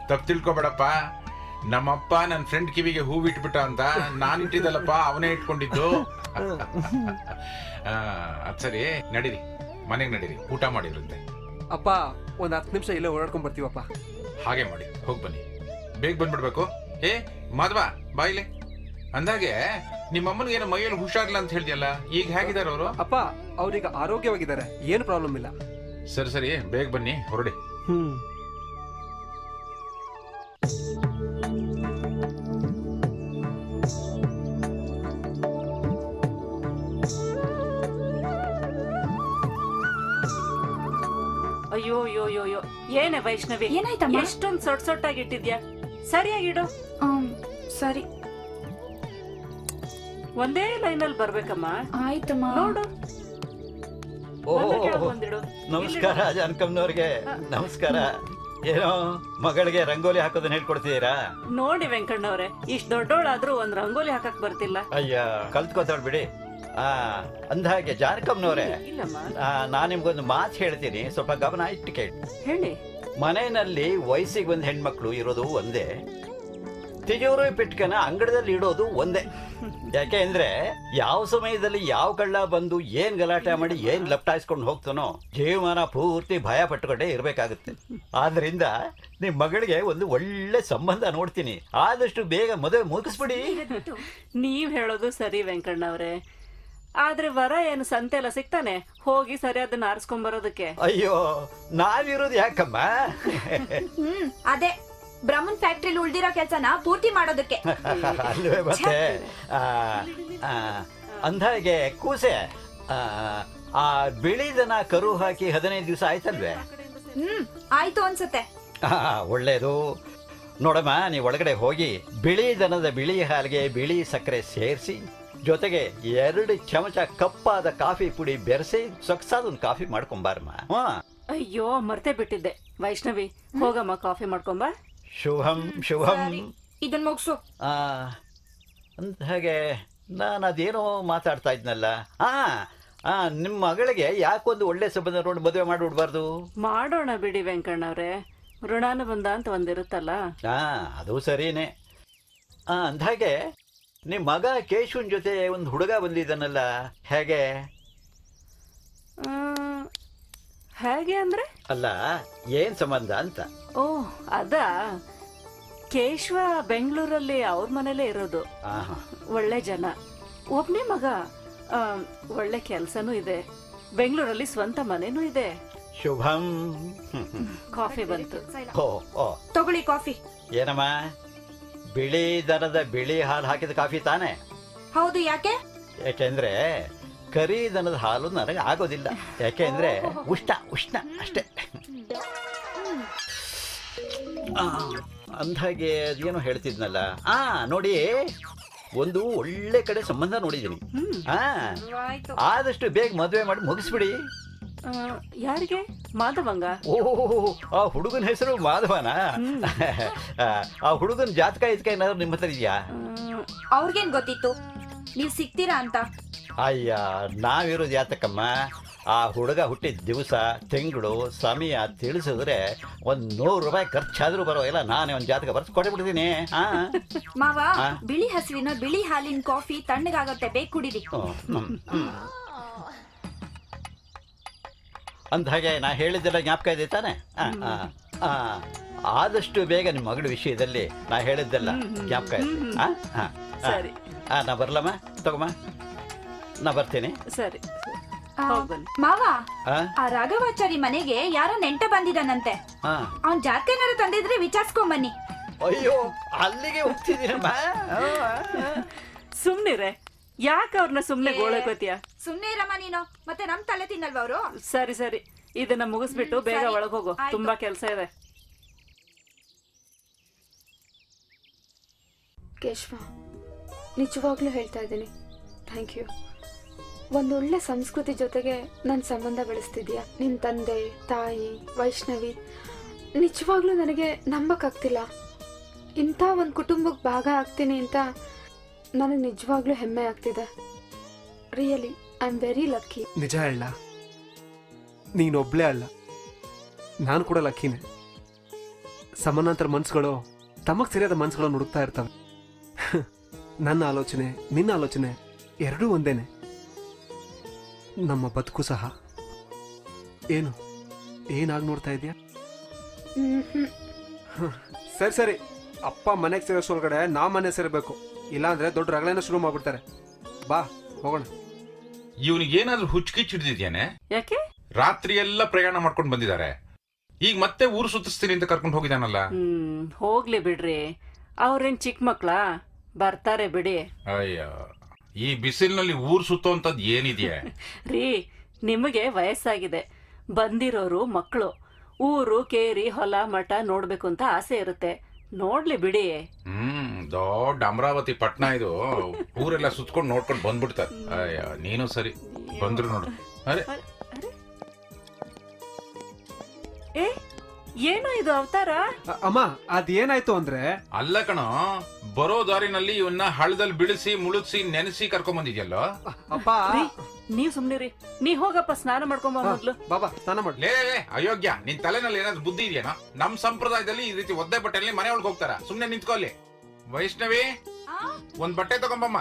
ತಪ್ಪು ತಿಳ್ಕೊಬೇಡಪ್ಪ. ನಮ್ಮಪ್ಪ ನನ್ನ ಫ್ರೆಂಡ್ ಕಿವಿಗೆ ಹೂವು ಇಟ್ಬಿಟ್ಟ ಅಂತ ನಾನು ಇಟ್ಟಿದ್ದಲ್ಲಪ್ಪ, ಅವನೇ ಇಟ್ಕೊಂಡಿದ್ದು. ಅದ್ ಸರಿ, ನಡೀರಿ ಮನೆಗೆ ನಡೀರಿ, ಊಟ ಮಾಡಿರುತ್ತೆ. ಅಪ್ಪ ಒಂದ್ 10 ನಿಮಿಷ ಇಲ್ಲೇ ಓಡಾಡ್ಕೊಂಡ್ ಬರ್ತೀವಪ್ಪ. ಹಾಗೆ ಮಾಡಿ, ಹೋಗಿ ಬನ್ನಿ, ಬೇಗ ಬಂದ್ಬಿಡ್ಬೇಕು. ಏ ಮಾಧವ ಬಾಯಿಲೆ. ಅಂದಾಗೆ ನಿಮ್ಮಮ್ಮನಿಗೆ ಏನೋ ಮೈಯಲ್ಲಿ ಹುಷಾರಿಲ್ಲ ಅಂತ ಹೇಳಿದ್ಯಲ್ಲ, ಈಗ ಹೇಗಿದ್ದಾರೆ ಅವರು? ಅಪ್ಪ ಅವ್ರೀಗ ಆರೋಗ್ಯವಾಗಿದ್ದಾರೆ, ಏನು ಪ್ರಾಬ್ಲಮ್ ಇಲ್ಲ. ಸರಿ ಸರಿ, ಬೇಗ ಬನ್ನಿ, ಹೊರಡಿ. ಅಯ್ಯೋ ಅಯ್ಯೋ ಅಯ್ಯೋ ಅಯ್ಯೋ, ಏನೇ ವೈಷ್ಣವಿ, ಏನಾಯ್ತಮ್ಮ? ಎಷ್ಟೊಂದು ಸೊಟ್ಟಾಗಿಟ್ಟಿದ್ಯಾ? ಸರಿಯಾಗಿಡು. ಸರಿ ಒಂದೇ ಲೈನಲ್ಲಿ ಬರ್ಬೇಕಮ್ಮ. ಆಯ್ತಮ್ಮ. ನೋಡು, ಒಂದಿಡು. ನಮಸ್ಕಾರ ಜಾನಕಮ್ಮನವ್ರಿಗೆ. ನಮಸ್ಕಾರ. ಏನೋ ಮಗಳಿಗೆ ರಂಗೋಲಿ ಹಾಕೋದನ್ನ ಹೇಳ್ಕೊಡ್ತೀರಾ? ನೋಡಿ ವೆಂಕಣ್ಣವ್ರೆ, ಇಷ್ಟ ದೊಡ್ಡೋಳಾದ್ರೂ ಒಂದ್ ರಂಗೋಲಿ ಹಾಕಕ್ ಬರ್ತಿಲ್ಲ. ಅಯ್ಯ, ಕಲ್ತ್ಕೋತಾಳ್ ಬಿಡಿ. ಅಂದಹಾಗೆ ಜಾನಕಮ್ಮನವ್ರೆ, ಇಲ್ಲಮ್ಮ, ನಾನ್ ನಿಮ್ಗೊಂದು ಮಾತು ಹೇಳ್ತೀನಿ, ಸ್ವಲ್ಪ ಗಮನ ಇಟ್ಟು ಕೇಳಿ. ಹೇಳಿ. ಮನೆಯಲ್ಲಿ ವಯಸ್ಸಿಗೆ ಬಂದ ಹೆಣ್ಮಕ್ಳು ಇರೋದು ಒಂದೇ, ತಿಜೋರಿ ಪೆಟ್ಕನ ಅಂಗಡದಲ್ಲಿ ಇಡೋದು ಒಂದೇ. ಯಾಕೆ ಅಂದ್ರೆ ಯಾವ ಸಮಯದಲ್ಲಿ ಯಾವ ಕಳ್ಳ ಬಂದು ಏನ್ ಗಲಾಟೆ ಮಾಡಿ ಏನ್ ಲಪ್ಟಾಯಿಸ್ಕೊಂಡು ಹೋಗ್ತಾನೋ ಜೀವಮಾನ ಪೂರ್ತಿ ಭಯ ಪಟ್ಟುಕೊಂಡೇ ಇರ್ಬೇಕಾಗುತ್ತೆ. ಆದ್ರಿಂದ ನಿಮ್ ಮಗಳಿಗೆ ಒಂದು ಒಳ್ಳೆ ಸಂಬಂಧ ನೋಡ್ತೀನಿ, ಆದಷ್ಟು ಬೇಗ ಮದುವೆ ಮುಗಿಸ್ಬಿಡಿ. ನೀವ್ ಹೇಳೋದು ಸರಿ ವೆಂಕಣ್ಣವ್ರೆ, ಆದ್ರೆ ವರ ಏನು ಸಂತೆ ಎಲ್ಲ ಸಿಗ್ತಾನೆ ಹೋಗಿ ಸರಿ ಅದನ್ನ ಆರಿಸ್ಕೊಂಡ್ ಬರೋದಕ್ಕೆ? ಅಯ್ಯೋ, ನಾವಿರೋದು ಯಾಕಮ್ಮ? ಅದೇ ಬ್ರಹ್ಮನ್ ಫ್ಯಾಕ್ಟ್ರಿಲಿ ಉಳ್ದಿರೋ ಕೆಲ್ಸನ ಪೂರ್ತಿ ಮಾಡೋದಕ್ಕೆ. ಅಲ್ವೇ ಮತ್ತೆ. ಅಂದಾಗೆ ಕೂಸೆ, ಆ ಬಿಳಿದನ ಕರು ಹಾಕಿ 15 ದಿವಸ ಆಯ್ತಲ್ವೇ? ಆಯ್ತು ಅನ್ಸುತ್ತೆ. ಒಳ್ಳೇದು. ನೋಡಮ್ಮ, ನೀವು ಒಳಗಡೆ ಹೋಗಿ ಬಿಳಿ ದನದ ಬಿಳಿ ಹಾಲಿಗೆ ಬಿಳಿ ಸಕ್ಕರೆ ಸೇರಿಸಿ, ಜೊತೆಗೆ 2 ಚಮಚ ಕಪ್ಪಾದ ಕಾಫಿ ಪುಡಿ ಬೆರೆಸಿ ಸೊಗಸಾದ ಒಂದು ಕಾಫಿ ಮಾಡ್ಕೊಂಬಾರಮ್ಮ. ಅಯ್ಯೋ, ಮರ್ತೇ ಬಿಟ್ಟಿದ್ದೆ. ವೈಷ್ಣವಿ, ಹೋಗಮ್ಮ ಕಾಫಿ ಮಾಡ್ಕೊಂಬ. ಶುಭಂ ಶುಭಂ. ಇದನ್ ಮುಗ್ಸು. ಅಂತ ಹಾಗೆ ನಾನು ಅದೇನೋ ಮಾತಾಡ್ತಾ ಇದ್ನಲ್ಲ. ನಿಮ್ಮ ಮಗಳಿಗೆ ಯಾಕೊಂದು ಒಳ್ಳೆ ಸಂಬಂಧ ನೋಡಿ ಮದುವೆ ಮಾಡಿಬಿಡ್ಬಾರ್ದು? ಮಾಡೋಣ ಬಿಡಿ ವೆಂಕಣ್ಣವ್ರೆ, ಋಣಾನುಬಂಧ ಅಂತ ಒಂದಿರುತ್ತಲ್ಲ. ಅದು ಸರಿನೇ. ಅಂದಾಗೆ ನಿಮ್ಮ ಮಗ ಕೇಶವನ್ ಜೊತೆ ಒಂದು ಹುಡುಗ ಬಂದಿದ್ದಾನಲ್ಲ, ಹೇಗೆ? ಹೇಗೆ ಅಂದ್ರೆ? ಅಲ್ಲ, ಏನ್ ಸಂಬಂಧ ಅಂತ. ಓ, ಅದಾ, ಕೇಶವ ಬೆಂಗಳೂರಲ್ಲಿ ಅವ್ರ ಮನೇಲೇ ಇರೋದು. ಒಳ್ಳೆ ಜನ, ಒಬ್ನೇ ಮಗ, ಒಳ್ಳೆ ಕೆಲ್ಸನೂ ಇದೆ, ಬೆಂಗಳೂರಲ್ಲಿ ಸ್ವಂತ ಮನೆನೂ ಇದೆ. ಶುಭಂ. ಕಾಫಿ ಬಂತು. ತಗೊಳ್ಳಿ ಕಾಫಿ. ಏನಮ್ಮ, ಬಿಳಿ ದನದ ಬಿಳಿ ಹಾಲು ಹಾಕಿದ ಕಾಫಿ ತಾನೆ? ಹೌದು. ಯಾಕೆ? ಯಾಕೆಂದ್ರೆ ಕರಿ ದನದ ಹಾಲು ನನಗೆ ಆಗೋದಿಲ್ಲ, ಯಾಕೆಂದ್ರೆ ಉಷ್ಣ ಉಷ್ಣ ಅಷ್ಟೇ. ಅಂದಾಗೆ ಅದೇನೋ ಹೇಳ್ತಿದ್ನಲ್ಲ. ನೋಡಿ, ಒಂದು ಒಳ್ಳೆ ಕಡೆ ಸಂಬಂಧ ನೋಡಿದ್ದೀನಿ. ಆದಷ್ಟು ಬೇಗ ಮದುವೆ ಮಾಡಿ ಮುಗಿಸ್ಬಿಡಿ. ಯಾರಿಗೆ? ಮಾಧವಂಗ? ಓಹ್, ಆ ಹುಡುಗನ ಹೆಸರು ಮಾಧವನ? ಆ ಹುಡುಗನ ಜಾತಕ ಇದಕ್ಕೆ ಏನಾದ್ರು ನಿಮ್ಮ ಹತ್ರ ಇದೆಯಾ? ಅವ್ರಿಗೇನ್ ಗೊತ್ತಿತ್ತು ನೀವ್ ಸಿಗ್ತೀರಾ ಅಂತ? ಅಯ್ಯ, ನಾವಿರೋದು ಯಾತಕ್ಕಮ್ಮ? ಆ ಹುಡುಗ ಹುಟ್ಟಿದ ದಿವಸ, ತಿಂಗಳು, ಸಮಯ ತಿಳಿಸಿದ್ರೆ 100 ರೂಪಾಯಿ ಖರ್ಚಾದ್ರೂ ಬರೋಲ್ಲ. ನಾನೇ ಒಂದು ಜಾತಕ ಬರ್ಸಿ ಕೊಟ್ಟಬಿಡ್ತೀನಿ. ಮಾವ, ಬಿಳಿ ಹಸುವಿನ ಬಿಳಿ ಹಾಲಿನ ಕಾಫಿ ತಣ್ಣಗಾಗತ್ತೆ, ಬೇಕು ಕುಡೀರಿ. ಅಂದ ಹಾಗೆ ನಾ ಹೇಳಿದ್ದೆಲ್ಲ ಜ್ಞಾಪಕ ಇದೆ ತಾನೆ? ಆದಷ್ಟು ಬೇಗ ನಿಮ್ಮ ಮಗಳ ವಿಷಯದಲ್ಲಿ ನಾ ಹೇಳಿದ್ದೆಲ್ಲ ಜ್ಞಾಪಕ ಇದೆ. ನಾ ಬರ್ಲಮ್ಮ, ತಗೊಮ್ಮ, ನಾ ಬರ್ತೀನಿ. ಸರಿ. ಮಾವ, ಆ ರಾಘವಾಚಾರಿ ಮನೆಗೆ ಯಾರೋ ನೆಂಟ ಬಂದಿದ್ದಾನಂತೆ. ಅವ್ನ್ ಜಾತಕ ಏನಾರು ತಂದಿದ್ರೆ ವಿಚಾರಿಸ್ಕೊಂಡ್ ಬನ್ನಿ. ಅಯ್ಯೋ, ಅಲ್ಲಿಗೆ ಹೋಗ್ತಿದ್ದೀನಮ್ಮ. ಸುಮ್ನಿರೆ, ಯಾಕೆ ಅವ್ರನ್ನ ಸುಮ್ನೆ ಗೋಳಕೋತಿಯ? ಸುಮ್ನೆ ಇರಮ್ಮ ನೀನು, ಮತ್ತೆ ನಮ್ ತಲೆ ತಿನ್ನಲ್ವ ಅವರು? ಸರಿ ಸರಿ, ಇದನ್ನ ಮುಗಿಸ್ಬಿಟ್ಟು ಬೇಗ ಒಳಗ್ ಹೋಗು, ತುಂಬಾ ಕೆಲ್ಸ ಇದೆ. ಕೇಶವ, ನಿಜವಾಗ್ಲೂ ಹೇಳ್ತಾ ಇದ್ದೀನಿ, ಥ್ಯಾಂಕ್ ಯು. ಒಂದೊಳ್ಳೆ ಸಂಸ್ಕೃತಿ ಜೊತೆಗೆ ನನ್ನ ಸಂಬಂಧ ಬೆಳೆಸ್ತಿದ್ಯಾ. ನಿನ್ನ ತಂದೆ, ತಾಯಿ, ವೈಷ್ಣವಿ, ನಿಜವಾಗ್ಲೂ ನನಗೆ ನಂಬಕ್ಕಾಗ್ತಿಲ್ಲ. ಇಂಥ ಒಂದು ಕುಟುಂಬಕ್ಕೆ ಭಾಗ ಆಗ್ತೀನಿ ಅಂತ ನನಗೆ ನಿಜವಾಗ್ಲೂ ಹೆಮ್ಮೆ ಆಗ್ತಿದೆ. Really I am very lucky. ನಿಜ ಹೇಳ, ನೀನೊಬ್ಳೇ ಅಲ್ಲ, ನಾನು ಕೂಡ ಲಕ್ಕಿನೇ. ಸಮಾನಾಂತರ ಮನ್ಸುಗಳು ತಮಗ್ ಸರಿಯಾದ ಮನ್ಸುಗಳನ್ನು ಹುಡುಕ್ತಾ ಇರ್ತವೆ. ನನ್ನ ಆಲೋಚನೆ ನಿನ್ನ ಆಲೋಚನೆ ಎರಡೂ ಒಂದೇನೆ. ನಮ್ಮ ಬದುಕು ಸಹ. ಏನು ಏನಾಗಿ ನೋಡ್ತಾ ಇದೆಯಾ? ಸರಿ ಸರಿ, ಅಪ್ಪ ಮನೆಗೆ ಸೇರಿಸೋಳ್ಗಡೆ ನಾ ಮನೆ ಸೇರಬೇಕು, ಇಲ್ಲಾಂದ್ರೆ ದೊಡ್ಡ ರಗಳೇನ ಶುರು ಮಾಡ್ಬಿಡ್ತಾರೆ. ಬಾ ಹೋಗೋಣ. ಇವನಿಗೇನಾದ್ರೂ ಹುಚ್ಚಿಕಿಚ್ಚು ಹಿಡಿದಿದ್ಯಾನೆ? ಯಾಕೆ? ರಾತ್ರಿ ಎಲ್ಲ ಪ್ರಯಾಣ ಮಾಡ್ಕೊಂಡು ಬಂದಿದ್ದಾರೆ, ಈಗ ಮತ್ತೆ ಊರು ಸುತ್ತಿಸ್ತೀನಿ ಅಂತ ಕರ್ಕೊಂಡು ಹೋಗಿದಾನಲ್ಲ. ಹೋಗ್ಲಿ ಬಿಡ್ರಿ, ಅವ್ರೇನ್ ಚಿಕ್ಕ ಮಕ್ಳಾ, ಬರ್ತಾರೆ ಬಿಡಿ. ಅಯ್ಯೋ, ಈ ಬಿಸಿಲಿನಲ್ಲಿ ಊರು ಸುತ್ತೋಂಥದ್ದು ಏನಿದೆಯಾ? ರೀ, ನಿಮಗೆ ವಯಸ್ಸಾಗಿದೆ, ಬಂದಿರೋರು ಮಕ್ಕಳು, ಊರು ಕೇರಿ ಹೊಲ ಮಠ ನೋಡ್ಬೇಕು ಅಂತ ಆಸೆ ಇರುತ್ತೆ, ನೋಡ್ಲಿ ಬಿಡಿ. ದೊಡ್ಡ ಅಮರಾವತಿ ಪಟ್ನ ಇದು, ಊರೆಲ್ಲ ಸುತ್ಕೊಂಡು ನೋಡ್ಕೊಂಡು ಬಂದ್ಬಿಡ್ತಾರೆ. ಅಯ್ಯ, ನೀನು ಸರಿ ಬಂದ್ರು ನೋಡು. ಅರೆ ಏ, ಏನೋ ಇದು ಅವತಾರ? ಅಮ್ಮ, ಅದೇನಾಯ್ತು ಅಂದ್ರೆ, ಅಲ್ಲ ಕಣೋ, ಬರೋ ದಾರಿನಲ್ಲಿ ಇವನ್ನ ಹಳ್ಳದಲ್ಲಿ ಬಿಡಿಸಿ ಮುಳುಗ್ಸಿ ನೆನೆಸಿ ಕರ್ಕೊಂಡ್ ಬಂದಿದ್ಯಲ್ಲೋ. ಅಪ್ಪ ನೀವ್ ಸುಮ್ನಿರಿ, ನೀ ಹೋಗಪ್ಪ ಸ್ನಾನ ಮಾಡ್ಕೊಂಬ ಮೊದ್ಲು. ಬಾಬಾ ಸ್ನಾನ ಮಾಡಿ. ಲೇ ಅಯೋಗ್ಯ, ನಿನ್ ತಲೆನಲ್ಲಿ ಏನಾದ್ರು ಬುದ್ಧಿ ಇದೆಯೇನೋ? ನಮ್ ಸಂಪ್ರದಾಯದಲ್ಲಿ ಈ ರೀತಿ ಒದ್ದೆ ಬಟ್ಟೆಯಲ್ಲಿ ಮನೆ ಒಳಗೆ ಹೋಗ್ತಾರ, ಸುಮ್ನೆ ನಿಂತ್ಕೊಳ್ಳಿ. ವೈಷ್ಣವಿ, ಒಂದ್ ಬಟ್ಟೆ ತಗೊಂಬಮ್ಮ.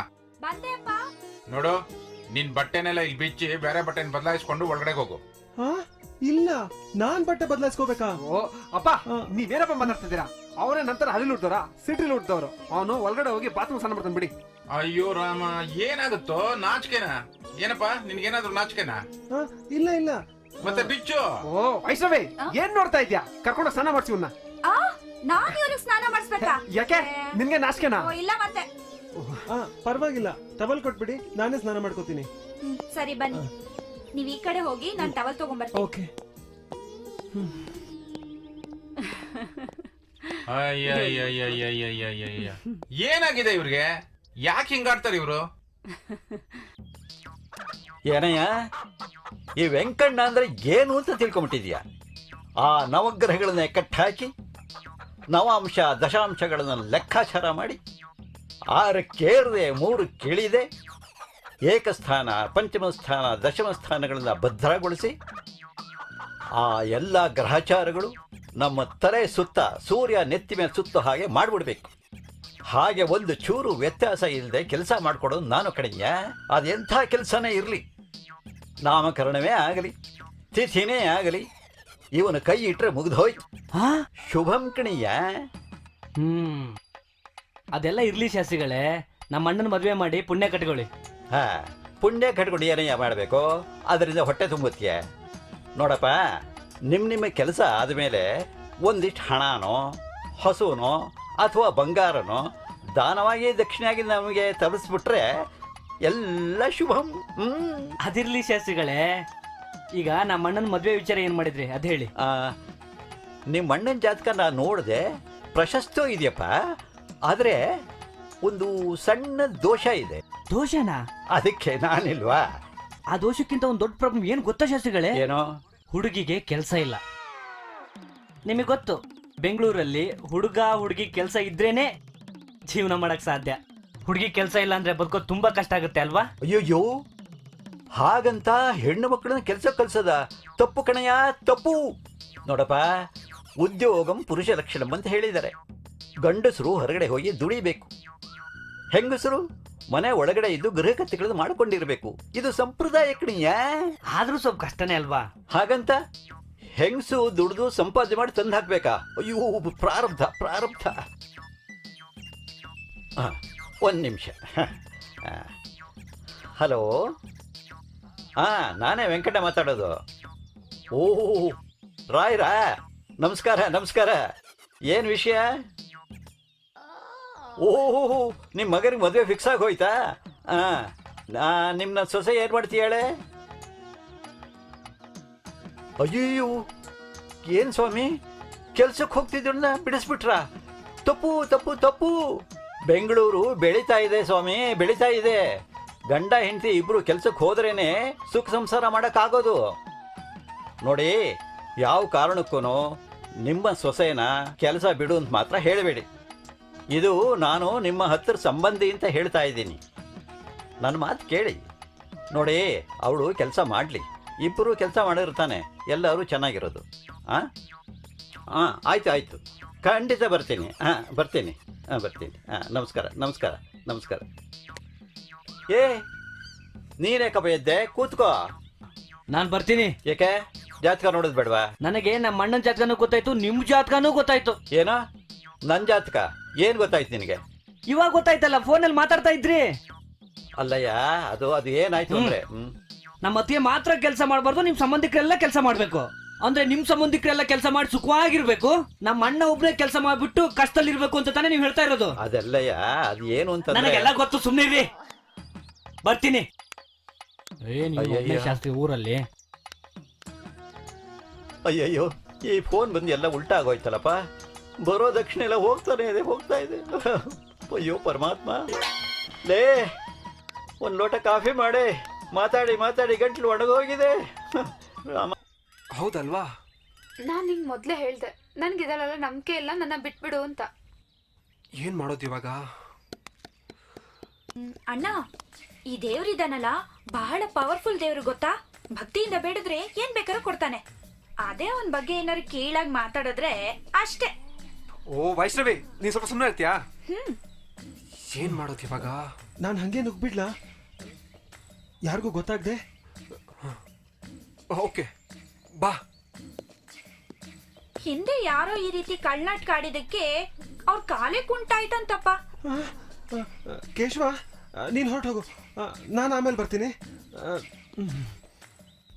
ನೋಡು, ನಿನ್ ಬಟ್ಟೆನೆಲ್ಲ ಇಲ್ಲಿ ಬಿಚ್ಚಿ ಬೇರೆ ಬಟ್ಟೆನ ಬದಲಾಯಿಸ್ಕೊಂಡು ಒಳಗಡೆ ಹೋಗು. ಇಲ್ಲ, ನಾನ್ ಬಟ್ಟೆ ಬದಲಾಯಿಸ್ಕೋಬೇಕಾ? ಓ ಅಪ್ಪ, ನೀವೇನಪ್ಪ ಮಾತಾಡ್ತಿದ್ದೀರಾ? ಅವರೇ ನಂತರ ಹಳ್ಳಿ ಹುಡ್ದವ್ರ ಸಿಟಿಲಿ ಹುಡ್ದವ್ರು. ಅವನು ಒಳಗಡೆ ಹೋಗಿ ಬಾತ್ರೂಮ್ ಸ್ನಾನ ಮಾಡ್ತಾನೆ ಬಿಡಿ. ಅಯ್ಯೋ ರಾಮ, ಏನಾಗುತ್ತೋ? ನಾಚಿಕೆನಾ? ಏನಪ್ಪಾ ನಿನ್ಗೇನಾದ್ರು ನಾಚಿಕೆನಾ? ಇಲ್ಲ ಇಲ್ಲ. ಮತ್ತೆ ಬಿಚ್ಚು. ಓ ವೈಷ್ಣವಿ, ಏನ್ ನೋಡ್ತಾ ಇದ್ಯಾ? ಕರ್ಕೊಂಡು ಸ್ನಾನ ಮಾಡ್ಸಿ ಇವ್ನ. ನಾನ್ ಇವ್ರಿಗೆ ಸ್ನಾನ ಮಾಡಿಸ್ಬೇಕಾ? ಯಾಕೆ ನಿನ್ಗೆ ನಾಚಿಕೆನಾ? ಇಲ್ಲ ಮತ್ತೆ. ಪರವಾಗಿಲ್ಲ, ಟವಲ್ ಕೊಟ್ಬಿಡಿ, ನಾನೇ ಸ್ನಾನ ಮಾಡ್ಕೋತೀನಿ. ಸರಿ ಬನ್ನಿ, ನೀವ್ ಈ ಕಡೆ ಹೋಗಿ ನಾನ್ ಟವಲ್ ತಗೊಂಡ್ಬರ್ತೀನಿ. ಓಕೆ. ಅಯ್ಯಯ್ಯಯ್ಯಯ್ಯಯ್ಯಯ್ಯಯ್ಯಯ್ಯ, ಏನಾಗಿದೆ ಇವ್ರಿಗೆ? ಯಾಕೆ ಹಿಂಗಾಡ್ತಾರೆ ಇವ್ರು? ಏನಯ್ಯ, ಈ ವೆಂಕಣ್ಣ ಅಂದ್ರೆ ಏನು ಅಂತ ತಿಳ್ಕೊಂಬಿಟ್ಟಿದ್ಯಾ? ಆ ನವಗ್ರಹಗಳನ್ನ ಕಟ್ಟಾಕಿ ನವಾಂಶ ದಶಾಂಶಗಳನ್ನು ಲೆಕ್ಕಾಚಾರ ಮಾಡಿ 6 3 ಕಿಳಿದೆ ಏಕಸ್ಥಾನ ಪಂಚಮ ಸ್ಥಾನ ದಶಮ ಸ್ಥಾನಗಳನ್ನು ಭದ್ರಗೊಳಿಸಿ ಆ ಎಲ್ಲ ಗ್ರಹಚಾರಗಳು ನಮ್ಮ ತಲೆ ಸುತ್ತ ಸೂರ್ಯ ನೆತ್ತಿ ಮೇಲೆ ಸುತ್ತ ಹಾಗೆ ಮಾಡಿಬಿಡ್ಬೇಕು. ಹಾಗೆ ಒಂದು ಚೂರು ವ್ಯತ್ಯಾಸ ಇಲ್ಲದೆ ಕೆಲಸ ಮಾಡಿಕೊಡೋದು ನಾನು ಕಡೆಯ. ಅದೆಂಥ ಕೆಲಸನೇ ಇರಲಿ, ನಾಮಕರಣವೇ ಆಗಲಿ, ತಿಥಿನೇ ಆಗಲಿ, ಇವನು ಕೈ ಇಟ್ಟರೆ ಮುಗಿದೋಯ್ತು. ಶುಭಂ ಕಣಿಯ. ಅದೆಲ್ಲ ಇರ್ಲಿ ಶಾಸ್ತ್ರಿಗಳೇ, ನಮ್ಮ ಅಣ್ಣನ ಮದುವೆ ಮಾಡಿ ಪುಣ್ಯ ಕಟ್ಕೊಳ್ಳಿ. ಪುಣ್ಯ ಕಟ್ಕೊಂಡು ಏನಯ್ಯ ಮಾಡಬೇಕು? ಅದರಿಂದ ಹೊಟ್ಟೆ ತುಂಬುತ್ತೀಯ. ನೋಡಪ್ಪ, ನಿಮ್ಮ ಕೆಲಸ ಆದಮೇಲೆ ಒಂದಿಷ್ಟು ಹಣನೋ ಹಸುನೋ ಅಥವಾ ಬಂಗಾರನೋ ದಾನವಾಗಿ ದಕ್ಷಿಣೆಯಾಗಿ ನಮಗೆ ತರಿಸ್ಬಿಟ್ರೆ ಎಲ್ಲ ಶುಭಂ. ಅದಿರ್ಲಿ ಶಾಸ್ತ್ರಿಗಳೇ, ಈಗ ನಮ್ಮ ಅಣ್ಣನ ಮದುವೆ ವಿಚಾರ ಏನು ಮಾಡಿದ್ರಿ ಅದು ಹೇಳಿ. ನಿಮ್ಮ ಅಣ್ಣನ ಜಾತಕ ನಾನು ನೋಡಿದೆ, ಪ್ರಶಸ್ತ ಇದೆಯಪ್ಪ. ಆದರೆ ಒಂದು ಸಣ್ಣ ದೋಷ ಇದೆ. ದೋಷನಾ? ಅದಕ್ಕೆ ನಾನಿಲ್ವಾ? ಆ ದೋಷಕ್ಕಿಂತ ಒಂದು ದೊಡ್ಡ ಪ್ರಾಬ್ಲಮ್ ಏನು ಗೊತ್ತಾ ಶಾಸ್ತ್ರಿಗಳೇ? ಏನೋ? ಹುಡುಗಿಗೆ ಕೆಲಸ ಇಲ್ಲ. ನಿಮಗೆ ಗೊತ್ತು, ಬೆಂಗಳೂರಲ್ಲಿ ಹುಡುಗ ಹುಡುಗಿ ಕೆಲಸ ಇದ್ರೇನೆ ಜೀವನ ಮಾಡಕ್ ಸಾಧ್ಯ. ಹುಡುಗಿ ಕೆಲಸ ಇಲ್ಲ ಅಂದ್ರೆ ಬದುಕೋದು ತುಂಬಾ ಕಷ್ಟ ಆಗುತ್ತೆ ಅಲ್ವಾ? ಅಯ್ಯೋಯ್ಯೋ, ಹಾಗಂತ ಹೆಣ್ಣು ಮಕ್ಕಳನ್ನ ಕೆಲಸ ಕಲ್ಸದ ತಪ್ಪು ಕಣಯ್ಯ, ತಪ್ಪು. ನೋಡಪ್ಪ, ಉದ್ಯೋಗಂ ಪುರುಷ ಲಕ್ಷಣಂ ಅಂತ ಹೇಳಿದ್ದಾರೆ. ಗಂಡಸರು ಹೊರಗಡೆ ಹೋಗಿ ದುಡಿಬೇಕು, ಹೆಂಗಸರು ಮನೆ ಒಳಗಡೆ ಇದ್ದು ಗೃಹಕಥೆಗಳನ್ನು ಮಾಡಿಕೊಂಡಿರ್ಬೇಕು. ಇದು ಸಂಪ್ರದಾಯ ಕಣಯ್ಯ. ಆದ್ರೂ ಸ್ವಲ್ಪ ಕಷ್ಟನೇ ಅಲ್ವಾ? ಹಾಗಂತ ಹೆಂಗಸು ದುಡಿದು ಸಂಪಾದನೆ ಮಾಡಿ ತಂದು ಹಾಕ್ಬೇಕಾ? ಅಯ್ಯೋ, ಪ್ರಾರಬ್ಧ ಪ್ರಾರಬ್ಧ. ಒಂದು ನಿಮಿಷ. ಹಲೋ, ನಾನೇ ವೆಂಕಟ ಮಾತಾಡೋದು. ಓಹೋ ರಾಯ್ರಾ, ನಮಸ್ಕಾರ ನಮಸ್ಕಾರ. ಏನು ವಿಷಯ? ಓಹೋ, ನಿಮ್ಮ ಮಗನಿಗೆ ಮದುವೆ ಫಿಕ್ಸ್ ಆಗಿ ಹೋಯ್ತಾ? ನಿಮ್ಮನ್ನ ಸೊಸೆ ಏನು ಮಾಡ್ತೀಯಾಳೆ? ಅಯ್ಯೋ, ಏನು ಸ್ವಾಮಿ, ಕೆಲ್ಸಕ್ಕೆ ಹೋಗ್ತಿದ್ದನ್ನ ಬಿಡಿಸ್ಬಿಟ್ರ? ತಪ್ಪು ತಪ್ಪು ತಪ್ಪು. ಬೆಂಗಳೂರು ಬೆಳೀತಾ ಇದೆ ಸ್ವಾಮಿ, ಬೆಳೀತಾ ಇದೆ. ಗಂಡ ಹೆಂಡತಿ ಇಬ್ರು ಕೆಲ್ಸಕ್ಕೆ ಹೋದ್ರೇನೆ ಸುಖ ಸಂಸಾರ ಮಾಡೋಕ್ಕಾಗೋದು. ನೋಡಿ, ಯಾವ ಕಾರಣಕ್ಕೂ ನಿಮ್ಮ ಸೊಸೆನ ಕೆಲಸ ಬಿಡು ಅಂತ ಮಾತ್ರ ಹೇಳಬೇಡಿ. ಇದು ನಾನು ನಿಮ್ಮ ಹತ್ತಿರ ಸಂಬಂಧಿ ಅಂತ ಹೇಳ್ತಾ ಇದ್ದೀನಿ. ನನ್ನ ಮಾತು ಕೇಳಿ. ನೋಡಿ, ಅವಳು ಕೆಲಸ ಮಾಡಲಿ, ಇಬ್ಬರು ಕೆಲಸ ಮಾಡಿರ್ತಾನೆ, ಎಲ್ಲರೂ ಚೆನ್ನಾಗಿರೋದು. ಹಾಂ ಆಯ್ತು ಆಯ್ತು, ಖಂಡಿತ ಬರ್ತೀನಿ. ಹಾಂ ಬರ್ತೀನಿ, ಹಾಂ ಬರ್ತೀನಿ. ಹಾಂ ನಮಸ್ಕಾರ ನಮಸ್ಕಾರ ನಮಸ್ಕಾರ. ಏ ನೀನೇಕಪ್ಪ ಎದ್ದೆ? ಕೂತ್ಕೋ. ನಾನು ಬರ್ತೀನಿ. ಏಕೆ ಜಾತಕ ನೋಡೋದು ಬೇಡವಾ? ನನಗೆ ನಮ್ಮ ಅಣ್ಣನ ಜಾತಕನೂ ಗೊತ್ತಾಯ್ತು, ನಿಮ್ಮ ಜಾತಕನೂ ಗೊತ್ತಾಯ್ತು. ಏನೋ ನನ್ನ ಜಾತಕ ಏನು ಗೊತ್ತಾಯ್ತು ನಿನಗೆ? ಇವಾಗ ಗೊತ್ತಾಯ್ತಲ್ಲ, ಫೋನಲ್ಲಿ ಮಾತಾಡ್ತಾ ಇದ್ರಿ. ಅಲ್ಲಯ್ಯ, ಅದು ಏನಾಯ್ತು ಅಂದ್ರೆ ನಮ್ಮ ಅತ್ತಿಗೆ ಮಾತ್ರ ಕೆಲಸ ಮಾಡಬಾರ್ದು, ನಿಮ್ ಸಂಬಂಧಿಕರೆಲ್ಲ ಕೆಲಸ ಮಾಡ್ಬೇಕು. ಅಂದ್ರೆ ನಿಮ್ ಸಂಬಂಧಿಕರೆಲ್ಲ ಕೆಲಸ ಮಾಡಿ ಸುಖವಾಗಿರ್ಬೇಕು, ನಮ್ಮ ಅಣ್ಣ ಒಬ್ನೇ ಕೆಲಸ ಮಾಡ್ಬಿಟ್ಟು ಕಷ್ಟದಲ್ಲಿರ್ಬೇಕು ಅಂತ ತಾನೇ ನೀವು ಹೇಳ್ತಾ ಇರೋದು. ಅದೆಲ್ಲಯ್ಯ, ಅದು ಏನು ಅಂತ ನನಗೆಲ್ಲ ಗೊತ್ತು, ಸುಮ್ಮನೆ ಇರಿ. ಬರ್ತೀನಿ. ಅಯ್ಯಯ್ಯೋ. ಶಾಸ್ತ್ರಿ ಊರಲ್ಲಿ ಅಯ್ಯಯ್ಯೋ, ಈ ಫೋನ್ ಬಂದು ಎಲ್ಲ ಉಲ್ಟಾ ಆಗೋಯ್ತಲ್ಲಪ್ಪ. ಬರೋ ದಕ್ಷಿಣ ಎಲ್ಲ ಹೋಗ್ತಾ ಇದೆ. ಅಯ್ಯೋ ಪರಮಾತ್ಮ, ಲೇ ಒಂದು ಲೋಟ ಕಾಫಿ ಮಾಡಿ. ಮಾತಾಡಿ ಗಂಟ್ಲು ಒಣಗೋಗಿದೆ. ರಾಮ. ಹೌದಲ್ವಾ? ನಾನು ನಿಂಗೆ ಮೊದಲೇ ಹೇಳ್ದೆ, ನನಗಿದೆಲ್ಲ ನಂಬಿಕೆ ಇಲ್ಲ, ನನ್ನ ಬಿಟ್ಬಿಡು ಅಂತ. ಏನು ಮಾಡೋದು ಇವಾಗ? ಅಣ್ಣ, ಈ ದೇವ್ರಿದಾನಲ್ಲ ಬಹಳ ಪವರ್ಫುಲ್ ದೇವ್ರು ಗೊತ್ತಾ. ಭಕ್ತಿಯಿಂದ ಬೇಡಿದ್ರೆ ಏನ್ ಬೇಕಾದ್ರೂ ಕೊಡ್ತಾನೆ. ಅದೇ ಅವನ ಬಗ್ಗೆ ಏನಾದ್ರು ಕೀಳಾಗಿ ಮಾತಾಡಿದ್ರೆ ಅಷ್ಟೇ. ಓ ವೈಷ್ಣವಿ, ನೀ ಸ್ವಲ್ಪ ಸುಮ್ಮನೆ ಇರ್ತೀಯಾ? ಏನ್ ಮಾಡೋದು ಇವಾಗ? ನಾನು ಹಂಗೆ ನುಗ್ಬಿಡ್ಲಾ? ಯಾರಿಗೂ ಗೊತ್ತಾಗ್ದೆ? ಓಕೆ ಬಾ. ಹಿಂದೆ ಯಾರೋ ಈ ರೀತಿ ಕಳ್ನಾಟಕ ಆಡಿದಕ್ಕೆ ಅವ್ರ ಕಾಲೇ ಕುಂಟಾಯ್ತಂತಪ್ಪ. ಕೇಶವ, ನೀನು ಹೊರಟು ಹೋಗು, ನಾನು ಆಮೇಲೆ ಬರ್ತೀನಿ.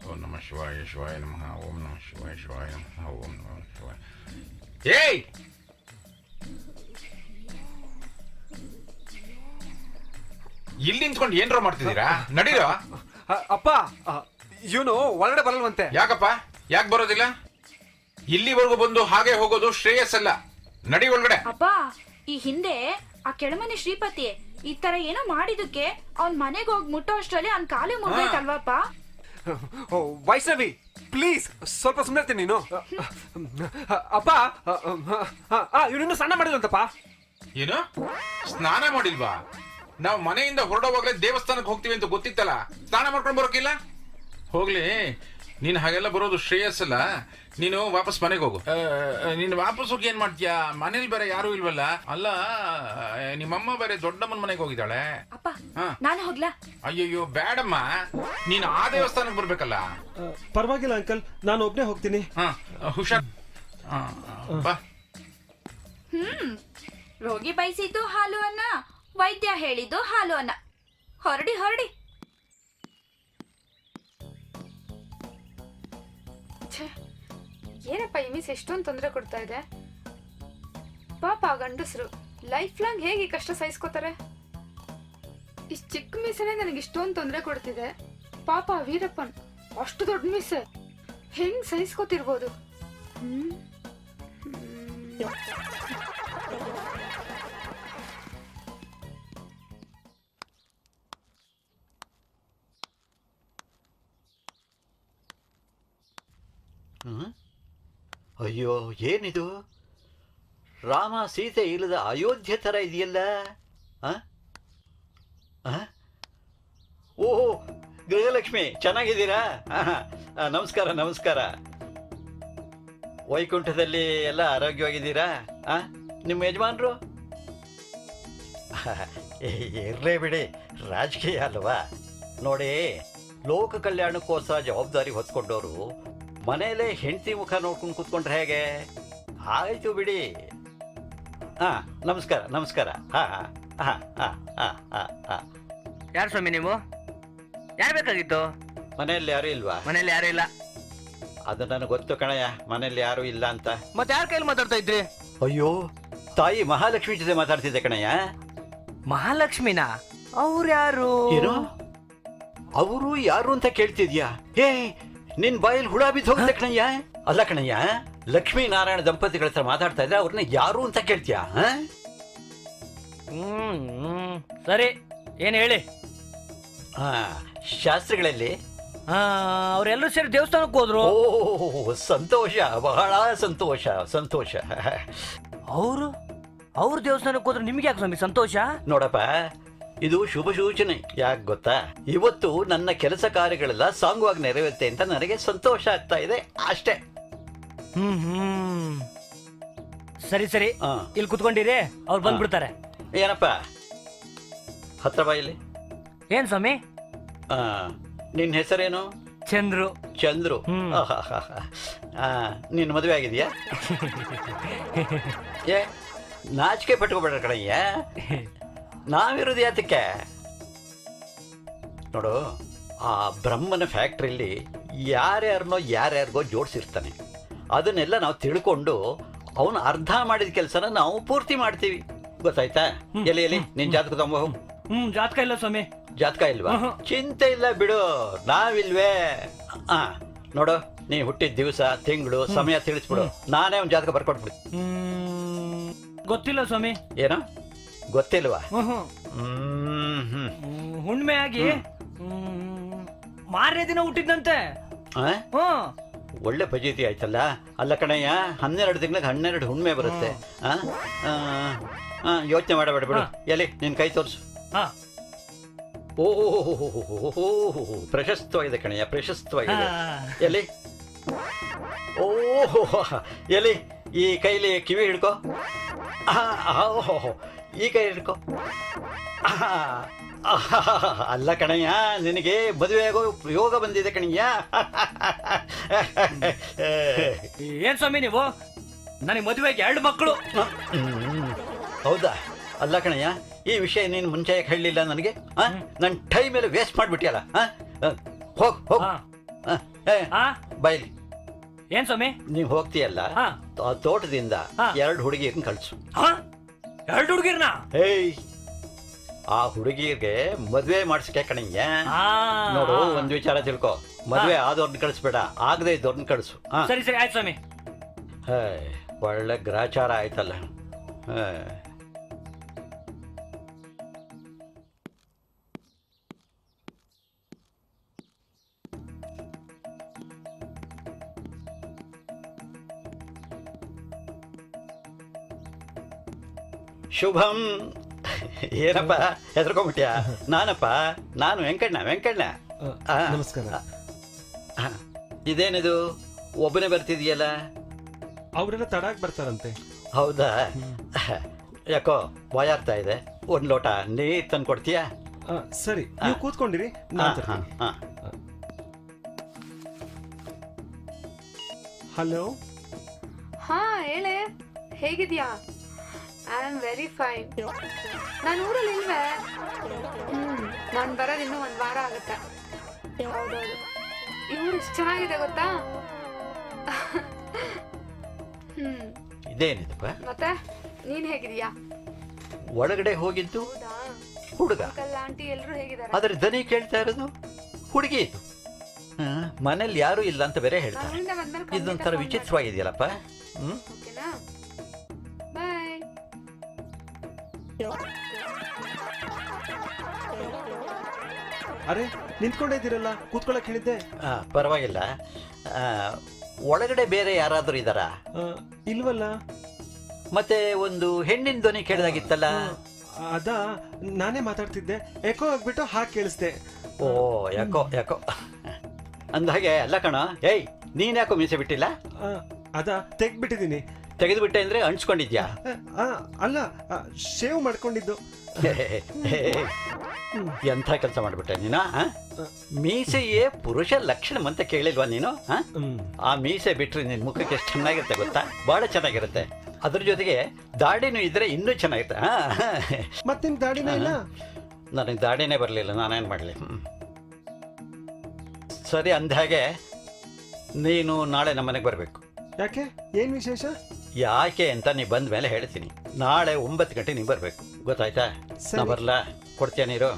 ಓಂ ನಮಃ ಶಿವಾಯ, ಶಿವಾಯ ನಮಃ. ಓಂ ನಮಃ ಶಿವಾಯ, ಶಿವಾಯ ನಮಃ. ಓಂ ನಮಃ ಶಿವಾಯ. ಏಯ್, ಇಲ್ಲಿ ನಿಂತ್ಕೊಂಡು ಏನ್ರೋ ಮಾಡ್ತಿದ್ದೀರಾ? ನಡೀರೋ. ಅಪ್ಪ, ಇವನು ಒಳಗಡೆ ಬರಲ್ವಂತೆ. ಯಾಕಪ್ಪ? ಯಾಕೆ ಬರೋದಿಲ್ಲ? ಇಲ್ಲಿವರೆಗೂ ಬಂದು ಹಾಗೆ ಹೋಗೋದು ಶ್ರೇಯಸ್ಸಲ್ಲ. ನಡಿ ಒಳಗಡೆ. ಅಪ್ಪ, ಈ ಹಿಂದೆ ಆ ಕೆಳಮನೆ ಶ್ರೀಪತಿ ಈ ತರ ಏನೋ ಮಾಡಿದಕ್ಕೆ ಅವ್ನ್ ಮನೆಗೆ ಹೋಗಿ ಮುಟ್ಟೋ ಅಷ್ಟರಲ್ಲಿ ಅವ್ನ್ ಕಾಲೇ ಮುಗ್ದೈತಲ್ವಪ್ಪ. ವೈಷ್ಣವಿ ಪ್ಲೀಸ್ ಸ್ವಲ್ಪ ಸುಮ್ಮನೆ ಇರ್ತೀನಿ ನೀನು. ಅಪ್ಪ, ಇವನಿನ್ನು ಸ್ನಾನ ಮಾಡಿದಂತಪ್ಪ. ಏನು ಸ್ನಾನ ಮಾಡಿಲ್ವಾ? ನಾವು ಮನೆಯಿಂದ ಹೊರಡೋವಾಗಲೇ ದೇವಸ್ಥಾನಕ್ಕೆ ಹೋಗ್ತೀವಿ ಅಂತ ಗೊತ್ತಿತ್ತಲ್ಲ, ಸ್ನಾನ ಮಾಡ್ಕೊಂಡು ಬರೋಕಿಲ್ಲ? ಹೋಗ್ಲಿ, ನೀನು ಹಾಗೆಲ್ಲ ಬರೋದು ಶ್ರೇಯಸ್ಸಲ್ಲ. ನೀನು ವಾಪಸ್ ಮನೆಗೆ ಹೋಗು. ನೀನು ವಾಪಸ್ ಹೋಗಿ ಏನ್ ಮಾಡ್ತೀಯಾ? ಮನೇಲಿ ಬೇರೆ ಯಾರು ಇಲ್ವಲ್ಲ. ಅಲ್ಲ, ನಿಮ್ಮಮ್ಮ ಬೇರೆ ದೊಡ್ಡಮ್ಮನ ಮನೆಗೆ ಹೋಗಿದ್ದಾಳೆ. ಅಪ್ಪ, ನಾನು ಹೋಗ್ಲಾ? ಅಯ್ಯಯ್ಯೋ ಬೇಡಮ್ಮ, ನೀನು ಆ ದೇವಸ್ಥಾನಕ್ಕೆ ಬರ್ಬೇಕಲ್ಲ. ಪರವಾಗಿಲ್ಲ ಅಂಕಲ್, ನಾನು ಒಬ್ನೇ ಹೋಗ್ತೀನಿ. ಹುಷಾರ್. ಬಾ. ರೋಗಿ ಬಯಸಿದ್ದು ಹಾಲು ಅನ್ನ, ವೈದ್ಯ ಹೇಳಿದ್ದು ಹಾಲು ಅನ್ನ. ಹೊರಡಿ. ಏನಪ್ಪ ಈ ಮಿಸ್ ಎಷ್ಟೊಂದು ತೊಂದರೆ ಕೊಡ್ತಾ ಇದೆ. ಪಾಪ ಆ ಗಂಡಸರು ಲೈಫ್ ಲಾಂಗ್ ಹೇಗೆ ಈ ಕಷ್ಟ ಸಹಿಸ್ಕೋತಾರೆ? ಇಷ್ಟು ಚಿಕ್ಕ ಮಿಸ್ಸೇ ನನಗೆ ಇಷ್ಟೊಂದು ತೊಂದರೆ ಕೊಡ್ತಿದೆ. ಪಾಪ ವೀರಪ್ಪನ್ ಅಷ್ಟು ದೊಡ್ಡ ಮಿಸ್ ಹೆಂಗ್ ಸಹಿಸ್ಕೋತಿರ್ಬೋದು? ಅಯ್ಯೋ ಏನಿದು? ರಾಮ ಸೀತೆ ಇಲ್ಲದ ಅಯೋಧ್ಯೆ ಥರ ಇದೆಯಲ್ಲ. ಓಹೋ, ಗೃಹಲಕ್ಷ್ಮಿ ಚೆನ್ನಾಗಿದ್ದೀರಾ? ನಮಸ್ಕಾರ. ವೈಕುಂಠದಲ್ಲಿ ಎಲ್ಲ ಆರೋಗ್ಯವಾಗಿದ್ದೀರಾ? ನಿಮ್ಮ ಯಜಮಾನ್ರು? ಇರಲೇ ಬಿಡಿ, ರಾಜಕೀಯ ಅಲ್ವಾ. ನೋಡಿ, ಲೋಕ ಕಲ್ಯಾಣಕ್ಕೋಸ್ಕರ ಜವಾಬ್ದಾರಿ ಹೊತ್ಕೊಂಡವರು ಮನೆಯಲ್ಲೇ ಹೆಂಡತಿ ಮುಖ ನೋಡ್ಕೊಂಡು ಕೂತ್ಕೊಂಡ್ರೆ ಹೇಗೆ? ಆಯ್ತು ಬಿಡಿ. ನಮಸ್ಕಾರ. ಯಾರು ಸ್ವಾಮಿ ನೀವು? ಯಾರು ಬೇಕಾಗಿತ್ತು? ಮನೆಯಲ್ಲಿ ಯಾರು ಇಲ್ವಾ? ಮನೇಲಿ ಯಾರು ಇಲ್ಲ. ಅದು ನನಗೆ ಗೊತ್ತು ಕಣಯ್ಯ, ಮನೆಯಲ್ಲಿ ಯಾರು ಇಲ್ಲ ಅಂತ. ಮತ್ತೆ ಯಾರ ಕೈಲಿ ಮಾತಾಡ್ತಾ ಇದ್ರಿ? ಅಯ್ಯೋ, ತಾಯಿ ಮಹಾಲಕ್ಷ್ಮಿ ಜೊತೆ ಮಾತಾಡ್ತಿದ್ದೆ ಕಣಯ್ಯ. ಮಹಾಲಕ್ಷ್ಮಿನಾ? ಅವ್ರು ಯಾರು? ಏನು ಅವರು ಯಾರು ಅಂತ ಕೇಳ್ತಿದ್ಯಾ? ಏ, ನಿನ್ ಬಾಯಲ್ಲಿ ಹುಳ ಬಿದ್ದು ಹೋಗುತ್ತೆ ಕಣಯ್ಯ. ಅಲ್ಲ ಕಣಯ್ಯ, ಲಕ್ಷ್ಮೀ ನಾರಾಯಣ ದಂಪತಿಗಳ ಹತ್ರ ಮಾತಾಡ್ತಾ ಇದ್ರೆ ಅವ್ರನ್ನ ಯಾರು ಅಂತ ಕೇಳ್ತೀಯಾ? ಸರಿ, ಏನ್ ಹೇಳಿ. ಶಾಸ್ತ್ರಿಗಳಲ್ಲಿ ಅವ್ರೆಲ್ಲರೂ ಸೇರಿ ದೇವಸ್ಥಾನಕ್ಕೆ ಹೋದ್ರು. ಓ ಸಂತೋಷ, ಬಹಳ ಸಂತೋಷ. ಅವ್ರು ದೇವಸ್ಥಾನಕ್ಕೆ ಹೋದ್ರೆ ನಿಮ್ಗೆ ಯಾಕೆ ಸ್ವಾಮಿ ಸಂತೋಷ? ನೋಡಪ್ಪ, ಇದು ಶುಭ ಸೂಚನೆ. ಯಾಕೆ ಗೊತ್ತಾ? ಇವತ್ತು ನನ್ನ ಕೆಲಸ ಕಾರ್ಯಗಳೆಲ್ಲ ಸಾಂಗವಾಗಿ ನೆರವೇರುತ್ತೆ ಅಂತ ನನಗೆ ಸಂತೋಷ ಆಗ್ತಾ ಇದೆ ಅಷ್ಟೇ. ಸರಿ ಸರಿ ಹಾ. ಇಲ್ಲಿ ಕುತ್ಕೊಂಡಿರಿ, ಅವ್ರು ಬಂದ್ಬಿಡ್ತಾರೆ. ಏನಪ್ಪ ಹತ್ರ ಬಾಯಿಲಿ. ಏನ್ ಸ್ವಾಮಿ? ನಿನ್ನ ಹೆಸರೇನು? ಚಂದ್ರು. ಚಂದ್ರು. ಹ್ಮ್. ನಿನ್ನ ಮದುವೆ ಆಗಿದೆಯಾ? ಏ ನಾಚಿಕೆ ಪಟ್ಕೋಬೇಡ ಕಣಯ್ಯ, ನಾವಿರೋದು ಯಾತಕ್ಕೆ? ನೋಡು, ಆ ಬ್ರಹ್ಮನ ಫ್ಯಾಕ್ಟ್ರಿಲಿ ಯಾರ್ಯಾರಿಗೋ ಜೋಡಿಸಿರ್ತಾನೆ. ಅದನ್ನೆಲ್ಲ ನಾವು ತಿಳ್ಕೊಂಡು ಅವನು ಅರ್ಧ ಮಾಡಿದ ಕೆಲಸನ ನಾವು ಪೂರ್ತಿ ಮಾಡ್ತೀವಿ, ಗೊತ್ತಾಯ್ತಾ? ಎಲ್ಲಿ ನಿನ್ ಜಾತಕ ತಗೊಂಬ. ಜಾತಕ ಇಲ್ಲ ಸ್ವಾಮಿ. ಜಾತಕ ಇಲ್ವಾ? ಚಿಂತೆ ಇಲ್ಲ ಬಿಡು, ನಾವಿಲ್ವೇ? ನೋಡು, ನೀ ಹುಟ್ಟಿದ ದಿವಸ, ತಿಂಗಳು, ಸಮಯ ತಿಳಿಸ್ಬಿಡು, ನಾನೇ ಒಂದು ಜಾತಕ ಬರ್ಕೊಟ್ಬಿಡು. ಗೊತ್ತಿಲ್ಲ ಸ್ವಾಮಿ. ಏನೋ ಗೊತ್ತಿಲ್ವಾ? ಹುಣ್ಮೆ ಆಗಿ ಮಾರನೇ ದಿನ ಹುಟ್ಟಿದ್ದಂತೆ. ಒಳ್ಳೆ ಫಜೀತಿ ಆಯ್ತಲ್ಲ. ಅಲ್ಲ ಕಣಯ್ಯ, 12 ತಿಂಗಳಿಗೆ 12 ಹುಣ್ಮೆ ಬರುತ್ತೆ. ಯೋಚನೆ ಮಾಡಬೇಡ ಬಿಡು. ಎಲ್ಲಿ ನಿನ್ ಕೈ ತೋರಿಸು. ಓಹೋ, ಪ್ರಶಸ್ತವಾಗಿದೆ ಕಣಯ್ಯ, ಪ್ರಶಸ್ತವಾಗಿದೆ. ಎಲ್ಲಿ? ಓಹೋ, ಎಲ್ಲಿ? ಈ ಕೈಲಿ ಕಿವಿ ಹಿಡ್ಕೋ. ಓಹೋ, ಈ ಕೈ ಹಿಡ್ಕೋ. ಅಲ್ಲ ಕಣಯ್ಯ, ನಿನಗೆ ಮದುವೆ ಆಗೋ ಯೋಗ ಬಂದಿದೆ ಕಣಯ್ಯ. ಏನ್ ಸ್ವಾಮಿ ನೀವು? ನನಗೆ ಮದುವೆಗೆ 2 ಮಕ್ಕಳು. ಹೌದಾ? ಅಲ್ಲ ಕಣಯ್ಯ, ಈ ವಿಷಯ ನೀನು ಮುಂಚೆ ಯಾಕೆ ಹೇಳಲಿಲ್ಲ ನನಗೆ? ನನ್ನ ಟೈಮ್ ಮೇಲೆ ವೇಸ್ಟ್ ಮಾಡ್ಬಿಟ್ಟಿಯಲ್ಲ. ಹೋಗ್ ಹೋಗ್ ಬೈಲಿ. ಏನ್ ಸ್ವಾಮಿ? ನೀವು ಹೋಗ್ತೀಯಲ್ಲ, ಆ ತೋಟದಿಂದ 2 ಹುಡುಗಿಯರನ್ನ ಕಳ್ಸು. 2 ಹುಡುಗಿರ್ನ? ಏಯ್, ಆ ಹುಡುಗಿಯರ್ಗೆ ಮದ್ವೆ ಮಾಡಿಸ್ಕೆ ಕಣಯ್ಯ. ನೋಡು, ಒಂದ್ ವಿಚಾರ ತಿಳ್ಕೊ, ಮದ್ವೆ ಆದವ್ರನ್ನ ಕಳಿಸ್ಬೇಡ, ಆಗದೆ ಇದ್ದವ್ರನ್ನ ಕಳಿಸು. ಸರಿ ಸರಿ ಆಯ್ತು ಸ್ವಾಮಿ. ಒಳ್ಳೆ ಗ್ರಾಚಾರ ಆಯ್ತಲ್ಲ. ಶುಭಂ. ಏನಪ್ಪ ಹೆದರ್ಕೊಂಬಿಟ್ಯಾ? ನಾನು ವೆಂಕಣ್ಣ. ನಮಸ್ಕಾರ. ಇದೇನಿದು, ಒಬ್ಬನೇ ಬರ್ತಿದೀಯಲ್ಲ? ಅವರೆಲ್ಲ ತಡಾಕ್ ಬರ್ತಾರಂತೆ. ಹೌದಾ? ಯಾಕೋ ಭಯಾಗ್ತಾ ಇದೆ. ಒಂದ್ ಲೋಟ ನೀರ್ ತಂದು ಕೊಡ್ತೀಯಾ? ಸರಿ, ನೀವು ಕೂತ್ಕೊಂಡಿರಿ, ನಾನು ತರ್ತೀನಿ. ಹಲೋ. ಹಾ ಹೇಳೆ, ಹೇಗಿದ್ಯಾ? I am very fine. ನಾನು ಊರಲ್ಲಿ ಇಲ್ವೇ? ನಾನು ಬರೋದು ಇನ್ನೂ 1 ವಾರ ಆಗುತ್ತೆ. ಹೌದೌದು, ಇವ್ರು ಎಷ್ಟು ಚೆನ್ನಾಗಿದೆ ಗೊತ್ತಾ? ಇದೇನಿದಪ್ಪ? ಮತ್ತೆ ನೀನ್ ಹೇಗಿದ್ಯಾ? ಒಳಗಡೆ ಹೋಗಿದ್ದು ಹೌದಾ? ಹುಡುಗ, ಅಂಕಲ್ ಆಂಟಿ ಎಲ್ರು ಹೇಗಿದ್ದಾರೆ? ಆದ್ರೆ ದನಿ ಕೇಳ್ತಾ ಇರೋದು ಹುಡುಗಿ. ಇದು ಮನೇಲಿ ಯಾರು ಇಲ್ಲ ಅಂತ ಬೇರೆ ಹೇಳ್ತಾರೆ. ಊರಿಂದ ಬಂದ್ಮೇಲೆ ಖಂಡಿತ ಇದೊಂಥರ phone ವಿಚಿತ್ರವಾಗಿದೆಯಲ್ಲಪ್ಪ. ಮಾಡು. ಓಕೆನಾ? ಬಾಯ್. ಅರೆ, ನಿಂತ್ಕೊಂಡೇ ಕೂತ್ಕೊಳ್ಳಕ್ ಹೇಳಿದ್ದೆ. ಪರವಾಗಿಲ್ಲ. ಒಳಗಡೆ ಬೇರೆ ಯಾರಾದ್ರೂ ಇದ್ದಾರಾ? ಇಲ್ವಲ್ಲ. ಮತ್ತೆ ಒಂದು ಹೆಣ್ಣಿನ ಧ್ವನಿ ಕೇಳಿದಾಗಿತ್ತಲ್ಲ? ಅದ ನಾನೇ ಮಾತಾಡ್ತಿದ್ದೆ, ಎಕೋ ಆಗ್ಬಿಟ್ಟು ಹಾಗೆ ಕೇಳಿಸ್ದೆ. ಓ, ಯಾಕೋ ಅಂದಾಗೆ ಅಲ್ಲ ಕಣ. ಏಯ್, ನೀನ್ ಯಾಕೋ ಮೀಸೆ ಬಿಟ್ಟಿಲ್ಲ? ಅದ ತೆಗ್ಬಿಟ್ಟಿದೀನಿ. ತೆಗೆದುಬಿಟ್ಟೆ ಅಂದ್ರೆ ಅಣಿಸ್ಕೊಂಡಿದ್ಯಾ? ಅಲ್ಲ, ಶೇವ್ ಮಾಡ್ಕೊಂಡಿದ್ದು. ಎಂಥ ಕೆಲಸ ಮಾಡ್ಬಿಟ್ಟೆ ನೀನು. ಮೀಸೆಯೇ ಪುರುಷ ಲಕ್ಷಣ ಅಂತ ಕೇಳಿಲ್ವಾ ನೀನು? ಆ ಮೀಸೆ ಬಿಟ್ರೆ ನಿನ್ ಮುಖಕ್ಕೆ ಎಷ್ಟು ಚೆನ್ನಾಗಿರುತ್ತೆ ಗೊತ್ತಾ? ಬಹಳ ಚೆನ್ನಾಗಿರುತ್ತೆ. ಅದ್ರ ಜೊತೆಗೆ ದಾಡಿನೂ ಇದ್ರೆ ಇನ್ನೂ ಚೆನ್ನಾಗಿರುತ್ತೆ. ಮತ್ತೆ ನಿಮ್ ದಾಡಿನೇ ಇಲ್ಲ? ನನಗೆ ದಾಡಿನೇ ಬರಲಿಲ್ಲ, ನಾನೇನು ಮಾಡಲಿ. ಸರಿ, ಅಂದಹಾಗೆ ನೀನು ನಾಳೆ ನಮ್ಮನೆಗೆ ಬರಬೇಕು. ಯಾಕೆ? ಏನ್ ವಿಶೇಷ? ಯಾಕೆ ಅಂತ ನೀ ಬಂದ ಮೇಲೆ ಹೇಳ್ತೀನಿ. ನಾಳೆ 9 ಗಂಟೆ ನೀವು ಬರಬೇಕು, ಗೊತ್ತಾಯ್ತಾ? ನಾ ಬರಲಾ? ಕೊಡ್ತೀಯ ನೀರು?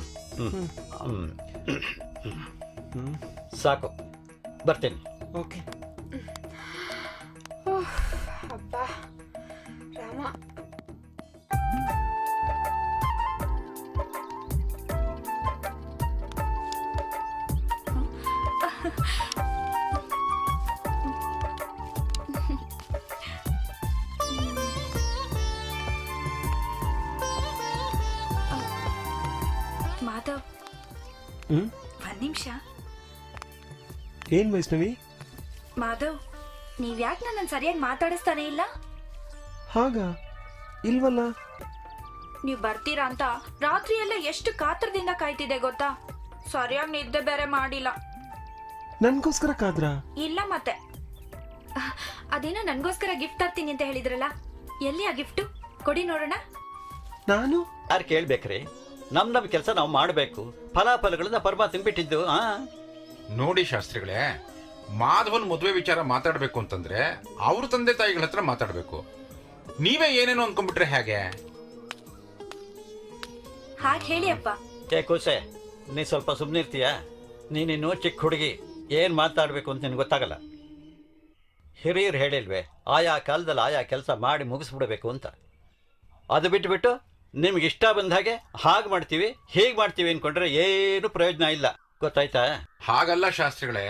ಸಾಕು, ಬರ್ತೀನಿ. ಓಕೆ. ಅಬ್ಬಾ ರಾಮ. ಮಾಧವ್, ಹ್ಮ್? 1 ನಿಮಿಷ. ಏನ್ ವೈಷ್ಣವಿ? ಮಾಧವ್, ನೀವ್ಯಾಕೆ ನನ್ನನ್ನು ಸರಿಯಾಗಿ ಮಾತಾಡಿಸ್ತಾನೆ ಇಲ್ಲ? ಹಾಗ ಇಲ್ವಲ್ಲ. ನೀವ್ ಬರ್ತೀರಾ ಅಂತ ರಾತ್ರಿ ಎಲ್ಲ ಎಷ್ಟು ಕಾತ್ರದಿಂದ ಕಾಯ್ತಿದೆ ಗೊತ್ತಾ? ಸರಿಯಾಗಿ ನಿದ್ದೆ ಬೇರೆ ಮಾಡಿಲ್ಲ. ನನ್ಗೋಸ್ಕರ ಕಾದ್ರ? ಇಲ್ಲ ಮತ್ತೆ ಅದೇನೋ ನನ್ಗೋಸ್ಕರ ಗಿಫ್ಟ್ ತರ್ತೀನಿ ಅಂತ ಹೇಳಿದ್ರಲ್ಲ, ಎಲ್ಲಿ ಆ ಗಿಫ್ಟು? ಕೊಡಿ ನೋಡೋಣ. ನಾನು ಯಾರು ಕೇಳ್ಬೇಕ್ರಿ? ನಮ್ ಕೆಲಸ ನಾವು ಮಾಡಬೇಕು. ಫಲಾಫಲಗಳನ್ನ ಪರಮಾತ್ಮ ಬಿಟ್ಟಿದ್ದು. ನೋಡಿ ಶಾಸ್ತ್ರಿಗಳೇ, ಮಾಧವನ್ ಮದುವೆ ವಿಚಾರ ಮಾತಾಡ್ಬೇಕು ಅಂತಂದ್ರೆ ಅವ್ರ ತಂದೆ ತಾಯಿಗಳ ಹತ್ರ ಮಾತಾಡ್ಬೇಕು. ನೀವೇ ಏನೇನೋ ಅನ್ಕೊಂಡ್ಬಿಟ್ರೆ ಹೇಗೆ? ಹಾಗೆ ಹೇಳಿ ಅಪ್ಪ. ಕೂಸೆ, ನೀ ಸ್ವಲ್ಪ ಸುಮ್ಮನಿರ್ತೀಯ? ನೀನಿನ್ನೂ ಚಿಕ್ಕ ಹುಡುಗಿ, ಏನು ಮಾತಾಡಬೇಕು ಅಂತ ನಿನ್ಗೆ ಗೊತ್ತಾಗಲ್ಲ. ಹಿರಿಯರು ಹೇಳಿಲ್ವೇ, ಆಯಾ ಕಾಲದಲ್ಲಿ ಆಯಾ ಕೆಲಸ ಮಾಡಿ ಮುಗಿಸ್ಬಿಡ್ಬೇಕು ಅಂತ. ಅದು ಬಿಟ್ಟುಬಿಟ್ಟು ನಿಮ್ಗೆ ಇಷ್ಟ ಬಂದ ಹಾಗೆ ಮಾಡ್ತೀವಿ ಹೀಗೆ ಮಾಡ್ತೀವಿ ಅಂದ್ಕೊಂಡ್ರೆ ಏನು ಪ್ರಯೋಜನ ಇಲ್ಲ, ಗೊತ್ತಾಯ್ತಾ? ಹಾಗಲ್ಲ ಶಾಸ್ತ್ರಿಗಳೇ,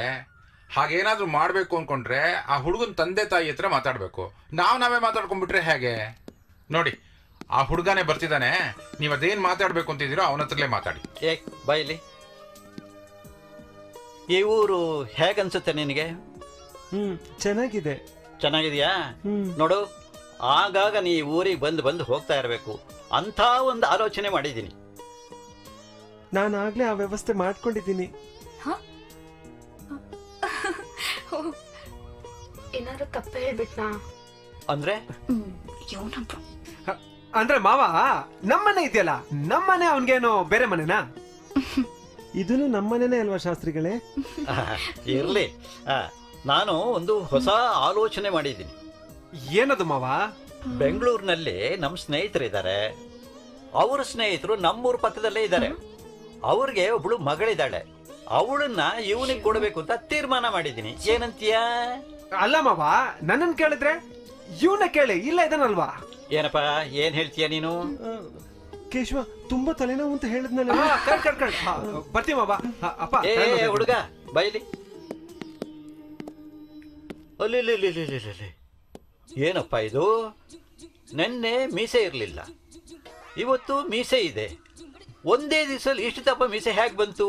ಹಾಗೇನಾದ್ರೂ ಮಾಡ್ಬೇಕು ಅನ್ಕೊಂಡ್ರೆ ಆ ಹುಡುಗನ ತಂದೆ ತಾಯಿ ಹತ್ರ ಮಾತಾಡ್ಬೇಕು. ನಾವೇ ಮಾತಾಡ್ಕೊಂಡ್ಬಿಟ್ರೆ ಹೇಗೆ? ನೋಡಿ, ಆ ಹುಡುಗನೇ ಬರ್ತಿದ್ದಾನೆ. ನೀವು ಅದೇನ್ ಮಾತಾಡ್ಬೇಕು ಅಂತಿದ್ದೀರೋ ಅವನ ಹತ್ರಲೇ ಮಾತಾಡಿ. ಬಾಯಿಲಿ. ಈ ಊರು ಹೇಗನ್ಸುತ್ತೆ ನಿನಗೆ? ಚೆನ್ನಾಗಿದೆ. ಚೆನ್ನಾಗಿದೆಯಾ? ನೋಡು, ಆಗಾಗ ನೀ ಊರಿಗೆ ಬಂದು ಹೋಗ್ತಾ ಇರಬೇಕು ಅಂಥ ಒಂದು ಆಲೋಚನೆ ಮಾಡಿದ್ದೀನಿ. ನಾನು ಆಗ್ಲೇ ಆ ವ್ಯವಸ್ಥೆ ಮಾಡ್ಕೊಂಡಿದ್ದೀನಿ. ಏನಾದ್ರು ತಪ್ಪು ಹೇಳ್ಬಿಟ್ನಾ? ಅಂದ್ರೆ ಅಂದ್ರೆ ಮಾವ, ನಮ್ಮನೆ ಇದೆಯಲ್ಲ, ನಮ್ಮನೆ ಅವನ್ಗೇನು ಬೇರೆ ಮನೆನಾ? ಇದನ್ನು ನಮ್ಮನೇನೆ ಅಲ್ವಾ ಶಾಸ್ತ್ರಿಗಳೇ? ಇರ್ಲಿ, ನಾನು ಒಂದು ಹೊಸ ಆಲೋಚನೆ ಮಾಡಿದ್ದೀನಿ. ಏನದು ಮಾವ? ಬೆಂಗಳೂರಿನಲ್ಲಿ ನಮ್ಮ ಸ್ನೇಹಿತರಿದ್ದಾರೆ. ಅವರ ಸ್ನೇಹಿತರು ನಮ್ಮೂರ ಪಕ್ಕದಲ್ಲೇ ಇದ್ದಾರೆ. ಅವ್ರಿಗೆ ಒಬ್ಳು ಮಗಳಿದ್ದಾಳೆ. ಅವಳನ್ನ ಇವನಿಗೆ ಕೊಡಬೇಕು ಅಂತ ತೀರ್ಮಾನ ಮಾಡಿದ್ದೀನಿ. ಏನಂತೀಯ? ಅಲ್ಲ ಮಾವ, ನನ್ನನ್ ಕೇಳಿದ್ರೆ ಇವನ್ನ ಕೇಳಿ, ಇಲ್ಲ ಇದನ್ನಲ್ವಾ? ಏನಪ್ಪಾ, ಏನ್ ಹೇಳ್ತೀಯ ನೀನು? ಕೇಶವ, ತುಂಬಾ ತಲೆನೋವು ಅಂತ ಹೇಳಿದ್ನಲ್ಲ. ಬರ್ತೀವಿ ಮಾವ. ಅಪ್ಪ, ಹುಡುಗ ಬೈಲಿ. ಅಲ್ಲಿ ಏನಪ್ಪ ಇದು? ನೆನ್ನೆ ಮೀಸೆ ಇರಲಿಲ್ಲ, ಇವತ್ತು ಮೀಸೆ ಇದೆ. ಒಂದೇ ದಿವಸದಲ್ಲಿ ಇಷ್ಟು ತಪ್ಪ ಮೀಸೆ ಹೇಗೆ ಬಂತು?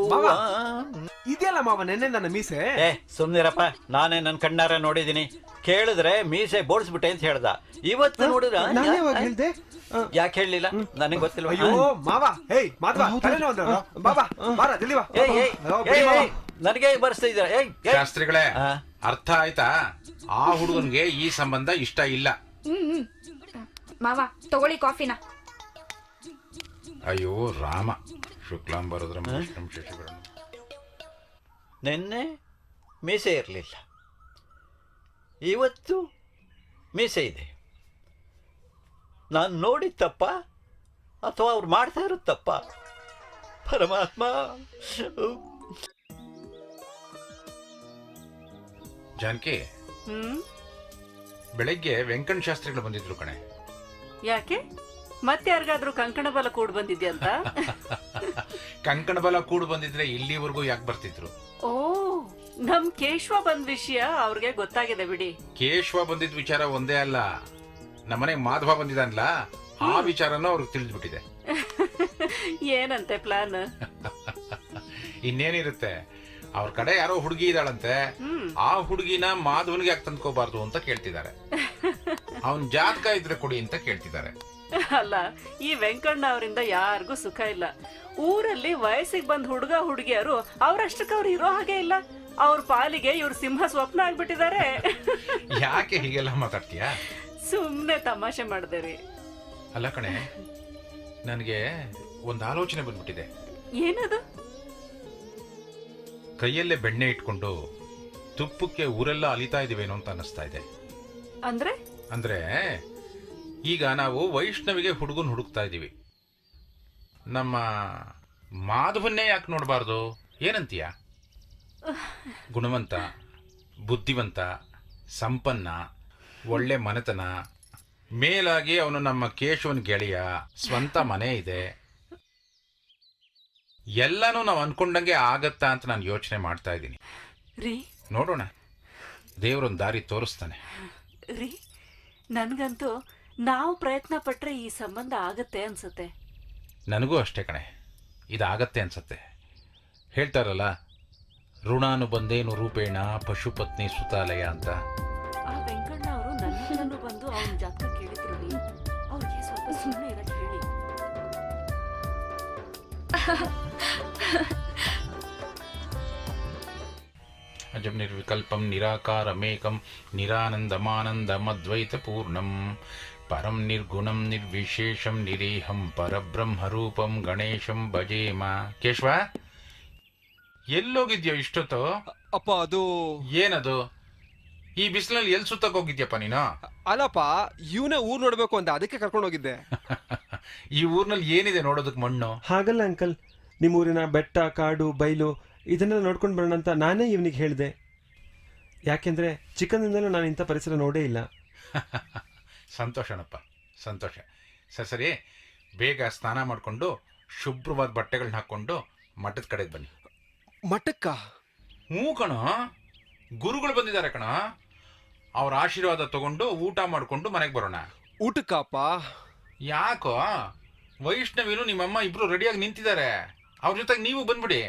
ಇದೆಯಲ್ಲ ಮಾವ ನೆನ್ನೆ ನನ್ನ ಮೀಸೆ. ಸುಮ್ನಿರಪ್ಪ, ನಾನೇ ನನ್ನ ಕಣ್ಣಾರ ನೋಡಿದೀನಿ. ಕೇಳಿದ್ರೆ ಮೀಸೆ ಬೋಡ್ಸ್ಬಿಟ್ಟೆ ಅಂತ ಹೇಳ್ದ. ಇವತ್ತು ನೋಡಿದ್ರ ಹೇಳ್ದೆ? ಯಾಕೆ ಹೇಳಲಿಲ್ಲ? ನನಗೆ ಗೊತ್ತಿಲ್ಲ. ಅಯ್ಯೋ ಮಾವ, ಹೇಯ್ ಮಾಧವ, ತಲೆನೋವು ಅಂದ್ರೆ ಬಾಬಾ ಬಾರ ಜಲ್ದಿ ಬಾ. ನನಗೆ ಬರ್ಸ್ತಾ ಇದ್ದಾರೆ. ಶಾಸ್ತ್ರಿಗಳೇ, ಅರ್ಥ ಆಯ್ತಾ? ಆ ಹುಡುಗನ್ಗೆ ಈ ಸಂಬಂಧ ಇಷ್ಟ ಇಲ್ಲ. ಮಾವ ತಗೊಳ್ಳಿ ಕಾಫಿನ. ಅಯ್ಯೋ ರಾಮ, ಶುಕ್ಲಾಂಬರದ್ರ ನೆನ್ನೆ ಮೀಸೆ ಇರಲಿಲ್ಲ, ಇವತ್ತು ಮೀಸೆ ಇದೆ. ನಾನು ನೋಡಿದ ತಪ್ಪ ಅಥವಾ ಅವ್ರು ಮಾಡ್ತಾ ಇರೋದು ತಪ್ಪ? ಪರಮಾತ್ಮ. ಜಾನಕಿ, ಬೆಳಗ್ಗೆ ವೆಂಕಟ ಶಾಸ್ತ್ರಿಗಳು ಬಂದಿದ್ರು ಕಣೆ. ಯಾಕೆ? ಮತ್ತೆ ಯಾರಿಗಾದ್ರೂ ಕಂಕಣ ಬಲ ಕೂಡ್ ಬಂದಿದ್ಯಂತ? ಕಂಕಣ ಬಲ ಕೂಡ್ ಬಂದಿದ್ರೆ ಇಲ್ಲಿವರೆಗೂ ಯಾಕೆ ಬರ್ತಿದ್ರು? ಓ, ನಮ್ ಕೇಶವ ಬಂದ್ ವಿಷಯ ಅವ್ರಿಗೆ ಗೊತ್ತಾಗಿದೆ ಬಿಡಿ. ಕೇಶವ ಬಂದಿದ್ ವಿಚಾರ ಒಂದೇ ಅಲ್ಲ, ನಮ್ಮನೆ ಮಾಧವ ಬಂದಿದ್ದಾನಲ್ಲ, ಆ ವಿಚಾರನೂ ಅವ್ರಿಗೆ ತಿಳಿದ್ಬಿಟ್ಟಿದೆ. ಏನಂತೆ ಪ್ಲಾನ್? ಇನ್ನೇನಿರುತ್ತೆ, ಅವ್ರ ಕಡೆ ಯಾರೋ ಹುಡುಗಿ ಇದ್ದಾಳಂತೆ. ಆ ಹುಡುಗಿನ ಮಾಧವನ್ಗೆ ಯಾಕೆ ತಂದ್ಕೋಬಾರ್ದು ಅಂತ ಕೇಳ್ತಿದ್ದಾರೆ. ಅವನ್ ಜಾತಕ ಇದ್ರೆ ಕೊಡಿ ಅಂತ ಕೇಳ್ತಿದ್ದಾರೆ. ಅಲ್ಲ, ಈ ವೆಂಕಣ್ಣ ಅವರಿಂದ ಯಾರಿಗೂ ಸುಖ ಇಲ್ಲ. ಊರಲ್ಲಿ ವಯಸ್ಸಿಗೆ ಬಂದ್ ಹುಡುಗ ಹುಡುಗಿಯರು ಅವ್ರಷ್ಟಕ್ಕೆ ಅವ್ರು ಇರೋ ಹಾಗೆ ಇಲ್ಲ. ಅವ್ರ ಪಾಲಿಗೆ ಇವ್ರ ಸಿಂಹ ಸ್ವಪ್ನ ಆಗ್ಬಿಟ್ಟಿದ್ದಾರೆ. ಯಾಕೆ ಹೀಗೆಲ್ಲ ಮಾತಾಡ್ತೀಯ? ಸುಮ್ನೆ ತಮಾಷೆ ಮಾಡ್ದೇರಿ. ಅಲ್ಲ ಕಣೆ, ನನಗೆ ಒಂದು ಆಲೋಚನೆ ಬಂದ್ಬಿಟ್ಟಿದೆ. ಏನದು? ಕೈಯಲ್ಲೇ ಬೆಣ್ಣೆ ಇಟ್ಕೊಂಡು ತುಪ್ಪಕ್ಕೆ ಊರೆಲ್ಲ ಅಲಿತಾ ಇದೀವೇನೋ ಅಂತ ಅನ್ನಿಸ್ತಾ ಇದೆ. ಅಂದ್ರೆ ಈಗ ನಾವು ವೈಷ್ಣವಿಗೆ ಹುಡುಗನ್ ಹುಡುಕ್ತಾ ಇದೀವಿ. ನಮ್ಮ ಮಾಧವನ್ನೇ ಯಾಕೆ ನೋಡಬಾರ್ದು? ಏನಂತೀಯ? ಗುಣವಂತ, ಬುದ್ಧಿವಂತ, ಸಂಪನ್ನ, ಒಳ್ಳೆ ಮನೆತನ, ಮೇಲಾಗಿ ಅವನು ನಮ್ಮ ಕೇಶವನ್ ಗೆಳೆಯ, ಸ್ವಂತ ಮನೆ ಇದೆ. ಎಲ್ಲನೂ ನಾವು ಅನ್ಕೊಂಡಂಗೆ ಆಗತ್ತಾ ಅಂತ ನಾನು ಯೋಚನೆ ಮಾಡ್ತಾ ಇದ್ದೀನಿ. ನೋಡೋಣ, ದೇವರೊಂದು ದಾರಿ ತೋರಿಸ್ತಾನೆ. ರೀ, ನನ್ಗಂತೂ ನಾವು ಪ್ರಯತ್ನ ಪಟ್ರೆ ಈ ಸಂಬಂಧ ಆಗತ್ತೆ ಅನ್ಸುತ್ತೆ. ನನಗೂ ಅಷ್ಟೇ ಕಣೆ, ಇದಾಗತ್ತೆ ಅನ್ಸತ್ತೆ. ಹೇಳ್ತಾರಲ್ಲ, ಋಣಾನು ಬಂದೇನು ರೂಪೇಣ ಪಶುಪತ್ನಿ ಸುತಾಲಯ ಅಂತ. ಆ ವೆಂಕಣ್ಣ ಅವರು ನನ್ನ ನಾನು ಬಂದು ಅವನ ಜಾತಕ ಕೇಳಿದ್ರು ಅವ್ರಿಗೆ ಸ್ವಲ್ಪ ಸುಮ್ಮನೆ ಇರಕ್ಕೆ ಹೇಳಿ. ಅಜಂ ನಿರ್ವಿಕಲ್ಪಂ ನಿರಾಕಾರಮೇಕಂ ನಿರಾನಂದಮಾನಂದಮದ್ವೈತಪೂರ್ಣಂ ಪರಂ ನಿರ್ಗುಣಂ ನಿರ್ವಿಶೇಷಂ ನಿರೇಹಂ ಪರಬ್ರಹ್ಮರೂಪಂ ಗಣೇಶಂ ಭಜೇಮ. ಕೇಶವ, ಎಲ್ಲೋಗಿದ್ಯೋ ಇಷ್ಟೊತ್ತು? ಅಪ್ಪ ಅದು ಏನದು? ಈ ಬಿಸಿಲಲ್ಲಿ ಎಲ್ಲಿ ಸುತ್ತಕ್ಕೆ ಹೋಗಿದ್ಯಪ್ಪ ನೀನು? ಅಲ್ಲಪ್ಪ, ಇವನೇ ಊರ್ ನೋಡ್ಬೇಕು ಅಂತ ಅದಕ್ಕೆ ಕರ್ಕೊಂಡು ಹೋಗಿದ್ದೆ. ಈ ಊರ್ನಲ್ಲಿ ಏನಿದೆ ನೋಡೋದಕ್ಕೆ ಮಣ್ಣು? ಹಾಗಲ್ಲ ಅಂಕಲ್, ನಿಮ್ಮೂರಿನ ಬೆಟ್ಟ ಕಾಡು ಬೈಲು ಇದನ್ನೆಲ್ಲ ನೋಡ್ಕೊಂಡು ಬರೋಣ ಅಂತ ನಾನೇ ಇವನಿಗೆ ಹೇಳಿದೆ. ಯಾಕೆಂದ್ರೆ ಚಿಕ್ಕಂದಿಂದಲೂ ನಾನು ಇಂಥ ಪರಿಸರ ನೋಡೇ ಇಲ್ಲ. ಸಂತೋಷನಪ್ಪ, ಸಂತೋಷ. ಸರಿ, ಬೇಗ ಸ್ನಾನ ಮಾಡಿಕೊಂಡು ಶುಭ್ರವಾದ ಬಟ್ಟೆಗಳನ್ನ ಹಾಕ್ಕೊಂಡು ಮಠದ ಕಡೆಗೆ ಬನ್ನಿ. ಮಠಕ್ಕ? ಹ್ಞೂ ಕಣ, ಗುರುಗಳು ಬಂದಿದ್ದಾರೆ ಕಣ. ಅವ್ರ ಆಶೀರ್ವಾದ ತಗೊಂಡು ಊಟ ಮಾಡಿಕೊಂಡು ಮನೆಗೆ ಬರೋಣ. ಊಟಕ್ಕಪ್ಪ? ಯಾಕೋ, ವೈಷ್ಣವಿನು ನಿಮ್ಮಮ್ಮ ಇಬ್ರು ರೆಡಿಯಾಗಿ ನಿಂತಿದ್ದಾರೆ. ಅವ್ರ ಜೊತೆಗೆ ನೀವು ಬಂದ್ಬಿಡಿ.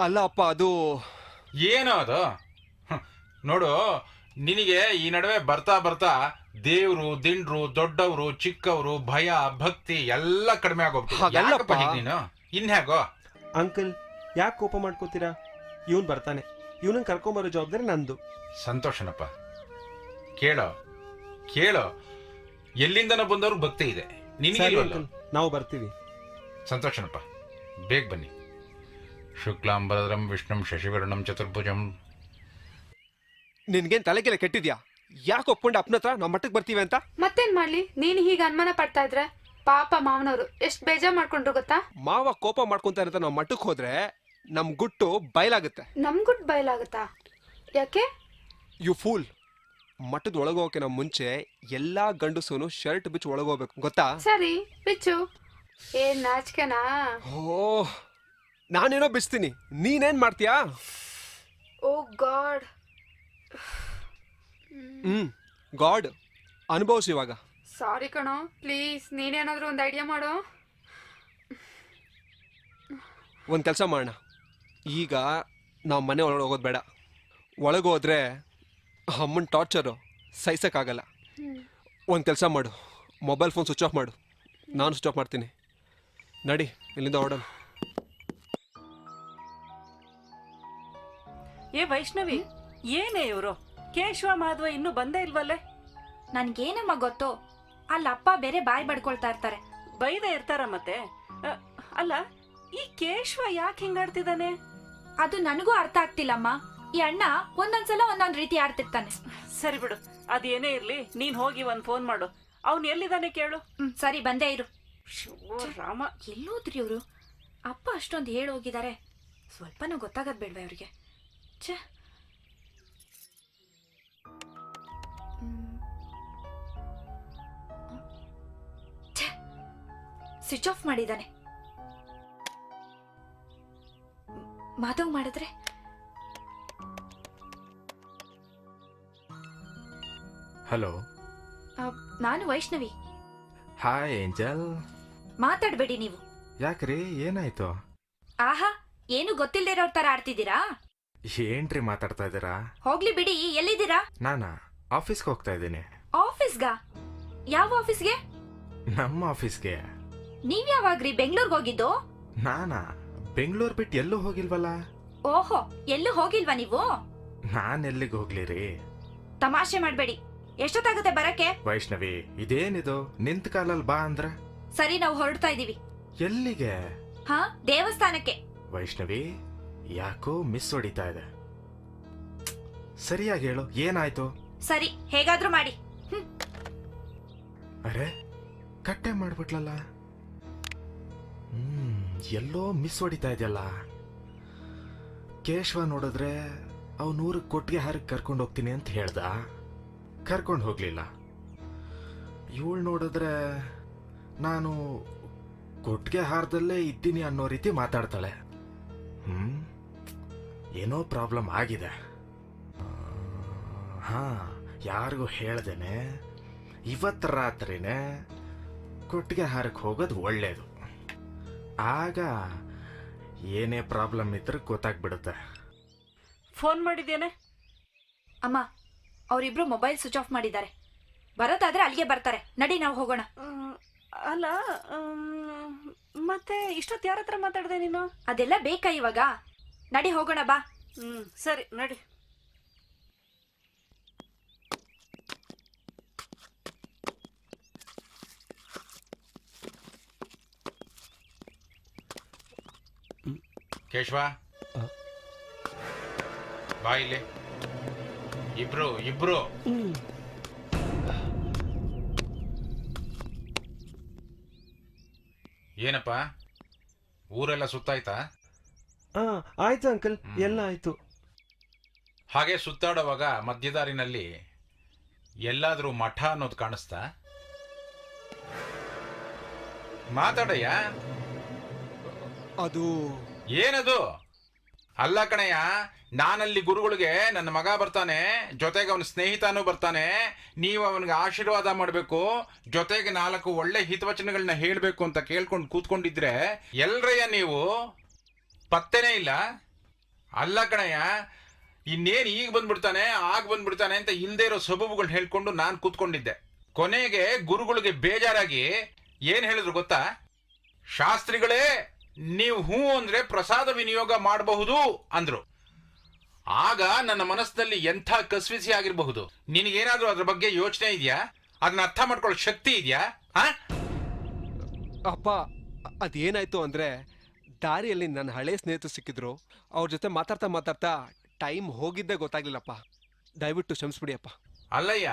ಅಲ್ಲ ಅಪ್ಪ, ಅದು ಏನೋ ಅದು? ನೋಡು, ನಿನಗೆ ಈ ನಡುವೆ ಬರ್ತಾ ಬರ್ತಾ ದೇವ್ರು ದಿಂಡ್ರು ದೊಡ್ಡವರು ಚಿಕ್ಕವರು ಭಯ ಭಕ್ತಿ ಎಲ್ಲ ಕಡಿಮೆ ಹಾಗಲ್ಲಪ್ಪ. ಆಗೋಗ್ಬಿಟ್ಟು ನೀನು ಇನ್ಹ್ಯಾಗೋ? ಅಂಕಲ್, ಯಾಕೆ ಕೋಪ ಮಾಡ್ಕೋತೀರಾ? ಇವನ್ ಬರ್ತಾನೆ, ಇವನನ್ನ ಕರ್ಕೊಂಬರೋ ಜವಾಬ್ದಾರಿ ನಂದು. ಸಂತೋಷನಪ್ಪ. ಕೇಳೋ ಕೇಳೋ, ಎಲ್ಲಿಂದನೋ ಬಂದವ್ರು ಭಕ್ತಿ ಇದೆ ನಿನಗೆ. ಸರಿ ಅಂಕಲ್, ನಾವು ಬರ್ತೀವಿ. ಸಂತೋಷನಪ್ಪ, ಬೇಗ ಬನ್ನಿ. ಶುಕ್ಲಾಂಬರಧರಂ ವಿಷ್ಣುಂ ಶಶಿವರ್ಣಂ ಚತುರ್ಭುಜಂ. ನಿನ್ಗೇನ್ ತಲೆಗೆಲ್ಲ ಕೆಟ್ಟಿದ್ಯಾ? ಯಾಕೆ ಒಪ್ಕೊಂಡು ಅಪ್ಪನ ಹತ್ರ ನಾವು ಮಟ್ಟಕ್ಕೆ ಬರ್ತೀವಿ ಅಂತ? ಮತ್ತೇನ್ ಮಾಡ್ಲಿ, ನೀನ್ ಹೀಗೆ ಅನುಮಾನ ಪಡ್ತಾ ಇದ್ರೆ ಪಾಪ ಮಾವನವರು ಎಷ್ಟ್ ಬೇಜಾರ್ ಮಾಡ್ಕೊಂಡ್ರು ಗೊತ್ತಾ? ಮಾವ ಕೋಪ ಮಾಡ್ಕೊಂತ ಇರತ್ತ ನಾವು ಮಟ್ಟಕ್ಕೆ ಹೋದ್ರೆ ನಮ್ ಗುಟ್ಟು ಬಯಲಾಗುತ್ತೆ. ನಮ್ ಗುಟ್ ಬಯಲಾಗುತ್ತಾ? ಯಾಕೆ? You fool. ಮಟ್ಟದ ಒಳಗೋಕೆ ನಾವು ಮುಂಚೆ ಎಲ್ಲಾ ಗಂಡಸೂನು ಶರ್ಟ್ ಬಿಚ್ಚಿ ಒಳಗೋಗ್ಬೇಕು, ಗೊತ್ತಾ? ಸರಿ ಬಿಚ್ಚು. ಏನ್ ನಾಚಿಕೆನಾ? ಓ, ನಾನೇನೋ ಬಿಚ್ತೀನಿ, ನೀನೇನ್ ಮಾಡ್ತೀಯಾ? ಓ ಗಾಡ್. ಗಾಡ್ ಅನುಭವಿಸಿ ಇವಾಗ. ಸಾರಿ ಕಣೋ, ಪ್ಲೀಸ್ ನೀನೇನಾದ್ರೂ ಒಂದು ಐಡಿಯಾ ಮಾಡೋ. ಒಂದು ಕೆಲಸ ಮಾಡೋಣ, ಈಗ ನಾವು ಮನೆ ಒಳಗೆ ಹೋಗೋದು ಬೇಡ. ಒಳಗೋದ್ರೆ ಅಮ್ಮನ ಟಾರ್ಚರು ಸಹಿಸೋಕ್ಕಾಗಲ್ಲ. ಒಂದು ಕೆಲಸ ಮಾಡು, ಮೊಬೈಲ್ ಫೋನ್ ಸ್ವಿಚ್ ಆಫ್ ಮಾಡು, ನಾನು ಸ್ವಿಚ್ ಆಫ್ ಮಾಡ್ತೀನಿ. ನಡಿ ಇಲ್ಲಿಂದ ಹೊರಡೋಣ. ಏ ವೈಷ್ಣವಿ, ಏನೇ ಇವರು ಕೇಶವ ಮಾಧವ ಇನ್ನೂ ಬಂದೇ ಇಲ್ವಲ್ಲೇ? ನನ್ಗೇನಮ್ಮ ಗೊತ್ತು, ಅಲ್ಲ ಅಪ್ಪ ಬೇರೆ ಬಾಯಿ ಬಡ್ಕೊಳ್ತಾ ಇರ್ತಾರೆ. ಬೈದೇ ಇರ್ತಾರ ಮತ್ತೆ. ಅಲ್ಲ, ಈ ಕೇಶವ ಯಾಕೆ ಹಿಂಗಾಡ್ತಿದ್ದಾನೆ? ಅದು ನನಗೂ ಅರ್ಥ ಆಗ್ತಿಲ್ಲಮ್ಮ. ಈ ಅಣ್ಣ ಒಂದೊಂದ್ಸಲ ಒಂದೊಂದ್ ರೀತಿ ಆಡ್ತಿರ್ತಾನೆ. ಸರಿ ಬಿಡು, ಅದೇನೇ ಇರ್ಲಿ, ನೀನ್ ಹೋಗಿ ಒಂದ್ ಫೋನ್ ಮಾಡು. ಅವ್ನ್ ಎಲ್ಲಿದ್ದಾನೆ ಕೇಳು. ಸರಿ, ಬಂದೇ ಇರು. ರಾಮ, ಎಲ್ಲೋದ್ರಿ ಇವ್ರು? ಅಪ್ಪ ಅಷ್ಟೊಂದು ಹೇಳೋಗಿದ್ದಾರೆ, ಸ್ವಲ್ಪನೂ ಗೊತ್ತಾಗದ್ ಬೇಡ್ವಾ ಇವ್ರಿಗೆ? ಛೇ. ಸ್ವಿಚ್ ಆಫ್ ಮಾಡಿದ್ದಾನೆ. ಮಾಧವ್ ಮಾಡಿದ್ರೆ ಹಲೋ, ನಾನು ವೈಷ್ಣವಿ. Hi angel. ಮಾತಾಡ್ಬೇಡಿ ನೀವು. ಯಾಕ್ರಿ, ಏನಾಯ್ತು? ಆಹಾ, ಏನು ಗೊತ್ತಿಲ್ಲದೆ ಇರೋರ್ ತರ ಆಡ್ತಿದ್ದೀರಾ? ಏನ್ರಿ ಮಾತಾಡ್ತಾ ಇದ್ದೀರಾ? ಹೋಗ್ಲಿ ಬಿಡಿ, ಎಲ್ಲಿದ್ದೀರಾ? ನಾನಾ ಆಫೀಸ್ಗೆ ಹೋಗ್ತಾ ಇದ್ದೀನಿ. ಆಫೀಸ್ಗಾ? ಯಾವ ಆಫೀಸ್ಗೆ? ನಮ್ಮ ಆಫೀಸ್ಗೆ. ನೀವ್ ಯಾವಾಗ್ರಿ ಬೆಂಗಳೂರಿಗೆ ಹೋಗಿದ್ದು? ನಾನಾ ಬೆಂಗಳೂರು ಬಿಟ್ಟು ಎಲ್ಲೂ ಹೋಗಿಲ್ವಲ್ಲ. ಓಹೋ, ಎಲ್ಲೂ ಹೋಗಿಲ್ವಾ ನೀವು? ನಾನ್ ಎಲ್ಲಿಗೆ ಹೋಗ್ಲಿರಿ? ತಮಾಷೆ ಮಾಡ್ಬೇಡಿ. ಎಷ್ಟೊತ್ತಾಗುತ್ತೆ ಬರಕ್ಕೆ? ವೈಷ್ಣವಿ, ಇದೇನಿದು ನಿಂತ ಕಾಲಲ್ಲಿ ಬಾ ಅಂದ್ರ? ಸರಿ, ನಾವು ಹೊರಡ್ತಾ ಇದೀವಿ. ಎಲ್ಲಿಗೆ? ಹಾ, ದೇವಸ್ಥಾನಕ್ಕೆ. ವೈಷ್ಣವಿ, ಯಾಕೋ ಮಿಸ್ ಹೊಡಿತಾ ಇದೆ. ಸರಿಯಾಗಿ ಹೇಳು, ಏನಾಯ್ತು? ಸರಿ, ಹೇಗಾದ್ರೂ ಮಾಡಿ. ಅರೆ, ಕಟ್ಟೆ ಮಾಡ್ಬಿಟ್ಲಲ್ಲ. ಎಲ್ಲೋ ಮಿಸ್ ಹೊಡಿತಾ ಇದೆಯಲ್ಲ. ಕೇಶವ ನೋಡಿದ್ರೆ ಅವನೂರಿಗೆ ಕೊಟ್ಟಿಗೆ ಹಾರಕ್ಕೆ ಕರ್ಕೊಂಡು ಹೋಗ್ತೀನಿ ಅಂತ ಹೇಳ್ದ, ಕರ್ಕೊಂಡು ಹೋಗ್ಲಿಲ್ಲ. ಇವಳು ನೋಡಿದ್ರೆ ನಾನು ಕೊಟ್ಟಿಗೆ ಹಾರದಲ್ಲೇ ಇದ್ದೀನಿ ಅನ್ನೋ ರೀತಿ ಮಾತಾಡ್ತಾಳೆ. ಏನೋ ಪ್ರಾಬ್ಲಮ್ ಆಗಿದೆ. ಹಾ, ಯಾರಿಗೂ ಹೇಳ್ದೇನೆ ಇವತ್ತು ರಾತ್ರಿನೇ ಕೊಟ್ಟಿಗೆ ಹಾರಕ್ಕೆ ಹೋಗೋದು ಒಳ್ಳೇದು. ಆಗ ಏನೇ ಪ್ರಾಬ್ಲಮ್ ಇದ್ರೆ ಗೊತ್ತಾಗ್ಬಿಡುತ್ತೆ. ಫೋನ್ ಮಾಡಿದ್ದೇನೆ. ಅಮ್ಮ, ಅವರಿಬ್ರು ಮೊಬೈಲ್ ಸ್ವಿಚ್ ಆಫ್ ಮಾಡಿದ್ದಾರೆ. ಬರೋದಾದ್ರೆ ಅಲ್ಲಿಗೆ ಬರ್ತಾರೆ. ನಡಿ ನಾವು ಹೋಗೋಣ. ಅಲ್ಲ ಮತ್ತೆ ಇಷ್ಟೊತ್ತು ಯಾರ ಹತ್ರ ಮಾತಾಡ್ದೆ ನೀನು? ಅದೆಲ್ಲ ಬೇಕಾ ಇವಾಗ? ನಡಿ ಹೋಗೋಣ ಬಾ. ಸರಿ ನಡಿ. ಕೇಶವ ಬಾ ಇಲ್ಲಿ. ಇಬ್ರು ಏನಪ್ಪ ಊರೆಲ್ಲ ಸುತ್ತಾಯ್ತಾ? ಆಯ್ತು ಅಂಕಲ್, ಎಲ್ಲ ಆಯ್ತು. ಹಾಗೆ ಸುತ್ತಾಡುವಾಗ ಮಧ್ಯದಾರಿನಲ್ಲಿ ಎಲ್ಲಾದ್ರೂ ಮಠ ಅನ್ನೋದು ಕಾಣಿಸ್ತಾ? ಮಾತಾಡಯ್ಯ. ಅದು ಏನದು? ಅಲ್ಲ ಕಣಯ್ಯ, ನಾನಲ್ಲಿ ಗುರುಗಳಿಗೆ ನನ್ನ ಮಗ ಬರ್ತಾನೆ, ಜೊತೆಗೆ ಅವನ ಸ್ನೇಹಿತನೂ ಬರ್ತಾನೆ, ನೀವು ಅವನಿಗೆ ಆಶೀರ್ವಾದ ಮಾಡಬೇಕು, ಜೊತೆಗೆ 4 ಒಳ್ಳೆ ಹಿತವಚನಗಳನ್ನ ಹೇಳಬೇಕು ಅಂತ ಕೇಳ್ಕೊಂಡು ಕೂತ್ಕೊಂಡಿದ್ರೆ ಎಲ್ರಯ್ಯ ನೀವು? ಪತ್ತೆನೇ ಇಲ್ಲ. ಅಲ್ಲ ಕಣಯ್ಯ, ಇನ್ನೇನು ಈಗ ಬಂದ್ಬಿಡ್ತಾನೆ ಆಗ ಬಂದ್ಬಿಡ್ತಾನೆ ಅಂತ ಇಲ್ದೇ ಇರೋ ಸಬೂಬುಗಳು ಹೇಳ್ಕೊಂಡು ನಾನು ಕೂತ್ಕೊಂಡಿದ್ದೆ. ಕೊನೆಗೆ ಗುರುಗಳಿಗೆ ಬೇಜಾರಾಗಿ ಏನ್ ಹೇಳಿದ್ರು ಗೊತ್ತಾ? ಶಾಸ್ತ್ರಿಗಳೇ, ನೀವು ಹೂ ಅಂದ್ರೆ ಪ್ರಸಾದ ವಿನಿಯೋಗ ಮಾಡಬಹುದು ಅಂದ್ರು. ಆಗ ನನ್ನ ಮನಸ್ಸಿನಲ್ಲಿ ಎಂಥ ಕಸ್ವಿಸಿ ಆಗಿರಬಹುದು. ನಿನಗೇನಾದ್ರೂ ಅದ್ರ ಬಗ್ಗೆ ಯೋಚನೆ ಇದೆಯಾ? ಅದನ್ನ ಅರ್ಥ ಮಾಡ್ಕೊಳ್ಳೋ ಶಕ್ತಿ ಇದೆಯಾ? ಅಪ್ಪ, ಅದೇನಾಯ್ತು ಅಂದ್ರೆ ದಾರಿಯಲ್ಲಿ ನನ್ನ ಹಳೆ ಸ್ನೇಹಿತರು ಸಿಕ್ಕಿದ್ರು. ಅವ್ರ ಜೊತೆ ಮಾತಾಡ್ತಾ ಟೈಮ್ ಹೋಗಿದ್ದೇ ಗೊತ್ತಾಗ್ಲಿಲ್ಲಪ್ಪ. ದಯವಿಟ್ಟು ಕ್ಷಮಿಸ್ಬಿಡಿ ಅಪ್ಪ. ಅಲ್ಲಯ್ಯ,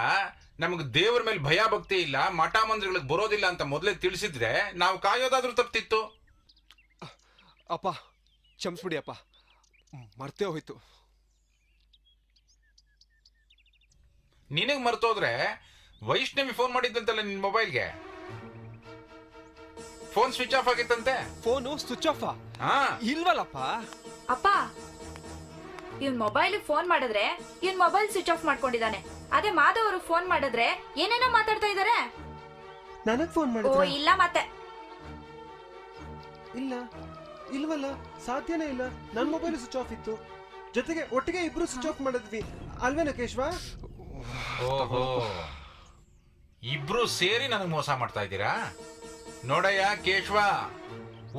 ನಮಗೆ ದೇವರ ಮೇಲೆ ಭಯ ಭಕ್ತಿ ಇಲ್ಲ, ಮಠ ಮಂದಿರಗಳಿಗೆ ಬರೋದಿಲ್ಲ ಅಂತ ಮೊದಲೇ ತಿಳಿಸಿದ್ರೆ ನಾವು ಕಾಯೋದಾದ್ರೂ ತಪ್ತಿತ್ತು. ಅಪ್ಪ ಕ್ಷಮಿಸ್ಬಿಡಿ ಅಪ್ಪ, ಮರ್ತೇ ಹೋಯ್ತು. ನಿನಗೆ ಮರ್ತೋದ್ರೆ ವೈಷ್ಣವಿ ಫೋನ್ ಮಾಡಿದ್ದಂತಲ್ಲ ನಿನ್ ಮೊಬೈಲ್ಗೆ? ಫೋನ್ ಸ್ವಿಚ್ ಆಫ್ ಆಗಿತ್ತಂತೆ. ಫೋನು ಸ್ವಿಚ್ ಆಫ್ ಹಾ, ಇಲ್ವಲ್ಲಪ್ಪ. ಅಪ್ಪ, ಇವ್ನ್ ಮೊಬೈಲ್ ಫೋನ್ ಮಾಡಿದ್ರೆ ಇವ್ನ್ ಮೊಬೈಲ್ ಸ್ವಿಚ್ ಆಫ್ ಮಾಡ್ಕೊಂಡಿದ್ದಾನೆ. ಅದೇ ಮಾಧವ್ ಅವ್ರಿಗೆ ಫೋನ್ ಮಾಡಿದ್ರೆ ಏನೇನೋ ಮಾತಾಡ್ತಾ ಇದಾರೆ. ನನಗ್ ಫೋನ್ ಓ ಮಾಡಿದ್ರೆ ಇಲ್ಲ ಮತ್ತೆ ಇಲ್ವಲ್ಲ, ಸಾಧ್ಯನೇ ಇಲ್ಲ. ನನ್ನ ಮೊಬೈಲ್ ಸ್ವಿಚ್ ಆಫ್ ಇತ್ತು, ಜೊತೆಗೆ ಒಟ್ಟಿಗೆ ಇಬ್ರು ಸ್ವಿಚ್ ಆಫ್ ಮಾಡಿದ್ವಿ ಅಲ್ವೇನ ಕೇಶವ? ಓಹೋ, ಇಬ್ರು ಸೇರಿ ನನಗೆ ಮೋಸ ಮಾಡ್ತಾ ಇದ್ದೀರಾ? ನೋಡಯ್ಯ ಕೇಶವ,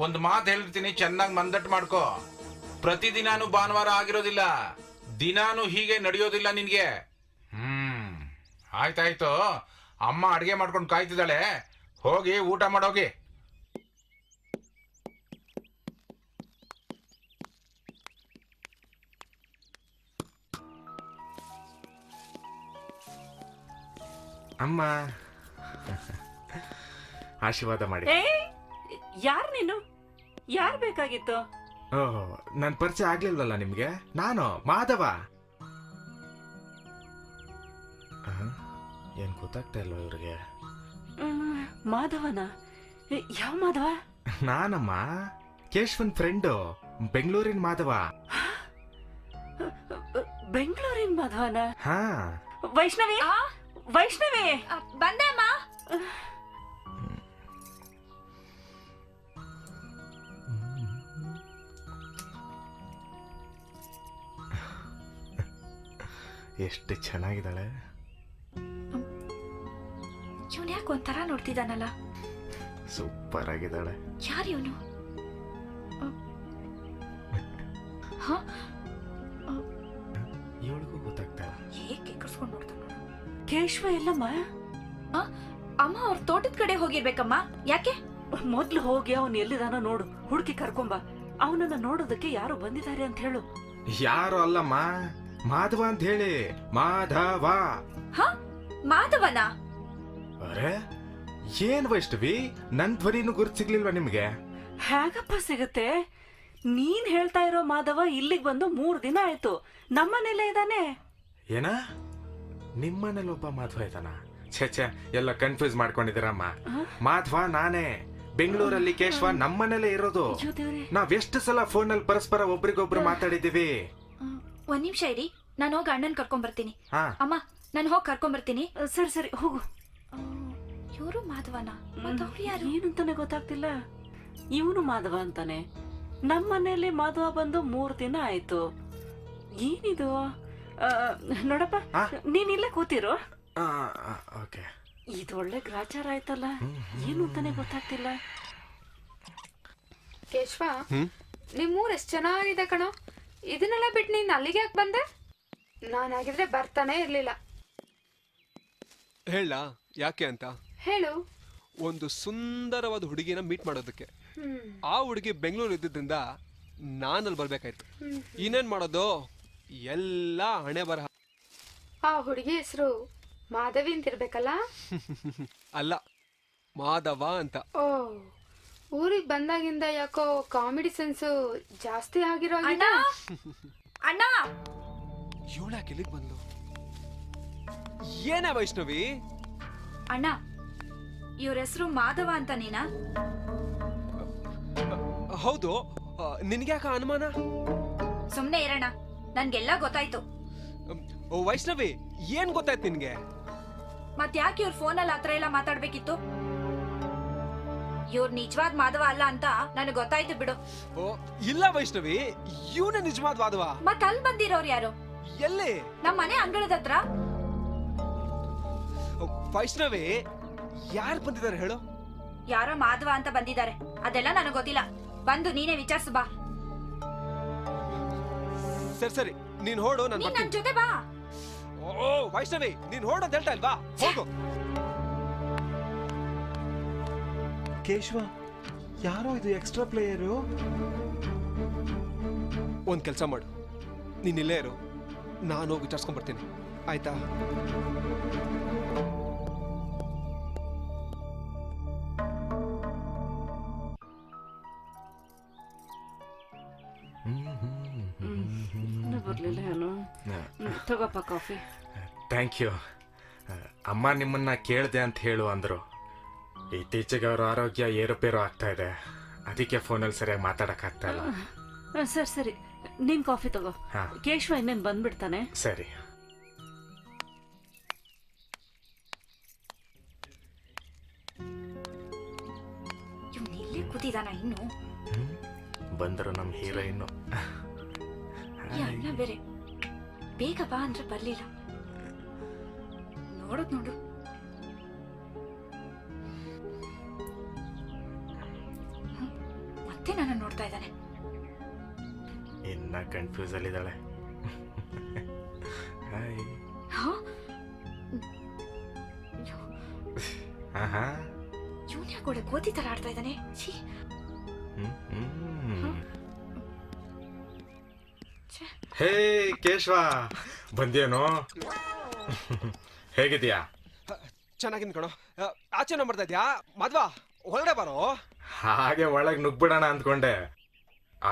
ಒಂದು ಮಾತು ಹೇಳ್ತೀನಿ, ಚೆನ್ನಾಗಿ ಮಂದಟ್ಟು ಮಾಡ್ಕೋ. ಪ್ರತಿದಿನಾನು ಭಾನುವಾರ ಆಗಿರೋದಿಲ್ಲ, ದಿನಾನು ಹೀಗೆ ನಡೆಯೋದಿಲ್ಲ ನಿನ್ಗೆ. ಆಯ್ತಾಯ್ತು, ಅಮ್ಮ ಅಡ್ಗೆ ಮಾಡ್ಕೊಂಡು ಕಾಯ್ತಿದ್ದಾಳೆ, ಹೋಗಿ ಊಟ ಮಾಡೋಗಿ. ಅಮ್ಮ ಆಶೀರ್ವಾದ ಮಾಡಿ. ಯಾರು ನೀನು? ಯಾರು ಬೇಕಾಗಿತ್ತು? ಓಹ್, ನನ್ ಪರಿಚಯ ಆಗ್ಲಿಲ್ವಲ್ಲ ನಿಮ್ಗೆ? ನಾನು ಮಾಧವ. ಏನ್ ಗೊತ್ತಾಗ್ತಾ ಇಲ್ವ ಇವ್ರಿಗೆ? ಮಾಧವನ? ಯಾವ ಮಾಧವ? ನಾನಮ್ಮ, ಕೇಶವನ್ ಫ್ರೆಂಡು, ಬೆಂಗಳೂರಿನ ಮಾಧವ. ಬೆಂಗಳೂರಿನ ಮಾಧವನ? ಹಾ. ವೈಷ್ಣವಿ, ವೈಷ್ಣವಿ ಬಂದೆ ಅಮ್ಮ. ಎಷ್ಟು ಚೆನ್ನಾಗಿದ್ದಾಳೆ. ಇವನ್ ಯಾಕೆ ಒಂಥರ ನೋಡ್ತಿದ್ದಾನಲ್ಲ? ಸೂಪರ್ ಆಗಿದ್ದಾಳೆ. ಯಾರು ಇವನು? ಇವಳಿಗೂ ಗೊತ್ತಾಗ್ತಾ ಹೇಗೆ ಕರ್ಸ್ಕೊಂಡು ನೋಡ್ತಾನ? ಕೇಶವ ಎಲ್ಲಮ್ಮ? ಅಮ್ಮ ಅವ್ರ ತೋಟದ ಕಡೆ ಹೋಗಿರ್ಬೇಕಮ್ಮ. ಯಾಕೆ? ಮೊದ್ಲು ಹೋಗಿ ಅವನು ಎಲ್ಲಿದಾನೋ ನೋಡು, ಹುಡುಕಿ ಕರ್ಕೊಂಬ. ಅವನನ್ನ ನೋಡೋದಕ್ಕೆ ಯಾರು ಬಂದಿದ್ದಾರೆ ಅಂತ ಹೇಳು. ಯಾರು ಅಲ್ಲಮ್ಮ, ಮಾಧವ ಅಂತ ಹೇಳಿ. ಮಾಧವ. ಮಾಧವನ? ಅರೆ ಏನ್ ವೈಷ್ಣವಿ, ನನ್ ಧ್ವನಿನೂ ಗುರ್ತು ಸಿಗ್ಲಿಲ್ವಾ ನಿಮ್ಗೆ? ಹೇಗಪ್ಪ ಸಿಗತ್ತೆ? ನೀನ್ ಹೇಳ್ತಾ ಇರೋ ಮಾಧವ ಇಲ್ಲಿಗೆ ಬಂದು 3 ದಿನ ಆಯ್ತು. ನಮ್ಮನೇಲೇ ಇದ್ದಾನೆ. ಏನ? ನಿಮ್ಮನೇಲಿ ಒಬ್ಬ ಮಾಧವ ಇದ್ದಾನ? ಛೆ, ಎಲ್ಲ ಕನ್ಫ್ಯೂಸ್ ಮಾಡ್ಕೊಂಡಿದ್ದೀರಮ್ಮ. ಮಾಧವ ನಾನೇ. ಬೆಂಗಳೂರಲ್ಲಿ ಕೇಶವ ನಮ್ಮನೇಲೇ ಇರೋದು. ನಾವೆಷ್ಟು ಸಲ ಫೋನಲ್ಲಿ ಪರಸ್ಪರ ಒಬ್ರಿಗೊಬ್ರು ಮಾತಾಡಿದೀವಿ. ಒಂದ್ ನಿಮಿಷ ಇರಿ, ನಾನು ಹೋಗಿ ಅಣ್ಣನ್ ಕರ್ಕೊಂಡ್ ಬರ್ತೀನಿ. ಹಾ. ಅಮ್ಮ, ನಾನು ಹೋಗಿ ಕರ್ಕೊಂಡ್ ಬರ್ತೀನಿ. ಸರಿ ಸರಿ ಹೋಗು. ಇವರು ಮಾಧವನ? ಯಾರು? ಏನಂತಾನೆ ಗೊತ್ತಾಗ್ತಿಲ್ಲ. ಇವನು ಮಾಧವ ಅಂತಾನೆ. ನಮ್ಮ ಮನೆಯಲ್ಲಿ ಮಾಧವ ಬಂದು 3 ದಿನ ಆಯ್ತು. ಏನಿದು? ನೋಡಪ್ಪ, ನೀನ್ ಇಲ್ಲೇ ಕೂತಿರು. ಓಕೆ. ಇದೊಳ್ಳೆ ಗ್ರಾಚಾರ ಆಯ್ತಲ್ಲ, ಏನು ಅಂತಾನೆ ಗೊತ್ತಾಗ್ತಿಲ್ಲ. ಕೇಶವ, ಹ್ಮ್? ನಿಮ್ಮೂರ್ ಎಷ್ಟ್ ಚೆನ್ನಾಗಿದೆ ಕಣೋ. ಇದನ್ನೆಲ್ಲ ಬಿಟ್ಟು ನೀನ್ ಅಲ್ಲಿಗೆ ಯಾಕೆ ಬಂದೆ? ನಾನಾಗಿದ್ರೆ ಬರ್ತಾನೆ ಇರ್ಲಿಲ್ಲ. ಹೇಳ ಯಾಕೆ ಅಂತ? ಹೇಳು. ಒಂದು ಸುಂದರವಾದ ಹುಡುಗಿನ ಮೀಟ್ ಮಾಡೋದಕ್ಕೆ. ಹ್ಮ್. ಆ ಹುಡುಗಿ ಬೆಂಗಳೂರು ಇದ್ದಿದ್ದರಿಂದ ನಾನಲ್ಲಿ ಬರ್ಬೇಕಾಯ್ತು. ಹ್ಮ್. ಇನ್ನೇನ್ ಮಾಡೋದು, ಎಲ್ಲ ಹಣೆ ಬರಹ. ಆ ಹುಡುಗಿ ಹೆಸರು ಮಾಧವಿ ಅಂತಿರ್ಬೇಕಲ್ಲ? ಅಲ್ಲ, ಮಾಧವ ಅಂತ. ಓ, ಊರಿಗೆ ಬಂದಾಗಿಂದ ಯಾಕೋ ಕಾಮಿಡಿ ಸೆನ್ಸು ಜಾಸ್ತಿ ಆಗಿರೋ ಅಣ್ಣ ಅಣ್ಣ, ಇವಳ್ಯಾಕೆ ಇಲ್ಲಿಗೆ ಬಂದ್ಲು? ಏನೇ ವೈಷ್ಣವಿ? ಅಣ್ಣ, ಇವ್ರ ಹೆಸರು ಮಾಧವ ಅಂತ ನೀನಾ? ಹೌದು. ನಿನ್ಗ್ಯಾಕ ಅನುಮಾನ? ಸುಮ್ನೆ ಇರೋಣ, ನನ್ಗೆಲ್ಲ ಗೊತ್ತಾಯ್ತು. ವೈಷ್ಣವಿ, ಏನ್ ಗೊತ್ತಾಯ್ತು ನಿನ್ಗೆ? ಮತ್ ಯಾಕೆ ಇವ್ರ ಫೋನಲ್ಲಿ ಆತರ ಎಲ್ಲ ಮಾತಾಡ್ಬೇಕಿತ್ತು? ಇವ್ರ ನಿಜವಾದ ಮಾಧವ ಅಲ್ಲ ಅಂತ ನನಗೆ ಗೊತ್ತಾಯ್ತು ಬಿಡು. ಓ ಇಲ್ಲ ವೈಷ್ಣವಿ, ಇವನೇ ನಿಜವಾದ ವಾದವ. ಮತ್ ಅಲ್ಲಿ ಬಂದಿರೋರು ಯಾರು? ಎಲ್ಲಿ? ನಮ್ ಮನೆ ಅಂಗಳದ ಹತ್ರ. ವೈಷ್ಣವಿ, ಯಾರು ಬಂದಿದ್ದಾರೆ ಹೇಳು? ಯಾರೋ ಮಾಧವ ಅಂತ ಬಂದಿದ್ದಾರೆ, ಅದೆಲ್ಲ ನನಗೆ ಗೊತ್ತಿಲ್ಲ. ಬಂದು ನೀನೇ ವಿಚಾರಿಸು ಬಾ. ಸರಿ ಸರಿ, ನೀನ್ ಹೊರಡು, ನಾನು ನೀನ್ ನನ್ ಬರ್ತೀನಿ. ಜೊತೆ ಬಾ. ಓ ವೈಷ್ಣವಿ, ನೀನ್ ಹೊರಡು ಅಂತ ಹೇಳ್ತಾ ಇಲ್ವಾ? ಹೋಗು. ಕೇಶವ, ಯಾರೋ ಇದು ಎಕ್ಸ್ಟ್ರಾ ಪ್ಲೇಯರು. ಒಂದ್ ಕೆಲಸ ಮಾಡು, ನೀನ್ ಇಲ್ಲೇ ಇರು, ನಾನು ಹೋಗಿ ವಿಚಾರಿಸ್ಕೊಂಡ್ ಬರ್ತೀನಿ, ಆಯ್ತಾ? ಇನ್ನೂ ಬರ್ಲಿಲ್ಲ ಏನು? ತಗೋಪ್ಪ ಕಾಫಿ. Thank you. ಅಮ್ಮ ನಿಮ್ಮನ್ನ ಕೇಳಿದೆ ಅಂತ ಹೇಳು ಅಂದರು. ಇತ್ತೀಚೆಗೆ ಅವ್ರ ಆರೋಗ್ಯ ಏರುಪೇರು ಆಗ್ತಾ ಇದೆ, ಅದಕ್ಕೆ ಫೋನಲ್ಲಿ ಸರಿಯಾಗಿ ಮಾತಾಡಕ್ಕಾಗ್ತಾ ಇಲ್ಲ. ಸರಿ ಸರಿ, ನೀನ್ ಕಾಫಿ ತಗೋ. ಹಾ. ಕೇಶವ ಇನ್ನೇನ್ ಬಂದ್ಬಿಡ್ತಾನೆ. ಸರಿ. ಇವ್ನು ಇಲ್ಲೇ ಕೂತಿದಾನ ಇನ್ನು? ಬಂದರು ನಮ್ಮ ಹೀರೋಯಿನ್ನು. ಈ ಅಣ್ಣ ಬೇರೆ ಬೇಗ ಬಾ ಅಂದ್ರೆ ಬರ್ಲಿಲ್ಲ. ನೋಡು ಮತ್ತೆ ನನ್ನ ನೋಡ್ತಾ ಇದ್ದಾನೆ. ಇನ್ನ ಕನ್ಫ್ಯೂಸ್ ಅಲ್ಲಿದ್ದಾಳೆ. ಹಾಯ್. ಇವನ್ ಯಾಕೆ ಕೋತಿ ತರ ಆಡ್ತಾ ಇದ್ದಾನೆ? ಹೇ ಕೇಶವ, ಬಂದೇನೋ? ಹೇಗಿದ್ಯಾ? ಚೆನ್ನಾಗಿನ್ ಕಣೋ. ಆಚೆನ ಮಾಡ್ತಾ ಇದ್ಯಾ? ಮದ್ವಾ ಹೊರಗಡೆ ಬಾರೋ. ಹಾಗೆ ಒಳಗೆ ನುಗ್ಬಿಡೋಣ ಅಂದ್ಕೊಂಡೆ,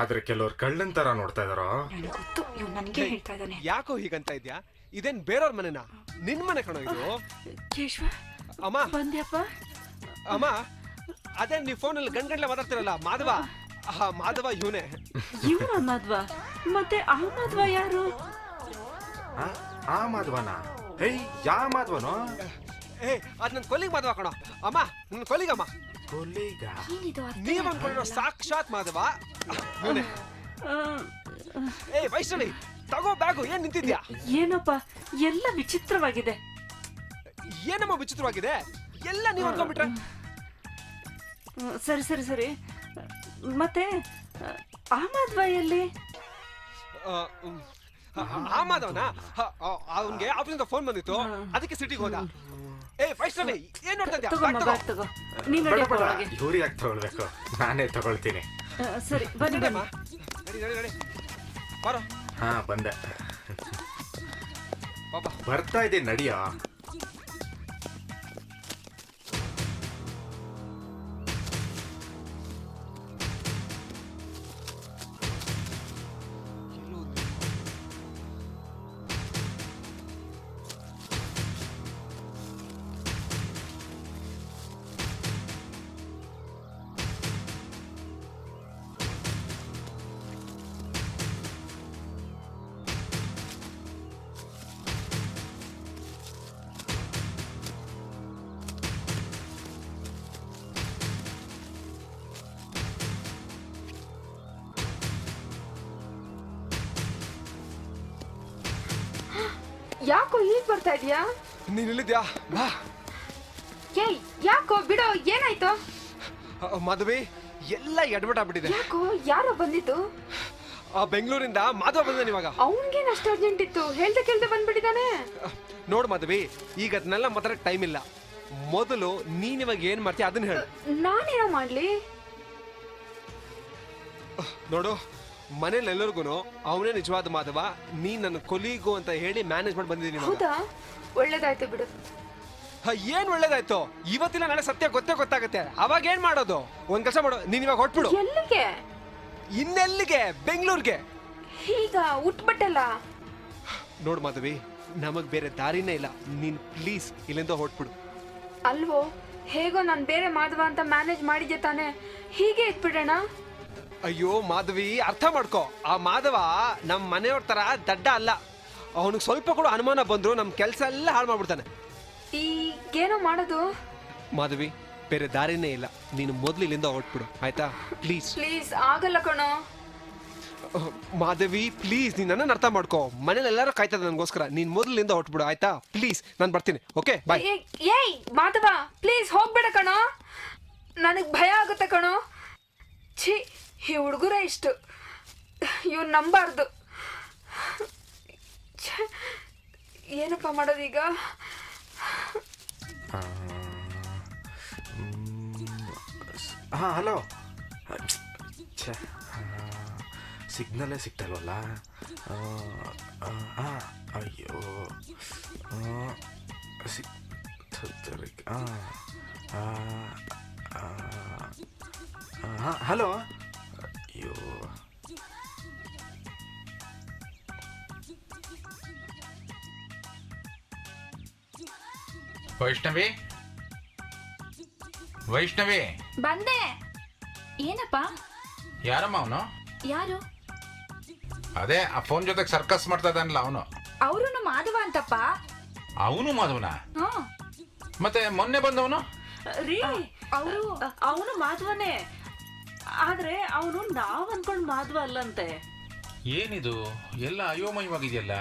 ಆದ್ರೆ ಕೆಲವ್ರು ಕಳ್ಳನ್ ತರ ನೋಡ್ತಾ ಇದಾರೋ. ನನಗೆ ಗೊತ್ತು, ಇವ್ ನನ್ಗೆ ಹೇಳ್ತಾ ಇದ್ದಾನೆ. ಯಾಕೋ ಹೀಗಂತ ಇದ್ಯಾ? ಇದೇನ್ ಬೇರೆಯವ್ರ ಮನೆನಾ? ನಿನ್ ಮನೆ ಕಣೋ ಇದು. ಕೇಶವ, ಅಮ್ಮ ಬಂದ್ಯಪ್ಪ? ಅಮ್ಮ, ಅದೇ ನೀವ್ ಫೋನಲ್ಲಿ ಗಂಡ್ಗಂಡ್ಲೆ ಮಾತಾಡ್ತಿರಲ್ಲ, ಮಾಧವ. ಮಾಧವ ಇವನೇ. ಇವ್ನ ಮಾಧವ? ಮತ್ತೆ ಆ ಮಾಧವ ಯಾರು? ಆ ಮಾಧವನ? ಹೇ, ಯಾ ಮಾಧವನೋ? ಏ, ಅದ್ ನನ್ ಕೊಲ್ಲಿಗ್ ಮಾಧವ ಕಣೋ. ಅಮ್ಮ, ನನ್ ಕೊಲ್ಲಿಗಮ್ಮ. ಕೊಲ್ಲಿಗ? ನೀವ್ ಅನ್ಕೊಂಡಿರೋ ಸಾಕ್ಷಾತ್ ಮಾಧವ ಇವನೇ. ಏ ವೈಷ್ಣವಿ, ತಗೋ ಬ್ಯಾಗು. ಏನ್ ನಿಂತಿದ್ಯಾ? ಏನಪ್ಪ, ಎಲ್ಲ ವಿಚಿತ್ರವಾಗಿದೆ. ಏನಮ್ಮ ವಿಚಿತ್ರವಾಗಿದೆ? ಎಲ್ಲ ನೀವ್ ಅನ್ಕೊಂಡ್ಬಿಟ್ರೆ. ಸರಿ ಸರಿ ಸರಿ, ಮತ್ತೆ ಆ ಮಾಧವ ಎಲ್ಲಿ? ಆ ಮಾಧವನ? ಅವನ್ಗೆ ಆಫೀಸಿಂದ ಫೋನ್ ಬಂದಿತ್ತು, ಅದಕ್ಕೆ ಸಿಟಿಗೆ ಹೋದ. ಏ ವೈಷ್ಣವಿ, ಏನ್ ನೋಡ್ತಾ ಇದ್ಯಾ? ತಗೋ ಬ್ಯಾಗ್ ತಗೋ. ನೀನ್ ನಡಿಯಪ್ಪ ಒಳಗೆ. ಇವ್ರು ಯಾಕೆ ತಗೊಳ್ಬೇಕು, ನಾನೇ ತಗೊಳ್ತೀನಿ. ಸರಿ ಬನ್ನಿ ಬನ್ನಿ. ನಡಿ ನಡಿ ನಡಿ, ಬಾರೋ. ಹಾ, ಬಂದೆ. ಬಾಬಾ, ಬರ್ತಾ ಇದ್ದೀನಿ, ನಡಿಯೋ. ಯಾಕೋ ಈಗ ಬರ್ತಾ ಇದೀಯಾ? ನೀನ್ ಇಲ್ಲಿದ್ಯಾ ಬಾ. ಏಯ್ ಯಾಕೋ ಬಿಡೋ, ಏನಾಯ್ತು? ಮಾಧವಿ ಎಲ್ಲ ಎಡ್ಬಿಟ್ಟಾಗ್ಬಿಟ್ಟಿದೆ. ಯಾಕೋ ಯಾರೋ ಬಂದಿತ್ತು? ಬೆಂಗಳೂರಿಂದ ಮಾಧವ ಬಂದ ಇವಾಗ. ಅವನ್ಗೇನ್ ಅಷ್ಟು ಅರ್ಜೆಂಟ್ ಇತ್ತು? ಹೇಳ್ದೆ ಕೇಳ್ದೆ ಬಂದ್ಬಿಟ್ಟಿದಾನೆ. ನೋಡ್ ಮಾಧವಿ, ಈಗ ಅದನ್ನೆಲ್ಲ ಮಾತಾಡಕ್ ಟೈಮ್ ಇಲ್ಲ. ಮೊದಲು ನೀನ್ ಇವಾಗ ಏನ್ ಮಾಡ್ತೀಯ ಅದನ್ನ ಹೇಳು. ನಾನೇನೋ ಮಾಡ್ಲಿ? ನೋಡು, ಮನೇಲಿ ಎಲ್ಲರಿಗೂ ಅವನೇ ನಿಜವಾದ ಮಾಧವ, ನೀನ್ ನನ್ನ ಕೊಲೀಗು ಅಂತ ಹೇಳಿ ಮ್ಯಾನೇಜ್ ಮಾಡಿ ಬಂದಿದ್ದೀನಿ ಇವಾಗ. ಹೌದಾ? ಒಳ್ಳೇದಾಯ್ತು ಬಿಡು. ಏನ್ ಒಳ್ಳೇದಾಯ್ತು? ಇವತ್ತಿಲ್ಲ ನಾಳೆ ಸತ್ಯ ಗೊತ್ತಾಗತ್ತೆ. ಅವಾಗ ಏನ್ ಮಾಡೋದು? ಒಂದ್ ಕೆಲಸ ಮಾಡು, ನೀನ್ ಇವಾಗ ಹೊಟ್ಬಿಡು. ಎಲ್ಲಿಗೆ? ಇನ್ನೆಲ್ಲಿಗೆ? ಬೆಂಗಳೂರಿಗೆ. ಈಗ ಉಟ್ಬಿಟ್ಟಲ್ಲ. ನೋಡು ಮಾಧವಿ, ನಮಗ್ ಬೇರೆ ದಾರಿನೇ ಇಲ್ಲ. ನೀನ್ ಪ್ಲೀಸ್ ಇಲ್ಲಿಂದ ಹೊಟ್ಬಿಡು. ಅಲ್ವೋ, ಹೇಗೋ ನಾನು ಬೇರೆ ಮಾಧವ ಅಂತ ಮ್ಯಾನೇಜ್ ಮಾಡಿದ್ದೆ ತಾನೆ, ಹೀಗೆ ಇಟ್ಬಿಡೋಣ? ಅಯ್ಯೋ ಮಾಧವಿ, ಅರ್ಥ ಮಾಡ್ಕೋ. ಆ ಮಾಧವ ನಮ್ ಮನೆಯವ್ರ ತರ ದಡ್ಡ ಅಲ್ಲ. ಅವನಿಗೆ ಸ್ವಲ್ಪ ಕೂಡ ಅನುಮಾನ ಬಂದ್ರು ನಮ್ ಕೆಲ್ಸ ಎಲ್ಲ ಹಾಳು ಮಾಡ್ಬಿಡ್ತಾನೆ. ಈಗೇನೋ ಮಾಡೋದು? ಮಾಧವಿ, ಬೇರೆ ದಾರಿನೇ ಇಲ್ಲ. ನೀನು ಮೊದ್ಲು ಇಲ್ಲಿಂದ ಹೊಟ್ಬಿಡು, ಆಯ್ತಾ? ಪ್ಲೀಸ್ ಪ್ಲೀಸ್, ಆಗಲ್ಲ ಕಣೋ. ಮಾಧವಿ ಪ್ಲೀಸ್, ನೀನ್ ನನ್ನ ಅರ್ಥ ಮಾಡ್ಕೋ. ಮನೇಲಿ ಎಲ್ಲರೂ ಕಾಯ್ತದ ನನಗೋಸ್ಕರ. ನೀನ್ ಮೊದಲಿಂದ ಹೊಟ್ಬಿಡು, ಆಯ್ತಾ? ಪ್ಲೀಸ್, ನಾನು ಬರ್ತೀನಿ. ಓಕೆ, ಬಾಯ್. ಏಯ್ ಮಾಧವ, ಪ್ಲೀಸ್ ಹೋಗ್ಬೇಡ ಕಣೋ, ನನಗ್ ಭಯ ಆಗುತ್ತೆ ಕಣೋ. ಛೀ, ಈ ಹುಡುಗರ ಇಷ್ಟು ಇವ್ ನಂಬಾರ್ದು. ಏನಪ್ಪ ಮಾಡೋದೀಗ? ಹಾಂ ಹಲೋ. ಛೇ, ಸಿಗ್ನಲ್ಲೇ ಸಿಗ್ತಲ್ವಲ್ಲ. ಅಯ್ಯೋ ಹಾಂ ಹಲೋ. ಅಯ್ಯೋ ವೈಷ್ಣವಿ, ವೈಷ್ಣವಿ. ಬಂದೆ. ಏನಪ್ಪ? ಯಾರಮ್ಮ ಅವನು? ಯಾರು? ಅದೇ ಆ ಫೋನ್ ಜೊತೆಗೆ ಸರ್ಕಸ್ ಮಾಡ್ತಾ ಇದ್ದಾನಲ್ಲ ಅವನು. ಅವ್ರು ಮಾಧವ ಅಂತಪ್ಪ. ಅವನು ಮಾಧವನ? ಹ್ಮ್. ಮತ್ತೆ ಮೊನ್ನೆ ಬಂದವನು? ರೀ, ಅವನು ಮಾಧವನೇ, ಆದ್ರೆ ಅವನು ನಾವ್ ಅನ್ಕೊಂಡ್ ಮಾಧವ ಅಲ್ಲಂತೆ. ಏನಿದು ಎಲ್ಲ ಅಯೋಮಯವಾಗಿದೆಯಲ್ಲ.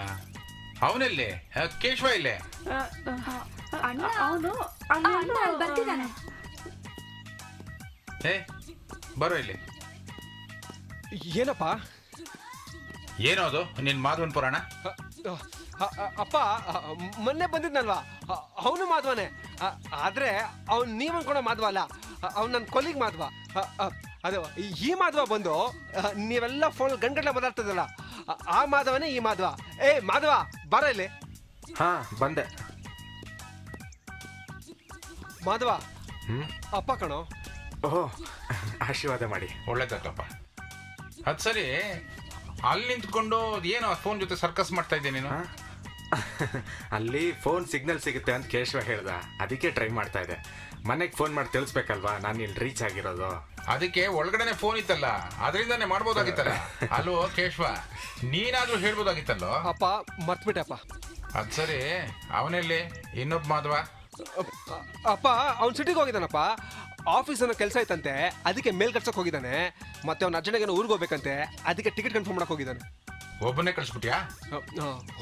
ಅವನೆಲ್ಲೇ? ಕೇಶವ ಇಲ್ಲೇ? ಅಣ್ಣ ಅವನು ಅಣ್ಣ ಅಲ್ಲಿ ಬರ್ತಿದ್ದಾನೆ. ಏ ಬರೋ ಇಲ್ಲಿ. ಏನಪ್ಪ? ಏನೋ ಅದು ನಿನ್ ಮಾಧವನ್ ಪುರಾಣ? ಅಪ್ಪ, ಮೊನ್ನೆ ಬಂದಿದ್ನಲ್ವಾ, ಅವನು ಮಾಧವನೇ. ಆದ್ರೆ ಅವ್ನು ನೀವ್ ಅನ್ಕೊಳೋ ಮಾಧವ ಅಲ್ಲ, ಅವ್ನು ನನ್ನ ಕೊಲಿಗ್ ಮಾಧವ. ಅದು ಈ ಮಾಧವ ಬಂದು ನೀವೆಲ್ಲ ಫೋನ್ ಗಂಟೆ ಮಾತಾಡ್ತದಲ್ಲ, ಆ ಮಾಧವನೇ ಈ ಮಾಧವ. ಏ ಮಾಧವ, ಬಾರ ಇಲ್ಲಿ. ಹಾಂ ಬಂದೆ. ಮಾಧವ, ಅಪ್ಪ ಕಣೋ. ಓಹೋ, ಆಶೀರ್ವಾದ ಮಾಡಿ. ಒಳ್ಳೇದಪ್ಪ. ಅದ್ ಸರಿ, ಅಲ್ಲಿ ನಿಂತ್ಕೊಂಡು ಏನೋ ಫೋನ್ ಜೊತೆ ಸರ್ಕಸ್ ಮಾಡ್ತಾ ಇದ್ದೆ ನೀನು? ಅಲ್ಲಿ ಫೋನ್ ಸಿಗ್ನಲ್ ಸಿಗುತ್ತೆ ಅಂತ ಕೇಶವ ಹೇಳ್ದ, ಅದಕ್ಕೆ ಟ್ರೈ ಮಾಡ್ತಾ ಇದ್ದೆ. ಮನೆಗೆ ಫೋನ್ ಮಾಡಿ ತಿಳಿಸ್ಬೇಕಲ್ವಾ ನಾನು ಇಲ್ಲಿ ರೀಚ್ ಆಗಿರೋದು. ಅದಕ್ಕೆ ಒಳಗಡೆನೆ ಫೋನ್ ಇತ್ತಲ್ಲ, ಅದರಿಂದಾನೆ ಮಾಡ್ಬೋದಾಗಿತ್ತಲ್ಲ. ಅಲ್ಲೋ ಕೇಶವ, ನೀನಾದ್ರೂ ಹೇಳ್ಬೋದಾಗಿತ್ತಲ್ಲೋ. ಅಪ್ಪ ಮರ್ತ್ಬಿಟ್ಟಪ್ಪ. ಅದ್ ಸರಿ, ಅವನೆಲ್ಲಿ ಇನ್ನೊಬ್ಬ ಮಾಧವ? ಅಪ್ಪ ಅವ್ನು ಸಿಟಿಗೆ ಹೋಗಿದ್ದಾನಪ್ಪ. ಆಫೀಸ್ ಅನ್ನೋ ಕೆಲಸ ಐತಂತೆ, ಅದಕ್ಕೆ ಮೇಲ್ ಕಳ್ಸಕ್ ಹೋಗಿದ್ದಾನೆ. ಮತ್ತೆ ಅವ್ನ ಅರ್ಜೆಂಟಾಗಿ ಊರಿಗೆ ಹೋಗ್ಬೇಕಂತೆ, ಅದಕ್ಕೆ ಟಿಕೆಟ್ ಕನ್ಫರ್ಮ್ ಮಾಡಕ್ ಹೋಗಿದ್ದಾನೆ. ಒಬ್ಬನೇ ಕಳ್ಸ್ಬಿಟ್ಯಾ?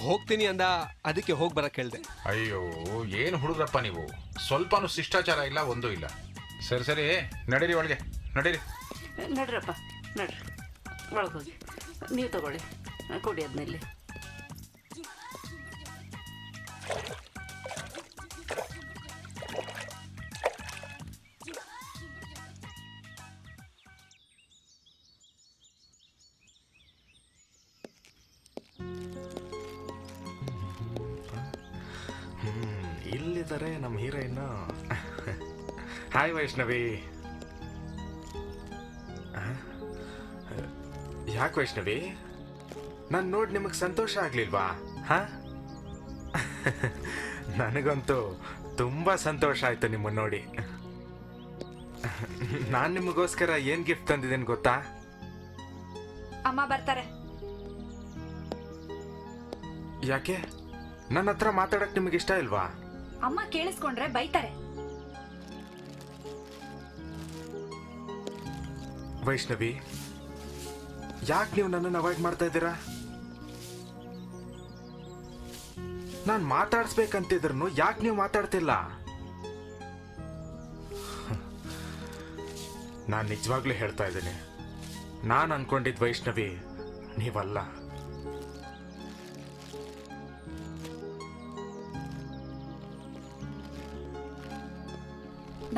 ಹೋಗ್ತೀನಿ ಅಂದ, ಅದಕ್ಕೆ ಹೋಗಿ ಬರಕ್ ಹೇಳ್ದೆ. ಅಯ್ಯೋ, ಏನು ಹುಡುಗ್ರಪ್ಪ ನೀವು, ಸ್ವಲ್ಪನೂ ಶಿಷ್ಟಾಚಾರ ಇಲ್ಲ, ಒಂದೂ ಇಲ್ಲ. ಸರಿ ಸರಿ, ನಡೀರಿ ಒಳಗೆ, ನಡೀರಿ. ನಡ್ರಪ್ಪ, ನಡ್ರಿ ಒಳಗೋಗಿ. ನೀವು ತಗೊಳ್ಳಿ, ಕೊಡಿ ಅದನ್ನಲ್ಲಿ. ಇಲ್ಲಿದ್ದಾರೆ ನಮ್ಮ ಹೀರೋಯಿನ್. ಹಾಯ್ ವೈಷ್ಣವಿ. ಯಾಕೆ ವೈಷ್ಣವಿ, ನಾನು ನೋಡಿ ನಿಮಗೆ ಸಂತೋಷ ಆಗ್ಲಿಲ್ವಾ? ಹಾ, ನನಗಂತೂ ತುಂಬ ಸಂತೋಷ ಆಯ್ತು ನಿಮ್ಮನ್ನು ನೋಡಿ. ನಾನು ನಿಮಗೋಸ್ಕರ ಏನು ಗಿಫ್ಟ್ ತಂದಿದ್ದೇನೆ ಗೊತ್ತಾ? ಅಮ್ಮ ಬರ್ತಾರೆ. ಯಾಕೆ, ನನ್ನ ಹತ್ರ ಮಾತಾಡಕ್ ನಿಮಗೆ ಇಷ್ಟ ಇಲ್ವಾ? ಅಮ್ಮ ಕೇಳಿಸ್ಕೊಂಡ್ರೆ ಬೈತಾರೆ. ವೈಷ್ಣವಿ, ಯಾಕೆ ನೀವು ನನ್ನನ್ನು ಅವಾಯ್ಡ್ ಮಾಡ್ತಾ ಇದ್ದೀರಾ? ನಾನು ಮಾತಾಡ್ಸ್ಬೇಕಂತಿದ್ರು ಯಾಕೆ ನೀವು ಮಾತಾಡ್ತಿಲ್ಲ? ನಾನು ನಿಜವಾಗ್ಲೂ ಹೇಳ್ತಾ ಇದ್ದೀನಿ, ನಾನು ಅನ್ಕೊಂಡಿದ್ ವೈಷ್ಣವಿ ನೀವಲ್ಲ.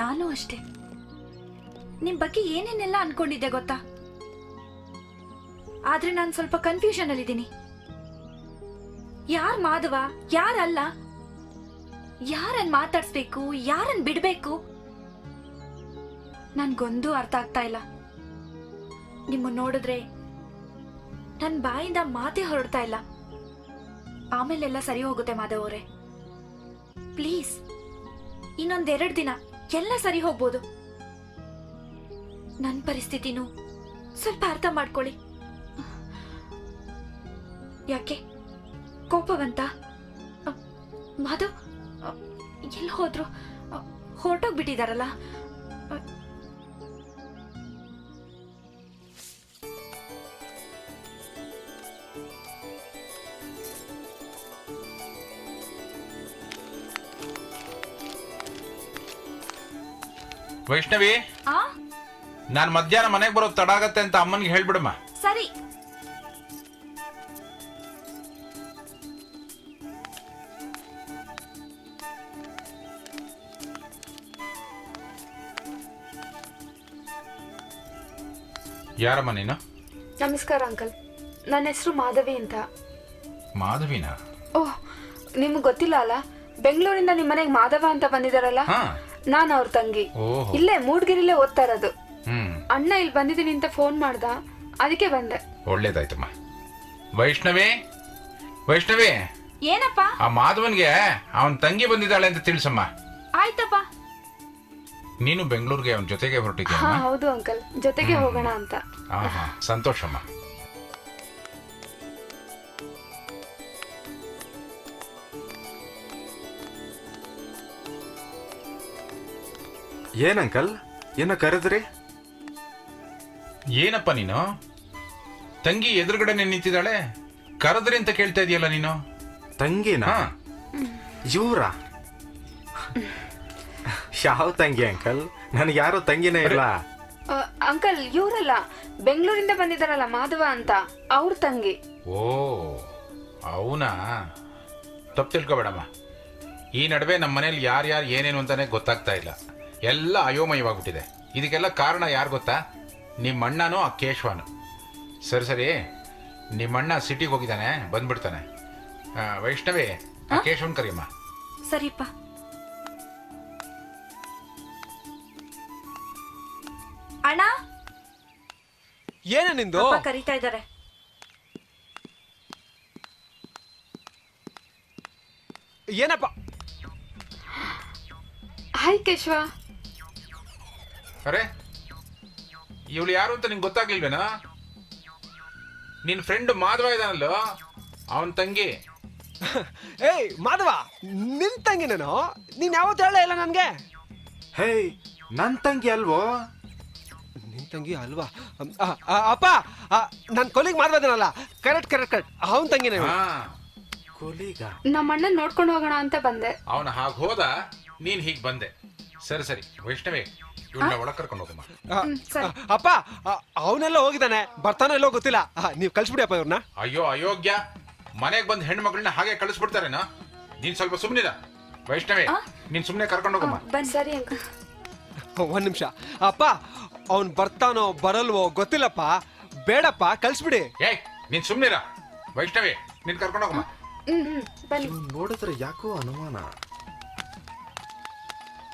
ನಾನು ಅಷ್ಟೇ ನಿಮ್ ಬಗ್ಗೆ ಏನೇನೆಲ್ಲ ಅನ್ಕೊಂಡಿದ್ದೆ ಗೊತ್ತಾ? ಆದ್ರೆ ನಾನು ಸ್ವಲ್ಪ ಕನ್ಫ್ಯೂಷನ್ ಅಲ್ಲಿದ್ದೀನಿ. ಯಾರ್ ಮಾಧವ, ಯಾರಲ್ಲ, ಯಾರನ್ ಮಾತಾಡ್ಸ್ಬೇಕು, ಯಾರನ್ ಬಿಡ್ಬೇಕು, ನನ್ಗೊಂದು ಅರ್ಥ ಆಗ್ತಾ ಇಲ್ಲ. ನಿಮ್ಮ ನೋಡಿದ್ರೆ ನನ್ ಬಾಯಿಂದ ಮಾತೇ ಹೊರಡ್ತಾ ಇಲ್ಲ. ಆಮೇಲೆಲ್ಲ ಸರಿ ಹೋಗುತ್ತೆ ಮಾಧವ್ ಅವರೇ. ಪ್ಲೀಸ್ ಇನ್ನೊಂದೆರಡು ದಿನ ಎಲ್ಲ ಸರಿ ಹೋಗ್ಬೋದು. ನನ್ನ ಪರಿಸ್ಥಿತಿನೂ ಸ್ವಲ್ಪ ಅರ್ಥ ಮಾಡ್ಕೊಳ್ಳಿ. ಯಾಕೆ ಕೋಪವಂತ? ಮಾಧವ್ ಎಲ್ಲಿ ಹೋದ್ರು? ಹೊರಟೋಗ್ಬಿಟ್ಟಿದಾರಲ್ಲ. ವೈಷ್ಣವಿ, ಆ ನಾನ್ ಮಧ್ಯಾಹ್ನ ಮನೆಗೆ ಬರೋದು ತಡ ಆಗತ್ತೆ ಅಂತ ಅಮ್ಮನಿಗೆ ಹೇಳ್ಬಿಡಮ್ಮ. ಸರಿ. ಯಾರಮ್ಮ ನೀನು? ನಮಸ್ಕಾರ ಅಂಕಲ್, ನನ್ನ ಹೆಸರು ಮಾಧವಿ ಅಂತ. ಮಾಧವಿನ? ಓಹ್, ನಿಮ್ಗೆ ಗೊತ್ತಿಲ್ಲ ಅಲ್ಲ, ಬೆಂಗಳೂರಿಂದ ನಿಮ್ಮ ಮನೆಗೆ ಮಾಧವ ಅಂತ ಬಂದಿದಾರಲ್ಲ, ಹಾ. ನಾನು ಅವ್ರ ತಂಗಿ. ಓಹೋ. ಇಲ್ಲೇ ಮೂಡ್ಗಿರಿಲೇ ಓದ್ತಾ ಇರೋದು. ಹ್ಮ್. ಅಣ್ಣ ಇಲ್ಲಿ ಬಂದಿದ್ದೀನಿ ಅಂತ ಫೋನ್ ಮಾಡ್ದ, ಅದಕ್ಕೆ ಬಂದೆ. ಒಳ್ಳೇದಾಯ್ತಮ್ಮ. ವೈಷ್ಣವಿ, ವೈಷ್ಣವಿ, ಏನಪ್ಪ? ಆ ಮಾಧವನ್ಗೆ ಅವನ್ ತಂಗಿ ಬಂದಿದ್ದಾಳೆ ಅಂತ ತಿಳಿಸಮ್ಮ. ಆಯ್ತಪ್ಪ. ನೀನು ಬೆಂಗಳೂರಿಗೆ ಅವನ ಜೊತೆಗೆ ಹೊರಟಿದ್ಯಾ? ಹಾ ಹೌದು ಅಂಕಲ್, ಜೊತೆಗೆ ಹೋಗೋಣ ಅಂತ. ಹಾ, ಸಂತೋಷಮ್ಮ. ಏನ್ ಅಂಕಲ್, ಏನೋ ಕರೆದ್ರಿ? ಏನಪ್ಪ ನೀನು? ತಂಗಿ ಎದುರುಗಡೆ ನಿಂತಿದ್ದಾಳೆ, ಕರೆದ್ರಿ ಅಂತ ಕೇಳ್ತಾ ಇದೀಯಲ್ಲ ನೀನು? ತಂಗಿನ? ಹಾ. ಇವ್ರ ಯಾವ ತಂಗಿ ಅಂಕಲ್? ನನಗೆ ಯಾರು ತಂಗಿನೇ ಇಲ್ಲ. ಅಂಕಲ್ ಇವರಲ್ಲ, ಬೆಂಗಳೂರಿಂದ ಬಂದಿದಾರಲ್ಲ ಮಾಧವ ಅಂತ, ಅವ್ರ ತಂಗಿ. ಓ ಅವನಾ? ತಪ್ಪು ತಿಳ್ಕೊಬೇಡಮ್ಮ. ಈ ನಡುವೆ ನಮ್ಮ ಮನೇಲಿ ಯಾರ್ಯಾರು ಏನೇನು ಅಂತಾನೆ ಗೊತ್ತಾಗ್ತಾ ಇಲ್ಲ. ಎಲ್ಲ ಅಯೋಮಯವಾಗ್ಬಿಟ್ಟಿದೆ. ಇದಕ್ಕೆಲ್ಲ ಕಾರಣ ಯಾರು ಗೊತ್ತಾ? ನಿಮ್ಮ ಅಣ್ಣನೂ ಆ ಕೇಶವನು. ಸರಿ, ನಿಮ್ಮಣ್ಣ ಸಿಟಿಗೆ ಹೋಗಿದ್ದಾನೆ, ಬಂದ್ಬಿಡ್ತಾನೆ. ವೈಷ್ಣವಿ, ಆ ಕೇಶವನ್ ಕರಿಯಮ್ಮ. ಸರಿಪ್ಪ. ಅಣ್ಣ, ಏನ ನಿಂದು? ಅಪ್ಪ ಕರೀತಾ ಇದ್ದಾರೆ. ಏನಪ್ಪ? ಹಾಯ್ ಕೇಶವ. ಅರೆ, ಇವಳು ಯಾರು ಅಂತ ನಿಂಗೆ ಗೊತ್ತಾಗ್ಲಿಲ್ವೇನಾ? ನಿನ್ ಫ್ರೆಂಡ್ ಮಾಧವ ಇದಾನಲ್ಲೋ, ಅವನ್ ತಂಗಿ. ಏಯ್ ಮಾಧವ, ನಿನ್ ತಂಗಿ ನಾನು. ನೀನ್ ಯಾವತ್ತು ಹೇಳೇ ಇಲ್ಲ ನನ್ಗೆ. ಹೇ, ನನ್ ತಂಗಿ ಅಲ್ವೋ? ನಿನ್ ತಂಗಿ ಅಲ್ವಾ? ಅಪ್ಪ, ನನ್ ಕೊಲಿಗ್ ಮಾಧವ ಇದಾನಲ್ಲ, ಕರೆಕ್ಟ್ ಅವನ್ ತಂಗಿನೇ. ಹಾ, ಕೊಲಿಗ? ನಮ್ಮ ಅಣ್ಣನ್ ನೋಡ್ಕೊಂಡು ಹೋಗೋಣ ಅಂತ ಬಂದೆ. ಅವನ ಹಾಗೆ ಹೋದ, ನೀನ್ ಹೀಗ್ ಬಂದೆ. ಸರಿ, ವೈಷ್ಣವಿ, ಇವಳನ್ನ ಒಳಗ್ ಕರ್ಕೊಂಡು ಹೋಗಮ್ಮ. ಅಪ್ಪ, ಅವನೆಲ್ಲ ಹೋಗಿದ್ದಾನೆ, ಬರ್ತಾನೋ ಎಲ್ಲೋ ಗೊತ್ತಿಲ್ಲ. ನೀವ್ ಕಳ್ಸ್ಬಿಡಿ ಅಪ್ಪ ಇವ್ರನ್ನ. ಅಯ್ಯೋ ಅಯೋಗ್ಯ, ಮನೆಗ್ ಬಂದ್ ಹೆಣ್ಣು ಮಗಳನ್ನ ಹಾಗೆ ಕಳಿಸ್ಬಿಡ್ತಾರೇನಾ? ನೀನ್ ಸ್ವಲ್ಪ ಸುಮ್ನಿರ. ವೈಷ್ಣವಿ, ನೀನ್ ಸುಮ್ನೆ ಕರ್ಕೊಂಡು ಹೋಗಮ್ಮ. ಬಂದ್ ಸರಿ ಅಂಕಲ್. ಒಂದ್ ನಿಮಿಷ ಅಪ್ಪ, ಅವನ್ ಬರ್ತಾನೋ ಬರಲ್ವೋ ಗೊತ್ತಿಲ್ಲಪ್ಪ. ಬೇಡಪ್ಪ, ಕಳ್ಸ್ಬಿಡಿ. ಏಯ್, ನೀನ್ ಸುಮ್ನಿರ. ವೈಷ್ಣವಿ, ನೀನ್ ಕರ್ಕೊಂಡು ಹೋಗಮ್ಮ. ಬನ್ನಿ. ಇವ್ನ್ ನೋಡಿದ್ರೆ ಯಾಕೋ ಅನುಮಾನ.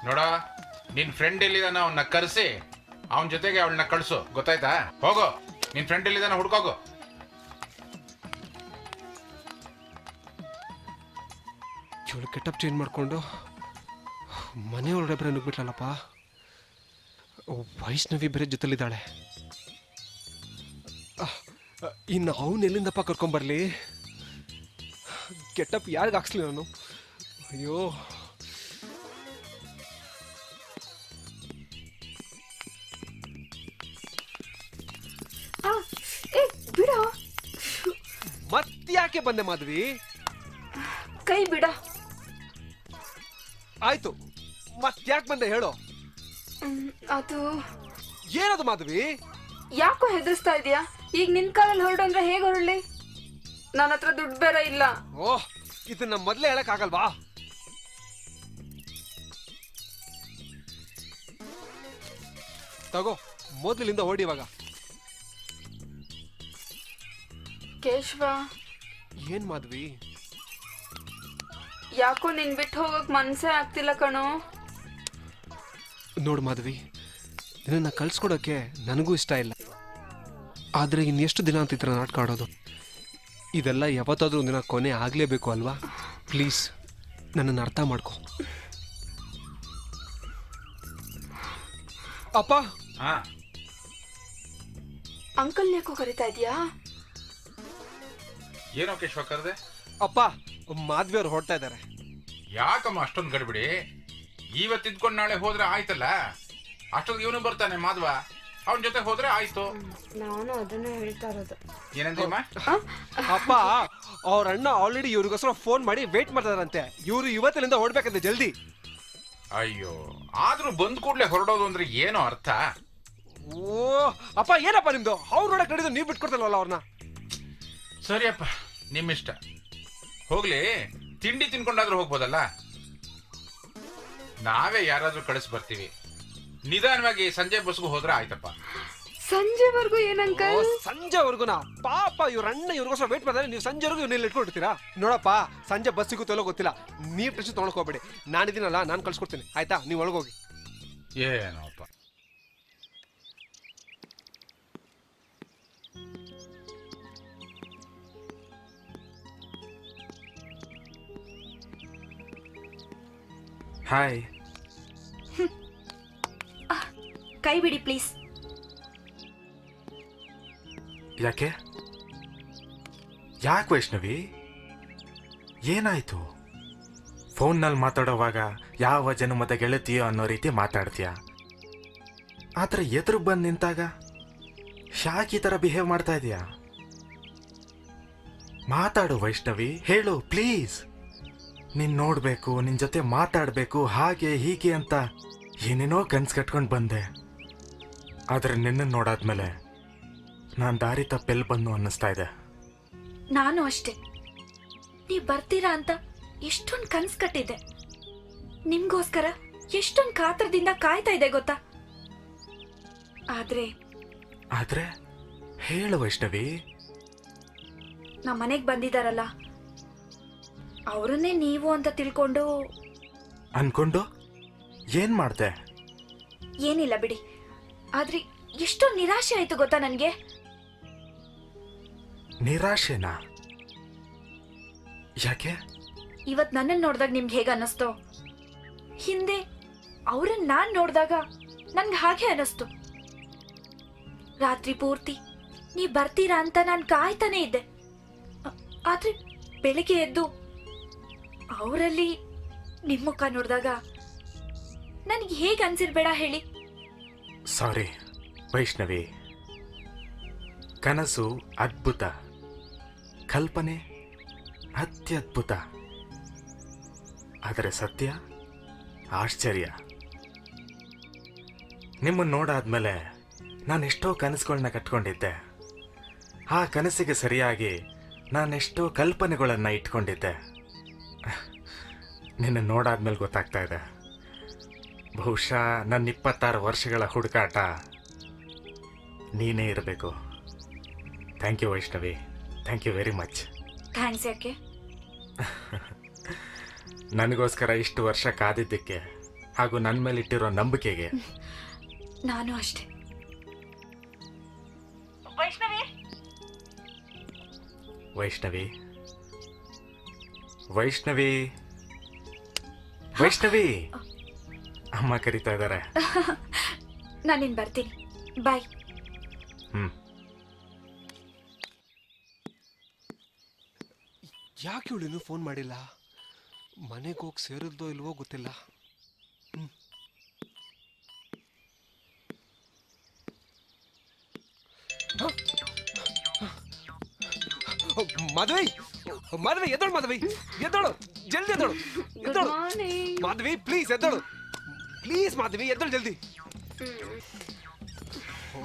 ನೋಡ, ನಿನ್ ಫ್ರೆಂಡ್ ಎಲ್ಲಿದಾನ ಅವನ್ನ ಕರೆಸಿ ಅವನ ಜೊತೆಗೆ ಅವಳನ್ನ ಕಳ್ಸು, ಗೊತ್ತಾಯ್ತಾ? ಹೋಗೋ, ನಿನ್ ಫ್ರೆಂಡ್ ಎಲ್ಲಿದಾನ ಹುಡ್ಕೋಗು. ಇವಳು ಕೆಟಪ್ ಚೇಂಜ್ ಮಾಡ್ಕೊಂಡು ಮನೆಯೊಳಗಡೆ ಬೇರೆ ನುಗ್ಬಿಟ್ಲಲ್ಲಪ್ಪ. ವೈಷ್ಣವಿ ಬೇರೆ ಜೊತೆಲಿದ್ದಾಳೆ. ಇನ್ನು ಅವನು ಎಲ್ಲಿಂದಪ್ಪ ಕರ್ಕೊಂಬರ್ಲಿ? ಕೆಟಪ್ ಯಾರಿಗೆ ಹಾಕ್ಸ್ಲಿ ನಾನು? ಅಯ್ಯೋ, ಬಿಡೋ. ಮತ್ತ್ಯಾಕೆ ಬಂದೆ ಮಾಧವಿ? ಕೈ ಬಿಡ. ಆಯ್ತು, ಮತ್ ಯಾಕೆ ಬಂದೆ ಹೇಳು. ಅದು ಏನದು ಮಾಧವಿ? ಯಾಕೋ ಹೆದರ್ಸ್ತಾ ಇದೀಯಾ? ಈಗ ನಿನ್ ಕಾಲಲ್ಲಿ ಹೊರಡು ಅಂದ್ರೆ ಹೇಗೆ ಹೊರಡ್ಲಿ? ನನ್ನ ಹತ್ರ ದುಡ್ಡು ಬೇರೆ ಇಲ್ಲ. ಓಹ್, ಇದನ್ನ ಮೊದ್ಲೇ ಹೇಳಕ್ ಆಗಲ್ವಾ? ತಗೋ, ಮೊದಲಿಂದ ಓಡಿ ಇವಾಗ. ಕೇಶವ, ಏನ್ ಮಾಧವಿ? ಯಾಕೋ ನಿನ್ ಬಿಟ್ಟು ಹೋಗಕ್ ಮನ್ಸೇ ಆಗ್ತಿಲ್ಲ ಕಣೋ. ನೋಡು ಮಾಧವಿ, ನಿನ್ನ ಕಳ್ಸ್ಕೊಡೋಕೆ ನನಗೂ ಇಷ್ಟ ಇಲ್ಲ. ಆದ್ರೆ ಇನ್ನೆಷ್ಟು ದಿನ ಅಂತ ಈ ಥರ ನಾಟಕ ಆಡೋದು? ಇದೆಲ್ಲ ಯಾವತ್ತಾದ್ರೂ ಒಂದಿನ ಕೊನೆ ಆಗ್ಲೇಬೇಕು ಅಲ್ವಾ? ಪ್ಲೀಸ್ ನನ್ನನ್ನು ಅರ್ಥ ಮಾಡ್ಕೊ. ಅಪ್ಪ, ಹಾ, ಅಂಕಲ್ ಯಾಕೋ ಕರಿತಾ ಇದೀಯಾ? ಏನೋ ಕೇಶವ ಕರ್ದೆ? ಅಪ್ಪ, ಮಾಧವಿ ಅವ್ರು ಹೊರಡ್ತಾ ಇದ್ದಾರೆ. ಯಾಕಮ್ಮ ಅಷ್ಟೊಂದು ಗಡ್ಬಿಡಿ? ಇವತ್ತು ಇದ್ಕೊಂಡು ನಾಳೆ ಹೋದ್ರೆ ಆಯ್ತಲ್ಲ. ಅಷ್ಟೊಂದು ಇವನು ಬರ್ತಾನೆ ಮಾಧವ, ಅವನ ಜೊತೆ ಹೋದ್ರೆ ಆಯ್ತು. ನಾನು ಅದನ್ನೇ ಹೇಳ್ತಾ ಇರೋದು. ಏನಂದ್ರಮ್ಮ? ಅಪ್ಪ, ಅವ್ರ ಅಣ್ಣ ಆಲ್ರೆಡಿ ಇವ್ರಿಗೋಸ್ಕರ ಫೋನ್ ಮಾಡಿ ವೇಟ್ ಮಾಡ್ತಾರಂತೆ. ಇವ್ರು ಇವತ್ತಿನಿಂದ ಹೊರಡ್ಬೇಕಂತೆ ಜಲ್ದಿ. ಅಯ್ಯೋ, ಆದ್ರೂ ಬಂದ್ ಕೂಡ್ಲೆ ಹೊರಡೋದು ಅಂದ್ರೆ ಏನೋ ಅರ್ಥ? ಓ ಅಪ್ಪ, ಏನಪ್ಪ ನಿಮ್ದು? ಅವ್ರು ನೋಡಕ್ ನಡೆದು ನೀವು ಬಿಟ್ಕೊಡ್ತಲ್ವಲ್ಲ ಅವ್ರನ್ನ. ಸರಿಯಪ್ಪ, ನಿಮ್ಮಿಷ್ಟ. ಹೋಗ್ಲಿ, ತಿಂಡಿ ತಿನ್ಕೊಂಡಾದ್ರೂ ಹೋಗ್ಬೋದಲ್ಲ. ನಾವೇ ಯಾರಾದ್ರೂ ಕಳಿಸ್ ಬರ್ತೀವಿ. ನಿಧಾನವಾಗಿ ಸಂಜೆ ಬಸ್ಗೂ ಹೋದ್ರೆ ಆಯ್ತಪ್ಪ. ಸಂಜೆವರೆಗೂ ಏನಂಕಲ್? ಸಂಜೆವರೆಗುನಾ? ಪಾಪ ಇವ್ರ ಅಣ್ಣ ಇವ್ರಿಗೋಸ್ಕರ ವೇಟ್ ಮಾಡ್ತಾರೆ. ನೀವು ಸಂಜೆವರೆಗೂ ಇವ್ರನ್ನ ಇಟ್ಕೊಂಡಿರ್ತೀರಾ? ನೋಡಪ್ಪ, ಸಂಜೆ ಬಸ್ ಸಿಗುತ್ತಲ್ಲೋ ಗೊತ್ತಿಲ್ಲ. ನೀವು ಟೆನ್ಷನ್ ತೊಗೊಳಕ್ ಹೋಗ್ಬೇಡಿ. ನಾನಿದ್ದೀನಲ್ಲ, ನಾನು ಕಳ್ಸ್ಕೊಡ್ತೀನಿ. ಆಯ್ತಾ? ನೀವು ಒಳಗೋಗಿ. ಏನೋಪ್ಪ. ಹಾಯ್. ಕೈ ಬಿಡಿ ಪ್ಲೀಸ್. ಯಾಕೆ ವೈಷ್ಣವಿ, ಏನಾಯ್ತು? ಫೋನ್ನಲ್ಲಿ ಮಾತಾಡೋವಾಗ ಯಾವ ಜನ್ಮದ ಗೆಳತಿಯೋ ಅನ್ನೋ ರೀತಿ ಮಾತಾಡ್ತೀಯ. ಆದ್ರೆ ಎದುರು ಬಂದು ನಿಂತಾಗ ಯಾಕೆ ಈ ಥರ ಬಿಹೇವ್ ಮಾಡ್ತಾ ಇದೀಯಾ? ಮಾತಾಡು ವೈಷ್ಣವಿ, ಹೇಳು ಪ್ಲೀಸ್. ನೀನ್ ನೋಡ್ಬೇಕು, ನಿನ್ ಜೊತೆ ಮಾತಾಡ್ಬೇಕು, ಹಾಗೆ ಹೀಗೆ ಅಂತ ಏನೇನೋ ಕನ್ಸ್ ಕಟ್ಕೊಂಡು ಬಂದೆ. ಆದ್ರೆ ನಿನ್ನ ನೋಡಾದ್ಮೇಲೆ ನಾನ್ ದಾರಿ ತಪ್ಪೆಲ್ ಬಂದು ಅನ್ನಿಸ್ತಾ ಇದೆ. ನಾನು ಅಷ್ಟೇ. ನೀವ್ ಬರ್ತೀರಾ ಅಂತ ಎಷ್ಟೊಂದು ಕನ್ಸ್ ಕಟ್ಟಿದ್ದೆ. ನಿಮ್ಗೋಸ್ಕರ ಎಷ್ಟೊಂದು ಕಾತ್ರದಿಂದ ಕಾಯ್ತಾ ಇದೆ ಗೊತ್ತಾ? ಆದ್ರೆ ಹೇಳು ವೈಷ್ಣವಿ. ನಮ್ಮ ಮನೆಗ್ ಬಂದಿದಾರಲ್ಲ, ಅವರನ್ನೇ ನೀವು ಅಂತ ತಿಳ್ಕೊಂಡು ಅನ್ಕೊಂಡು ಏನ್ ಮಾಡ್ದೆ? ಏನಿಲ್ಲ ಬಿಡಿ. ಆದ್ರೆ ಎಷ್ಟೊಂದು ನಿರಾಶೆ ಆಯ್ತು ಗೊತ್ತಾ ನನ್ಗೆ. ನಿರಾಶೆನಾ? ಯಾಕೆ? ಇವತ್ ನನ್ನನ್ನು ನೋಡ್ದಾಗ ನಿಮ್ಗೆ ಹೇಗ ಅನ್ನಿಸ್ತೋ, ಹಿಂದೆ ಅವ್ರನ್ನ ನಾನ್ ನೋಡ್ದಾಗ ನನ್ಗೆ ಹಾಗೆ ಅನ್ನಿಸ್ತು. ರಾತ್ರಿ ಪೂರ್ತಿ ನೀವ್ ಬರ್ತೀರಾ ಅಂತ ನಾನ್ ಕಾಯ್ತಾನೆ ಇದ್ದೆ. ಆದ್ರೆ ಬೆಳಿಗ್ಗೆ ಎದ್ದು ಅವರಲ್ಲಿ ನಿಮ್ ಮುಖ ನೋಡಿದಾಗ ನನಗೆ ಹೇಗೆ ಅನ್ಸಿರ್ಬೇಡ ಹೇಳಿ? ಸಾರಿ ವೈಷ್ಣವಿ. ಕನಸು ಅದ್ಭುತ, ಕಲ್ಪನೆ ಅತ್ಯದ್ಭುತ, ಆದರೆ ಸತ್ಯ ಆಶ್ಚರ್ಯ. ನಿಮ್ಮನ್ನು ನೋಡಾದ್ಮೇಲೆ ನಾನೆಷ್ಟೋ ಕನಸುಗಳನ್ನ ಕಟ್ಕೊಂಡಿದ್ದೆ. ಆ ಕನಸಿಗೆ ಸರಿಯಾಗಿ ನಾನೆಷ್ಟೋ ಕಲ್ಪನೆಗಳನ್ನು ಇಟ್ಕೊಂಡಿದ್ದೆ. ನಿನ್ನ ನೋಡಾದ್ಮೇಲೆ ಗೊತ್ತಾಗ್ತಾ ಇದೆ, ಬಹುಶಃ ನನ್ನ 26 ವರ್ಷಗಳ ಹುಡುಕಾಟ ನೀನೇ ಇರಬೇಕು. Thank you Vaishnavi, thank you very much. Thanks ಯಾಕೆ? ನನಗೋಸ್ಕರ ಇಷ್ಟು ವರ್ಷ ಕಾದಿದ್ದಕ್ಕೆ ಹಾಗೂ ನನ್ನ ಮೇಲೆ ಇಟ್ಟಿರೋ ನಂಬಿಕೆಗೆ. ನಾನು ಅಷ್ಟೇ. ವೈಷ್ಣವಿ, ವೈಷ್ಣವಿ, ವೈಷ್ಣವಿ, ಅಮ್ಮ ಕರೀತಾ ಇದ್ದಾರೆ. ನಾನಿನ್ ಬರ್ತೀನಿ, ಬಾಯ್. ಯಾಕೆ ಇವಳು ಇನ್ನೂ ಫೋನ್ ಮಾಡಿಲ್ಲ? ಮನೆಗೆ ಹೋಗಿ ಸೇರಿಲ್ದೋ ಇಲ್ವೋ ಗೊತ್ತಿಲ್ಲ. ಮಾಧವಿ, ಮಾಧವಿ ಎದ್ದೋಳು, ಮಾಧವಿ ಎದ್ದೋಳು. ಜಲ್ದಿ ಎದ್ದಳು ಗುಡ್ ಎದ್ದಳು ಮಾರ್ನಿಂಗ್. ಮಾಧವಿ ಪ್ಲೀಸ್ ಎದ್ದಳು ಪ್ಲೀಸ್ ಮಾಧವಿ ಎದ್ದಳು ಜಲ್ದಿ ಓ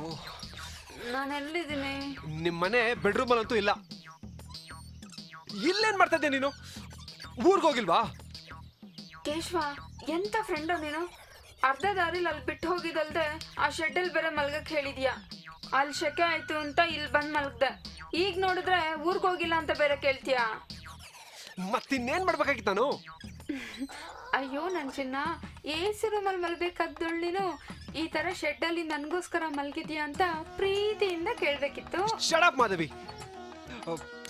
ನಾನು ಎಲ್ಲಿದ್ದೀನಿ? ನಿಮ್ಮ ಮನೆ ಬೆಡ್ರೂಮ್ ಅಂತೂ ಇಲ್ಲ ಇಲ್ಲೇನ್ ಮಾಡ್ತಾ ಇದ್ದೆ ನೀನು ಊರ್ಗ್ ಹೋಗಿಲ್ವಾ ಕೇಶವ, ಎಂತ ಫ್ರೆಂಡು ನೀನು? ಅರ್ಧ ದಾರಿಲಿ ಅಲ್ಲಿ ಬಿಟ್ಟು ಹೋಗಿದಲ್ದೆ ಆ ಶೆಡ್ಡಲ್ಲಿ ಬೇರೆ ಮಲ್ಗಕ್ ಹೇಳಿದ್ಯಾ. ಅಲ್ಲಿ ಶೆಕೆ ಆಯ್ತು ಅಂತ ಇಲ್ಲಿ ಬಂದ್ ಮಲ್ಗ್ದೆ. ಈಗ ನೋಡಿದ್ರೆ ಊರ್ಗ್ ಹೋಗಿಲ್ಲ ಅಂತ ಬೇರೆ ಕೇಳ್ತೀಯಾ? ಮತ್ತಿನ್ನೇನ್ ಮಾಡ್ಬೇಕಾಗಿತ್ತು ನಾನು ಅಯ್ಯೋ ನನ್ ಚಿನ್ನ, AC ರೂಮಲ್ಲಿ ಮಲ್ಬೇಕಾದ್ದೊಳ್ ನೀನು ಈ ತರ ಶೆಡ್ಡಲ್ಲಿ ನನ್ಗೋಸ್ಕರ ಮಲ್ಗಿದ್ಯಾ ಅಂತ ಪ್ರೀತಿಯಿಂದ ಕೇಳ್ಬೇಕಿತ್ತು. ಶಡಪ್ ಮಾಧವಿ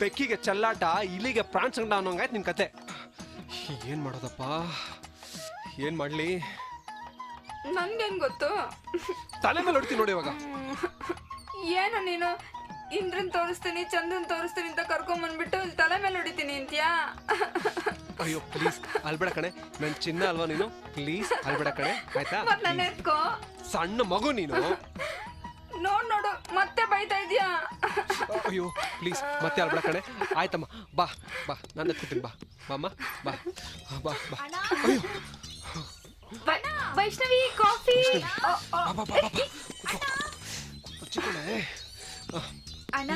ಬೆಕ್ಕಿಗೆ ಚಲ್ಲಾಟ ಇಲ್ಲಿಗೆ ಪ್ರಾಣ ಸಂಕಟ ಅನ್ನೋಂಗಾಯ್ತು ನಿನ್ ಕತೆ ಏನ್ ಮಾಡೋದಪ್ಪ ಏನ್ ಮಾಡ್ಲಿ ನನ್ಗೇನ್ ಗೊತ್ತು? ತಲೆ ಮೇಲೆ ಹೊಡ್ತೀನಿ ನೋಡಿ ಇವಾಗ ಏನು ನೀನು ಇಂದ್ರನ್ ತೋರಿಸ್ತೀನಿ ಚಂದ್ರನ್ ತೋರಿಸ್ತೀನಿ ಅಂತ ಕರ್ಕೊಂಡ್ ಬಂದ್ಬಿಟ್ಟು ಇಲ್ಲಿ ತಲೆ ಮೇಲೆ ಹೊಡಿತೀನಿ ಅಂತ್ಯಾ? ಅಯ್ಯೋ ಪ್ಲೀಸ್ ಅಲ್ಬೇಡ ಕಣೆ ನನ್ ಚಿನ್ನ ಅಲ್ವಾ ನೀನು ಪ್ಲೀಸ್ ಅಲ್ಬೇಡ ಕಣೆ ಆಯ್ತಾ ಮತ್ ನನ್ನ ಎತ್ಕೋ. ಸಣ್ಣ ಮಗು ನೀನು ನೋಡು ಮತ್ತೆ ಬೈತಾ ಇದ್ಯಾ? ಅಯ್ಯೋ ಪ್ಲೀಸ್ ಮತ್ತೆ ಅಲ್ಬೇಡ ಕಣೆ ಆಯ್ತಮ್ಮ ಬಾ ಬಾ ನಾನು ಎತ್ಕೊತೀನಿ ಬಾ ಬಾಮ್ಮ ಬಾ ಬಾ ಬಾ ಅಯ್ಯೋ ವೈಷ್ಣವಿ ಕಾಫಿ. ಬಾ ಬಾ ಬಾ ಬಾ ಚಿಕ್ಕಳೆ ಅಣ್ಣ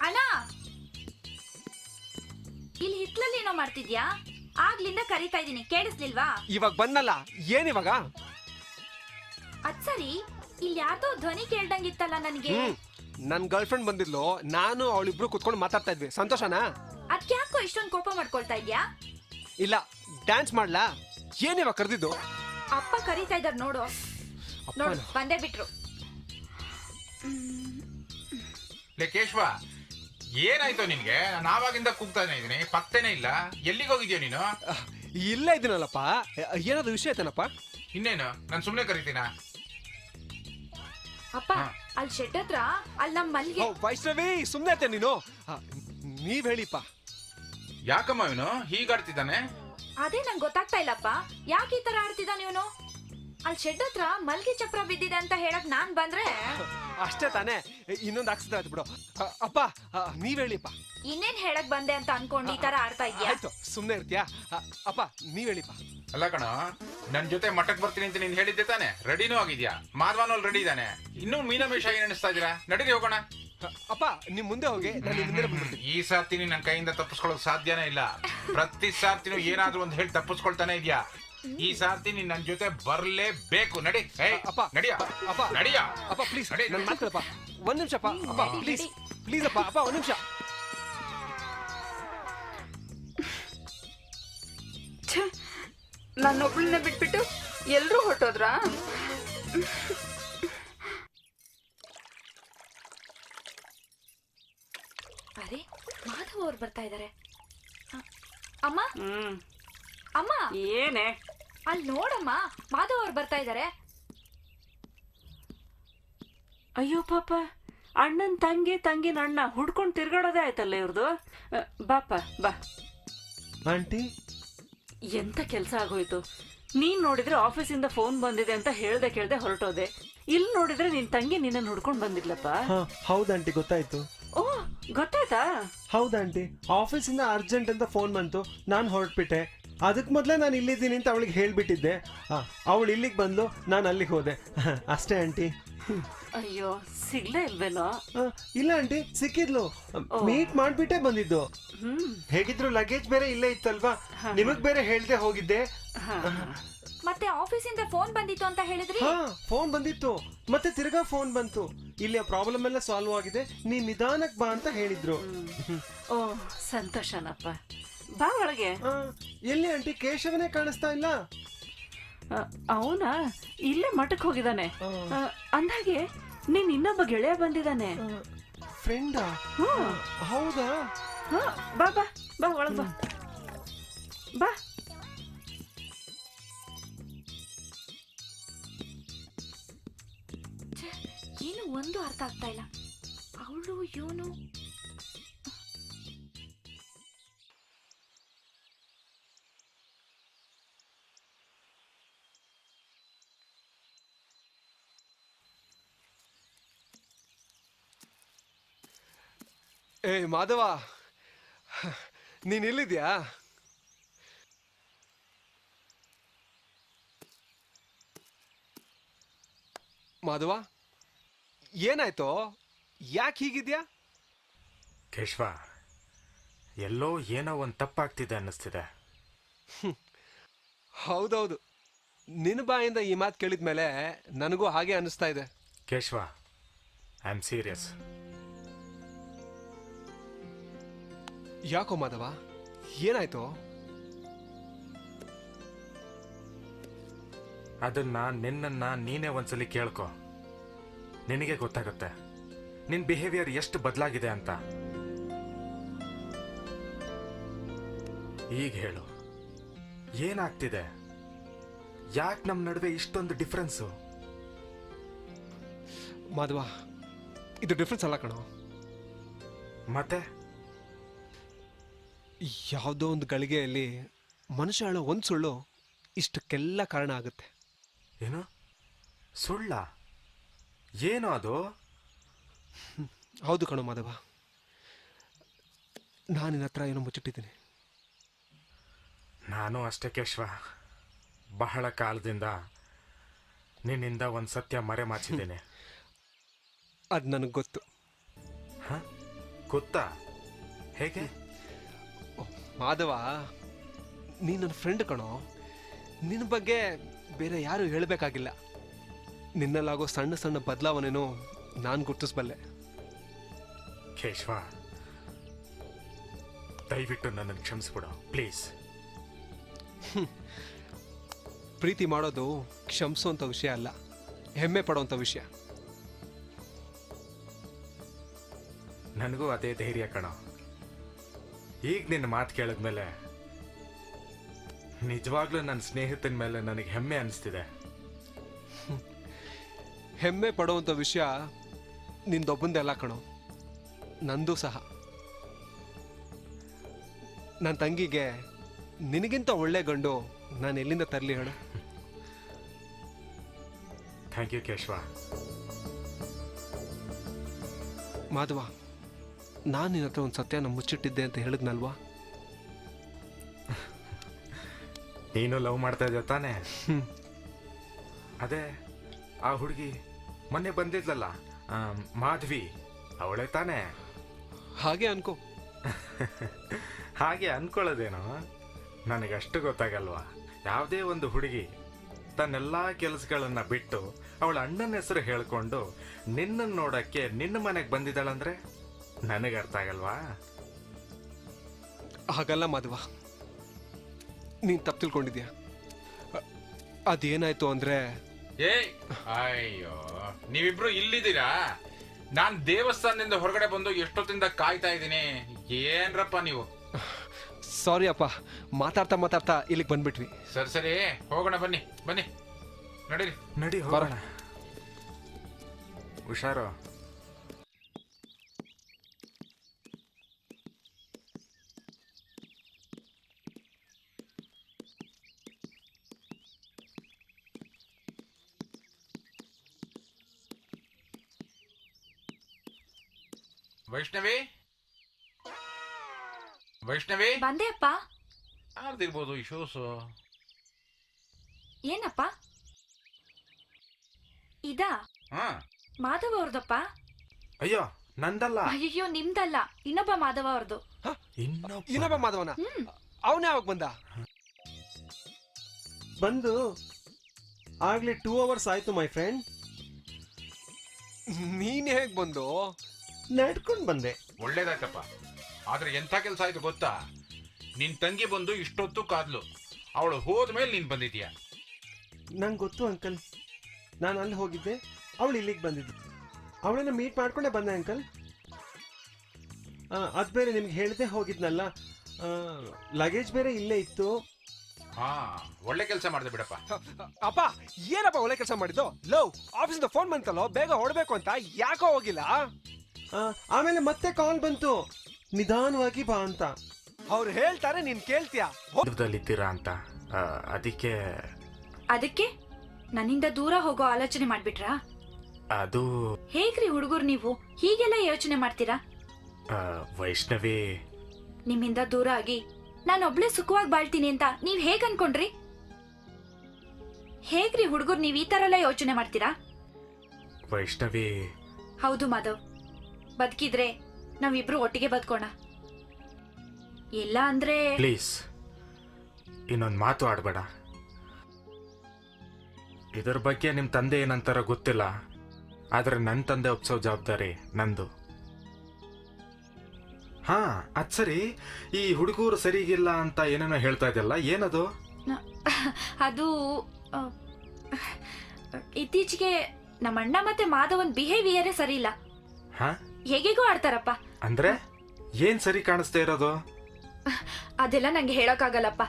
ಅಣ್ಣ ಇಲ್ಲಿ ಹಿತ್ಲಲ್ಲಿ ಏನೋ ಮಾಡ್ತಿದ್ಯಾ? ಆಗ್ಲಿಂದ ಕರೀತಾ ಇದೀನಿ, ಕೇಳಿಸ್ಲಿಲ್ವಾ? ಇವಾಗ ಬಂದಲ್ಲ ಏನ್ ಇವಾಗ ಅದ್ ಸರಿ, ಇಲ್ಲಿ ಯಾರ್ದೋ ಧ್ವನಿ ಕೇಳ್ದಂಗಿತ್ತಲ್ಲ ನನಗೆ. ನನ್ ಗರ್ಲ್ ಫ್ರೆಂಡ್ ಬಂದಿದ್ಲು ನಾನು ಅವಳಿಬ್ರು ಕುತ್ಕೊಂಡು ಮಾತಾಡ್ತಾ ಇದ್ವಿ ಸಂತೋಷನಾ ಅದ್ಯಾಕೋ ಇಷ್ಟೊಂದು ಕೋಪ ಮಾಡ್ಕೊಳ್ತಾ ಇದ್ಯಾ? ಇಲ್ಲ ಡ್ಯಾನ್ಸ್ ಮಾಡ್ಲಾ ಏನಿವಾಗ ಕರೆದಿದ್ದು ಅಪ್ಪ ಕರೀತಾ ಇದಾರ ನೋಡು. ನೋಡು ಬಂದೇ ಬಿಟ್ರು. ಲೇ ಕೇಶವ ಏನಾಯ್ತು ನಿನ್ಗೆ? ನಾವಾಗಿಂದ ಕೂಗ್ತಾನೆ ಇದೀನಿ, ಪತ್ತೇನೆ ಇಲ್ಲ. ಎಲ್ಲಿಗೆ ಹೋಗಿದ್ಯಾ ನೀನು? ಇಲ್ಲ ಇದ್ದೀನಲ್ಲಪ್ಪ ಏನಾದ್ರು ವಿಷಯ ಐತೇನಪ್ಪ ಇನ್ನೇನು ನಾನು ಸುಮ್ನೆ ಕರಿತೀನ? ಅಪ್ಪ ಅಲ್ಲಿ ಶೆಡ್ ಹತ್ರ ಅಲ್ಲಿ ನಮ್ ಮಲ್ಗೆ. ವೈಷ್ಣವಿ ಸುಮ್ನೆ ಐತೆ ನೀನು ನೀವ್ ಹೇಳಿಪ್ಪ ಯಾಕಮ್ಮ ಇವನು ಹೀಗಾಡ್ತಿದ್ದಾನೆ? ಅದೇ ನಂಗೆ ಗೊತ್ತಾಗ್ತಾ ಇಲ್ಲಪ್ಪ, ಯಾಕೆ ಈ ತರ ಆಡ್ತಿದ್ದಾನೆ ಇವನು? ಅಲ್ಲಿ ಶೆಡ್ ಹತ್ರ ಮಲ್ಗೆ ಚಪ್ರ ಬಿದ್ದಿದೆ ಅಂತ ಹೇಳಕ್ ನಾನ್ ಬಂದ್ರೆ ಅಷ್ಟೇ ತಾನೇ ಇನ್ನೊಂದು ಆಕ್ಸಿಡೆಂಟ್ ಆಯ್ತು ಬಿಡು ಅಪ್ಪ ನೀವ್ ಹೇಳಿಪ್ಪ ಇನ್ನೇನ್ ಹೇಳಕ್ ಬಂದೆ ಅಂತ ಅನ್ಕೊಂಡು ಈ ತರ ಆಡ್ತಾ ಇದ್ಯಾ? ಆಯ್ತು ಸುಮ್ನೆ ಇರ್ತೀಯಾ ಅಪ್ಪ ನೀವ್ ಹೇಳಿಪ್ಪ ಅಲ್ಲ ಕಣ, ನನ್ ಜೊತೆ ಮಠಕ್ ಬರ್ತೀನಿ ಅಂತ ನೀನ್ ಹೇಳಿದ್ದೆ ತಾನೆ? ರೆಡಿನೂ ಆಗಿದ್ಯಾ? ಮಾಧವನೋಲ್ ರೆಡಿ ಇದ್ದಾನೆ. ಇನ್ನೂ ಮೀನಮೇಶ ಏನ್ ಎಣಿಸ್ತಾ ಇದೀರಾ? ನಡೀರಿ ಹೋಗೋಣ. ಅಪ್ಪ ನಿಮ್ ಮುಂದೆ ಹೋಗಿ ನಾನು ಮುಂದೆ ಬಂದ್ಬಿಡ್ತೀನಿ. ಈ ಸಾರ್ತಿನಿ ನನ್ನ ಕೈಯಿಂದ ತಪ್ಪಿಸ್ಕೊಳ್ಳೋಕ್ ಸಾಧ್ಯನೇ ಇಲ್ಲ. ಪ್ರತಿ ಸಾರ್ತಿನೂ ಏನಾದ್ರೂ ಒಂದ್ ಹೇಳಿ ತಪ್ಪಿಸ್ಕೊಳ್ತಾನೆ ಇದ್ಯಾ. ಈ ಸಾರ್ತಿ ನೀನ್ ನನ್ ಜೊತೆ ಬರ್ಲೇಬೇಕು. ನಡಿ ಅಪ್ಪ ನಡಿಯ ಅಪ್ಪ ನಡಿಯ ಅಪ್ಪ ಪ್ಲೀಸ್ ನಡಿ. ನನ್ ಮಾತಾಡಪ್ಪ ಒಂದ್ ನಿಮಿಷ ಅಪ್ಪ ಅಪ್ಪ ಪ್ಲೀಸ್ ಪ್ಲೀಸ್ ಅಪ್ಪ ಅಪ್ಪ ಒಂದ್ ನಿಮಿಷ ನನ್ನೊಬ್ಳನ್ನ ಬಿಟ್ಬಿಟ್ಟು ಎಲ್ರೂ ಹೊರಟೋದ್ರಾ? ಅರೆ ಮಾಧವ್ ಅವ್ರು ಬರ್ತಾ ಇದಾರೆ. ಅಮ್ಮ ಅಮ್ಮ ಏನೇ ಅಲ್ಲಿ ನೋಡಮ್ಮ, ಮಾಧವ್ ಅವ್ರು ಬರ್ತಾ ಇದಾರೆ. ಅಯ್ಯೋ ಪಾಪ, ಅಣ್ಣನ್ ತಂಗಿನ ಅಣ್ಣ ಹುಡ್ಕೊಂಡು ತಿರ್ಗಾಡೋದೇ ಆಯ್ತಲ್ಲ ಇವ್ರದು. ಬಾಪ ಬಾ. ಆಂಟಿ ಎಂತ ಕೆಲಸ ಆಗೋಯ್ತು. ನೀನ್ ನೋಡಿದ್ರೆ ಆಫೀಸಿಂದ ಫೋನ್ ಬಂದಿದೆ ಅಂತ ಹೇಳ್ದೆ ಕೇಳ್ದೆ ಹೊರಟೋದೆ. ಇಲ್ಲಿ ನೋಡಿದ್ರೆ ನಿನ್ ತಂಗಿ ನಿನ್ನ ಹುಡ್ಕೊಂಡ್ ಬಂದಿದ್ಲಪ್ಪ. ಹೌದಂಟಿ ಗೊತ್ತಾಯ್ತು. ಓ ಗೊತ್ತಾಯ್ತಾ? ಹೌದಂಟಿ, ಆಫೀಸಿಂದ ಅರ್ಜೆಂಟ್ ಅಂತ ಫೋನ್ ಬಂತು, ನಾನು ಹೊರಟ್ಬಿಟ್ಟೆ. ಅದಕ್ಕೆ ಮೊದಲೇ ನಾನು ಇಲ್ಲಿದ್ದೀನಿ ಅಂತ ಅವಳಿಗೆ ಹೇಳ್ಬಿಟ್ಟಿದ್ದೆ. ಅವಳು ಇಲ್ಲಿಗೆ ಬಂದ್ಲು, ನಾನು ಅಲ್ಲಿಗೆ ಹೋದೆ ಅಷ್ಟೇ ಆಂಟಿ. ಅಯ್ಯೋ ಸಿಗ್ಲೇ ಇಲ್ವೇನೋ? ಇಲ್ಲ ಆಂಟಿ ಸಿಕ್ಕಿದ್ಲು, ಮೀಟ್ ಮಾಡ್ಬಿಟ್ಟೆ ಬಂದಿದ್ದು. ಹೇಗಿದ್ರು ಲಗೇಜ್ ಬೇರೆ ಇಲ್ಲೇ ಇತ್ತಲ್ವಾ, ನಿಮಗ್ ಬೇರೆ ಹೇಳ್ದೆ ಹೋಗಿದ್ದೆ. ಮತ್ತೆ ಆಫೀಸಿಂದ ಫೋನ್ ಬಂದಿತ್ತು ಅಂತ ಹೇಳಿದ್ರಿ? ಫೋನ್ ಬಂದಿತ್ತು, ಮತ್ತೆ ತಿರ್ಗಾ ಫೋನ್ ಬಂತು. ಇಲ್ಲಿ ಪ್ರಾಬ್ಲಮ್ ಎಲ್ಲ ಸಾಲ್ವ್ ಆಗಿದೆ, ನೀನ್ ನಿಧಾನಕ್ ಬಾ ಅಂತ ಹೇಳಿದ್ರು. ಓ ಸಂತೋಷನಪ್ಪ, ಬಾ ಒಳಗೆ. ಎಲ್ಲಿ ಆಂಟಿ ಕೇಶವನೇ ಕಾಣಿಸ್ತಾ ಇಲ್ಲ. ಅವನಾ ಇಲ್ಲೇ ಮಠಕ್ಕೆ ಹೋಗಿದ್ದಾನೆ. ಅಂದಾಗೆ ನೀನ್ ಇನ್ನೊಬ್ಬ ಗೆಳೆಯ ಬಂದಿದ್ದಾನೆ. ಫ್ರೆಂಡಾ? ಹೌದಾ? ಬಾ ಬಾ ಬಾ ಒಳಗ್ ಬಾ ಬಾ. ಏನು ಒಂದು ಅರ್ಥ ಆಗ್ತಾ ಇಲ್ಲ. ಅವಳು ಇವನು ಏ ಮಾಧವ, ನೀನ್ ಇಲ್ಲಿದ್ಯಾ? ಮಾಧವ, ಏನಾಯ್ತು? ಯಾಕೆ ಹೀಗಿದ್ಯಾ? ಕೇಶವ, ಎಲ್ಲೋ ಏನೋ ಒಂದು ತಪ್ಪಾಗ್ತಿದೆ ಅನ್ನಿಸ್ತಿದೆ. ಹೌದೌದು, ನಿನ್ನ ಬಾಯಿಂದ ಈ ಮಾತು ಕೇಳಿದ್ಮೇಲೆ ನನಗೂ ಹಾಗೆ ಅನಿಸ್ತಾ ಇದೆ. Keshava, I am serious. ಯಾಕೋ ಮಾಧವ, ಏನಾಯ್ತು? ಅದನ್ನ ನಿನ್ನನ್ನ ನೀನೇ ಒಂದ್ಸಲಿ ಕೇಳ್ಕೊ, ನಿನಗೆ ಗೊತ್ತಾಗುತ್ತೆ ನಿನ್ ಬಿಹೇವಿಯರ್ ಎಷ್ಟು ಬದಲಾಗಿದೆ ಅಂತ. ಈಗ ಹೇಳು, ಏನಾಗ್ತಿದೆ? ಯಾಕೆ ನಮ್ಮ ನಡುವೆ ಇಷ್ಟೊಂದು ಡಿಫ್ರೆನ್ಸು? ಮಾಧವ, ಇದು ಡಿಫ್ರೆನ್ಸ್ ಅಲ್ಲ ಕಣೋ. ಮತ್ತೆ ಯಾವುದೋ ಒಂದು ಗಳಿಗೆಯಲ್ಲಿ ಮನುಷ್ಯ ಹೇಳೋ ಒಂದು ಸುಳ್ಳು ಇಷ್ಟಕ್ಕೆಲ್ಲ ಕಾರಣ ಆಗುತ್ತೆ. ಏನು ಸುಳ್ಳ? ಏನು ಅದು? ಹೌದು ಕಣೋ ಮಾಧವ, ನಾನು ನಿನ್ನ ಹತ್ರ ಏನೋ ಮುಚ್ಚಿಟ್ಟಿದ್ದೀನಿ. ನಾನು ಅಷ್ಟೇ ಕೇಶವ, ಬಹಳ ಕಾಲದಿಂದ ನಿನ್ನಿಂದ ಒಂದು ಸತ್ಯ ಮರೆಮಾಚಿದ್ದೇನೆ. ಅದು ನನಗೆ ಗೊತ್ತು. ಹ? ಗೊತ್ತಾ? ಹೇಗೆ? ಮಾಧವ, ನೀನು ನನ್ನ ಫ್ರೆಂಡ್ ಕಣೋ. ನಿನ್ನ ಬಗ್ಗೆ ಬೇರೆ ಯಾರು ಹೇಳಬೇಕಾಗಿಲ್ಲ. ನಿನ್ನಲ್ಲಾಗೋ ಸಣ್ಣ ಸಣ್ಣ ಬದಲಾವಣೆನೂ ನಾನು ಗುರ್ತಿಸ್ಬಲ್ಲೆ. ಕೇಶವ, ದಯವಿಟ್ಟು ನನ್ನನ್ನು ಕ್ಷಮಿಸ್ಬಿಡು ಪ್ಲೀಸ್. ಪ್ರೀತಿ ಮಾಡೋದು ಕ್ಷಮಿಸುವಂಥ ವಿಷಯ ಅಲ್ಲ, ಹೆಮ್ಮೆ ಪಡುವಂಥ ವಿಷಯ. ನನಗೂ ಅದೇ ಧೈರ್ಯ ಕಣೋ. ಈಗ ನಿನ್ನ ಮಾತು ಕೇಳಿದ್ಮೇಲೆ ನಿಜವಾಗ್ಲೂ ನನ್ನ ಸ್ನೇಹಿತನ ಮೇಲೆ ನನಗೆ ಹೆಮ್ಮೆ ಅನಿಸ್ತಿದೆ. ಹೆಮ್ಮೆ ಪಡುವಂಥ ವಿಷಯ ನಿಂದೊಬ್ಬಂದೆಲ್ಲ ಕಣೋ, ನಂದು ಸಹ. ನನ್ನ ತಂಗಿಗೆ ನಿನಗಿಂತ ಒಳ್ಳೆ ಗಂಡು ನಾನು ಎಲ್ಲಿಂದ ತರಲಿ ಹೇಳು? Thank you Keshava. ಮಾಧವ, ನಾನು ನಿನ್ನ ಹತ್ರ ಒಂದು ಸತ್ಯನ ಮುಚ್ಚಿಟ್ಟಿದ್ದೆ ಅಂತ ಹೇಳಿದ್ನಲ್ವಾ? ನೀನು ಲವ್ ಮಾಡ್ತಾ ಇದ್ದೆ ತಾನೇ? ಅದೇ ಆ ಹುಡುಗಿ ಮೊನ್ನೆ ಬಂದಿದ್ಲಲ್ಲ, ಮಾಧವಿ, ಅವಳೇ ತಾನೇ? ಹಾಗೆ ಅನ್ಕೋ. ಹಾಗೆ ಅನ್ಕೊಳ್ಳೋದೇನೋ, ನನಗಷ್ಟು ಗೊತ್ತಾಗಲ್ವಾ? ಯಾವುದೇ ಒಂದು ಹುಡುಗಿ ತನ್ನೆಲ್ಲ ಕೆಲಸಗಳನ್ನ ಬಿಟ್ಟು ಅವಳ ಅಣ್ಣನ ಹೆಸರು ಹೇಳ್ಕೊಂಡು ನಿನ್ನನ್ನು ನೋಡಕ್ಕೆ ನಿನ್ನ ಮನೆಗೆ ಬಂದಿದ್ದಾಳಂದ್ರೆ ನನಗೆ ಅರ್ಥ ಆಗಲ್ವಾ? ಹಾಗಲ್ಲ ಮಾಧವ, ನೀನು ತಪ್ಪು ತಿಳ್ಕೊಂಡಿದ್ಯಾ. ಅದೇನಾಯ್ತು ಅಂದ್ರೆ, ಏಯ್ ಅಯ್ಯೋ, ನೀವಿಬ್ರು ಇಲ್ಲಿದ್ದೀರಾ? ನಾನ್ ದೇವಸ್ಥಾನದಿಂದ ಹೊರಗಡೆ ಬಂದು ಎಷ್ಟೊತ್ತಿಂದ ಕಾಯ್ತಾ ಇದ್ದೀನಿ. ಏನ್ರಪ್ಪ ನೀವು? ಸಾರಿ ಅಪ್ಪ, ಮಾತಾಡ್ತಾ ಮಾತಾಡ್ತಾ ಇಲ್ಲಿಗೆ ಬಂದ್ಬಿಟ್ವಿ. ಸರಿ ಸರಿ, ಹೋಗೋಣ, ಬನ್ನಿ ಬನ್ನಿ, ನಡೀರಿ. ನಡಿ ಹೋಗೋಣ. ಹುಷಾರು. ವೈಷ್ಣವಿ, ವೈಷ್ಣವಿ, ಬಂದೆ ಅಪ್ಪ. ಯಾರ್ದಿರ್ಬೋದು ಈ ಶೂಸು? ಏನಪ್ಪ ಇದಾ? ಹಾ, ಮಾಧವ ಅವ್ರದಪ್ಪ. ಅಯ್ಯೋ, ನಂದಲ್ಲ. ಅಯ್ಯೋ, ನಿಮ್ದಲ್ಲ, ಇನ್ನೊಬ್ಬ ಮಾಧವ ಅವ್ರದ್ದು. ಇನ್ನೊಬ್ಬ ಮಾಧವನ? ಅವನೇ ಯಾವಾಗ ಬಂದ? ಬಂದು ಆಗ್ಲೇ 2 hours ಆಯ್ತು ಮೈ ಫ್ರೆಂಡ್. ನೀನ್ ಹೇಗ್ ಬಂದು? ನಡ್ಕೊಂಡು ಬಂದೆ. ಒಳ್ಳೇದಾಯ್ತಪ್ಪ. ಆದ್ರೆ ಎಂಥ ಕೆಲಸ ಆಯ್ತು ಗೊತ್ತಾ? ನಿನ್ ತಂಗಿ ಬಂದು ಇಷ್ಟೊತ್ತು ಕಾದ್ಲು, ಅವಳು ಹೋದ್ಮೇಲೆ ನೀನ್ ಬಂದಿದ್ಯಾ. ನಂಗೆ ಗೊತ್ತು ಅಂಕಲ್, ನಾನು ಅಲ್ಲಿ ಹೋಗಿದ್ದೆ, ಅವಳು ಇಲ್ಲಿಗೆ ಬಂದಿದ್ದು. ಅವಳನ್ನ ಮೀಟ್ ಮಾಡ್ಕೊಂಡೆ ಬಂದೆ ಅಂಕಲ್. ಅದು ಬೇರೆ ನಿಮ್ಗೆ ಹೇಳ್ದೆ ಹೋಗಿದ್ನಲ್ಲ, ಲಗೇಜ್ ಬೇರೆ ಇಲ್ಲೇ ಇತ್ತು. ಹಾ, ಒಳ್ಳೆ ಕೆಲಸ ಮಾಡಿದೆ ಬಿಡಪ್ಪ. ಅಪ್ಪ, ಏನಪ್ಪ ಒಳ್ಳೆ ಕೆಲಸ ಮಾಡಿದ್ದು? ಲವ್, ಆಫೀಸಿಂದ ಫೋನ್ ಬಂತಲ್ಲೋ, ಬೇಗ ಹೊರಡ್ಬೇಕು ಅಂತ. ಯಾಕೋ ಹೋಗಿಲ್ಲ? ಆಮೇಲೆ ಮತ್ತೆ ಕಾಲ್ ಬಂತು, ನಿಧಾನವಾಗಿ ಬಾ ಅಂತ. ಅವ್ರು ಹೇಳ್ತಾರೆ, ನೀನ್ ಕೇಳ್ತೀಯಾ? ದೂರದಲ್ಲಿದ್ದೀರಾ ಅಂತ, ಅದಕ್ಕೆ ನನ್ನಿಂದ ದೂರ ಹೋಗೋ ಆಲೋಚನೆ ಮಾಡ್ಬಿಟ್ರಾ? ಅದು ಹೇಗ್ರಿ ಹುಡುಗರು ನೀವು ಹೀಗೆಲ್ಲ ಯೋಚನೆ ಮಾಡ್ತೀರಾ? ವೈಷ್ಣವಿ, ನಿಮ್ಮಿಂದ ದೂರ ಆಗಿ ನಾನೊಬ್ಳೆ ಸುಖವಾಗಿ ಬಾಳ್ತೀನಿ ಅಂತ ನೀವ್ ಹೇಗ್ ಅನ್ಕೊಂಡ್ರಿ? ಹೇಗ್ರಿ ಹುಡುಗರು ನೀವ್ ಈ ತರ ಎಲ್ಲ ಯೋಚನೆ ಮಾಡ್ತೀರಾ? ವೈಷ್ಣವಿ, ಹೌದು ಮಾಧವ್, ಬದುಕಿದ್ರೆ ನಾವಿಬ್ರು ಒಟ್ಟಿಗೆ ಬದುಕೋಣ. ಇಲ್ಲ ಅಂದ್ರೆ ಪ್ಲೀಸ್ ಇನ್ನೊಂದು ಮಾತು ಆಡ್ಬೇಡ. ಇದರ ಬಗ್ಗೆ ನಿಮ್ಮ ತಂದೆ ಏನಂತಾರ ಗೊತ್ತಿಲ್ಲ, ಆದ್ರೆ ನನ್ನ ತಂದೆ ಒಪ್ಸೋ ಜವಾಬ್ದಾರಿ ನಂದು. ಹಾ, ಅದ್ ಸರಿ, ಈ ಹುಡುಗರು ಸರಿಗಿಲ್ಲ ಅಂತ ಏನೇನೋ ಹೇಳ್ತಾ ಇದೆಯಲ್ಲ, ಏನದು? ಅದು ಆ, ಇತ್ತೀಚೆಗೆ ನಮ್ಮ ಅಣ್ಣ ಮತ್ತೆ ಮಾಧವನ್ ಬಿಹೇವಿಯರೇ ಸರಿ ಇಲ್ಲ. ಹಾ, ಹೇಗೆಗೋ ಆಡ್ತಾರಪ್ಪ. ಅಂದ್ರೆ ಏನ್ ಸರಿ ಕಾಣಿಸ್ತಾ ಇರೋದು? ಅದೆಲ್ಲ ನಂಗೆ ಹೇಳಕ್ಕಾಗಲ್ಲಪ್ಪ.